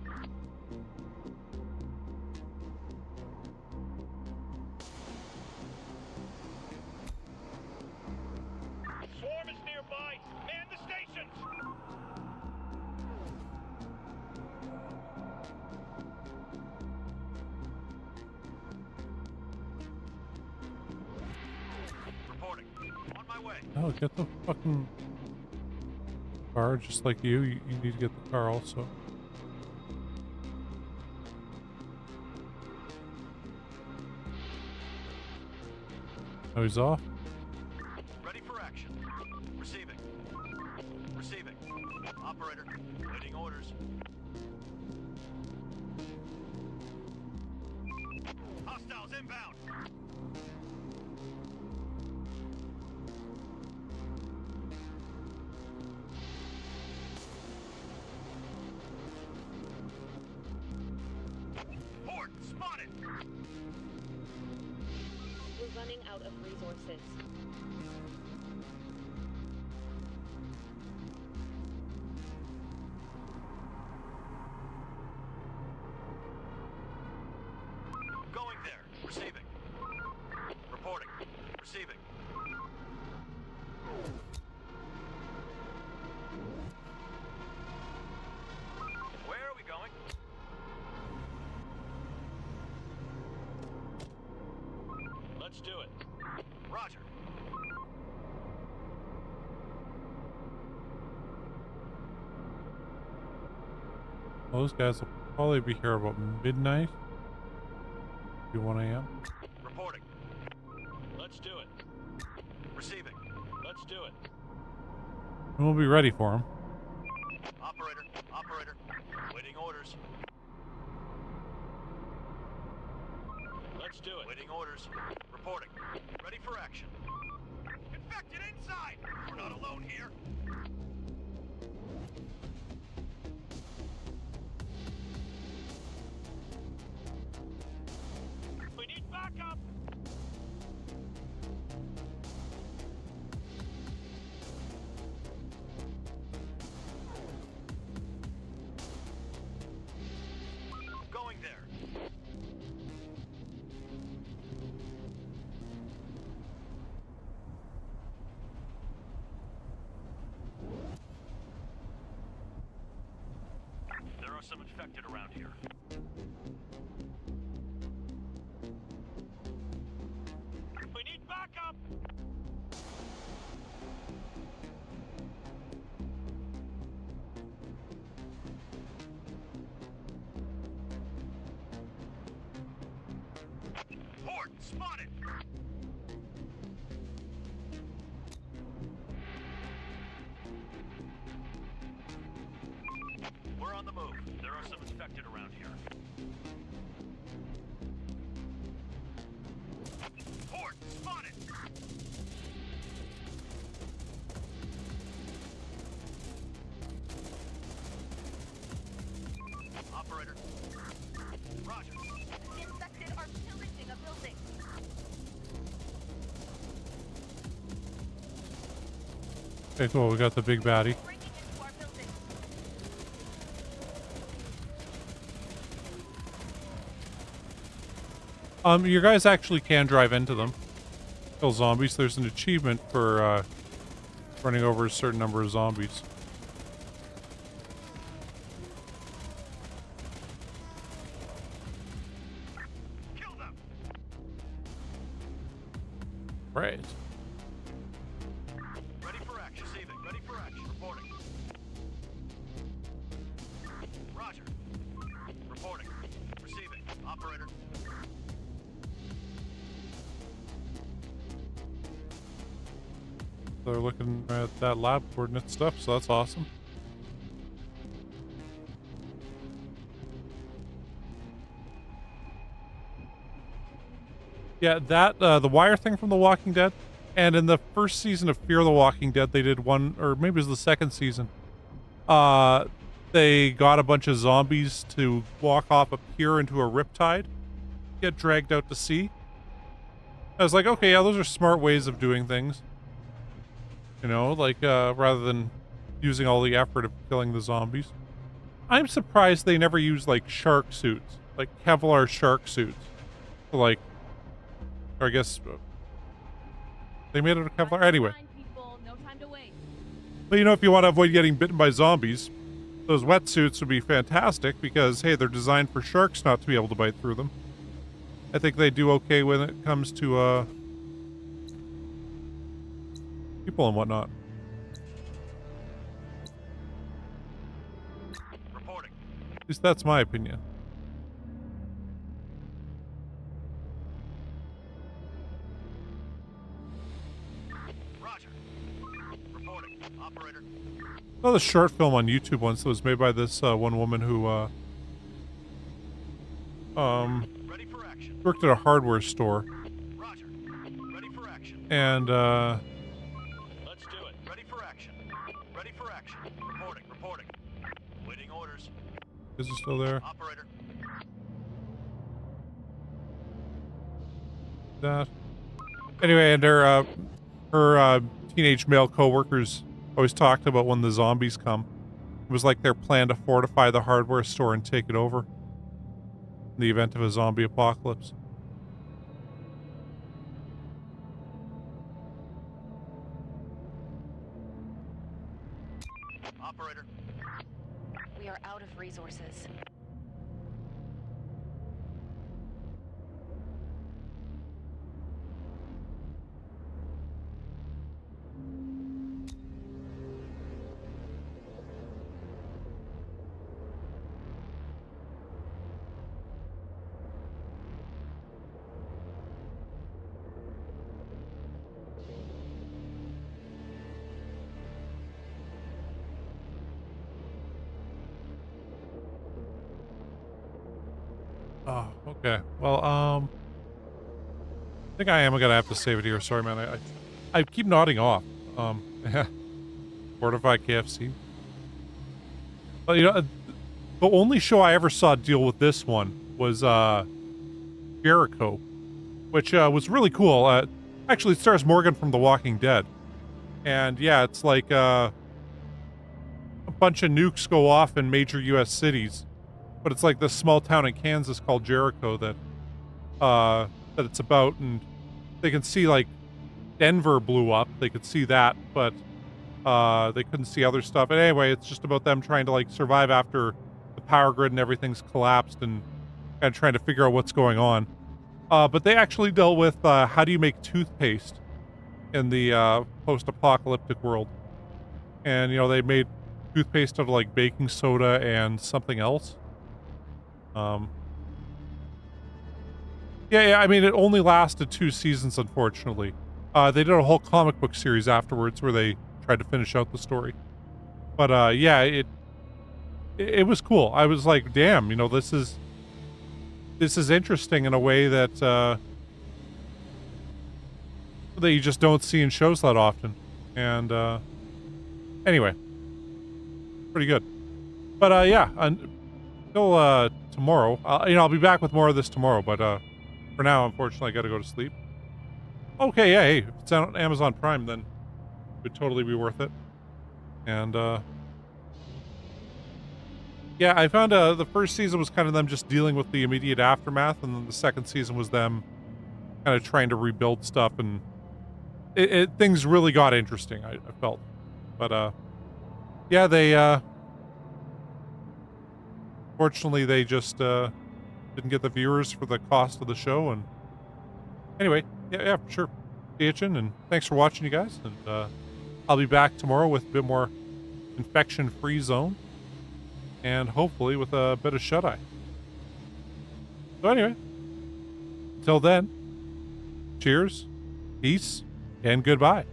Swarm is nearby. Man the stations. Reporting. On my way. Oh, get the fucking car just like you. You need to get the car also. Oh, he's off? Ready for action. Receiving. Receiving. Operator. Waiting orders. Hostiles inbound. of resources. Going there. Receiving. Reporting. Receiving. Where are we going? Let's do it. Roger. Those guys will probably be here about midnight. Maybe 1 a.m. Reporting. Let's do it. Receiving. Let's do it. And we'll be ready for them. Operator. Operator. Waiting orders. Let's do it. Waiting orders. Reporting. Ready for action. Infected inside! We're not alone here. We need backup! Going there. There are some infected around here. We need backup! Horde spotted! We're on the move. There are some infected around here. Horde spotted! Operator. Roger. The infected are pillaging a building. Okay, cool. We got the big baddie. Breaking into our building. Your guys actually can drive into them. Kill zombies. There's an achievement for running over a certain number of zombies. Kill them! Right. Ready for action. Receiving. Ready for action. Reporting. Roger. Reporting. Receiving. Operator. They're looking at that lab coordinate stuff, so that's awesome. Yeah, that the wire thing from The Walking Dead, and in the first season of Fear the Walking Dead, they did one, or maybe it was the second season. They got a bunch of zombies to walk off a pier into a riptide, get dragged out to sea. I was like, okay, yeah, those are smart ways of doing things. You know, like rather than using all the effort of killing the zombies. I'm surprised they never used like shark suits, like Kevlar shark suits, like. Or I guess they made it of Kevlar. Anyway. No time to wait. But you know, if you want to avoid getting bitten by zombies, those wetsuits would be fantastic because, hey, they're designed for sharks not to be able to bite through them. I think they do okay when it comes to people and whatnot. Reporting. At least that's my opinion. Roger. Reporting. Operator. I saw the short film on YouTube once that was made by this one woman who Ready for action. worked at a hardware store. Roger. Ready for action. And Let's do it. Ready for action. Ready for action. Reporting. Reporting. Waiting orders. is it still there? Operator. That. Anyway, and her teenage male coworkers always talked about when the zombies come. It was like their plan to fortify the hardware store and take it over in the event of a zombie apocalypse. Operator. We are out of resources. Oh, okay. Well, I think I am gonna have to save it here. Sorry, man. I keep nodding off. Yeah. Fortified KFC. But, you know, the only show I ever saw deal with this one was, Jericho, which, was really cool. Actually, it stars Morgan from The Walking Dead. And, yeah, it's like, a bunch of nukes go off in major U.S. cities. But it's like this small town in Kansas called Jericho that it's about, and they can see, like, Denver blew up. They could see that, but they couldn't see other stuff. And anyway, it's just about them trying to, like, survive after the power grid and everything's collapsed, and kind of trying to figure out what's going on. But they actually dealt with how do you make toothpaste in the post-apocalyptic world. And, you know, they made toothpaste out of, like, baking soda and something else. Yeah, I mean, it only lasted 2 seasons, unfortunately. They did a whole comic book series afterwards where they tried to finish out the story. But, yeah, it was cool. I was like, damn, you know, this is interesting in a way that, that you just don't see in shows that often. And, anyway, pretty good. But, yeah, until, tomorrow. You know, I'll be back with more of this tomorrow, but for now, unfortunately, I gotta go to sleep. Okay, yeah, hey, if it's on Amazon Prime, then it would totally be worth it. And, yeah, I found the first season was kind of them just dealing with the immediate aftermath, and then the second season was them kind of trying to rebuild stuff, and things really got interesting, I felt. But, yeah, they, fortunately, they just didn't get the viewers for the cost of the show. And anyway, yeah, for sure. See you, Chin, and thanks for watching, you guys. And I'll be back tomorrow with a bit more infection-free zone, and hopefully with a bit of shut-eye. So anyway, until then, cheers, peace, and goodbye.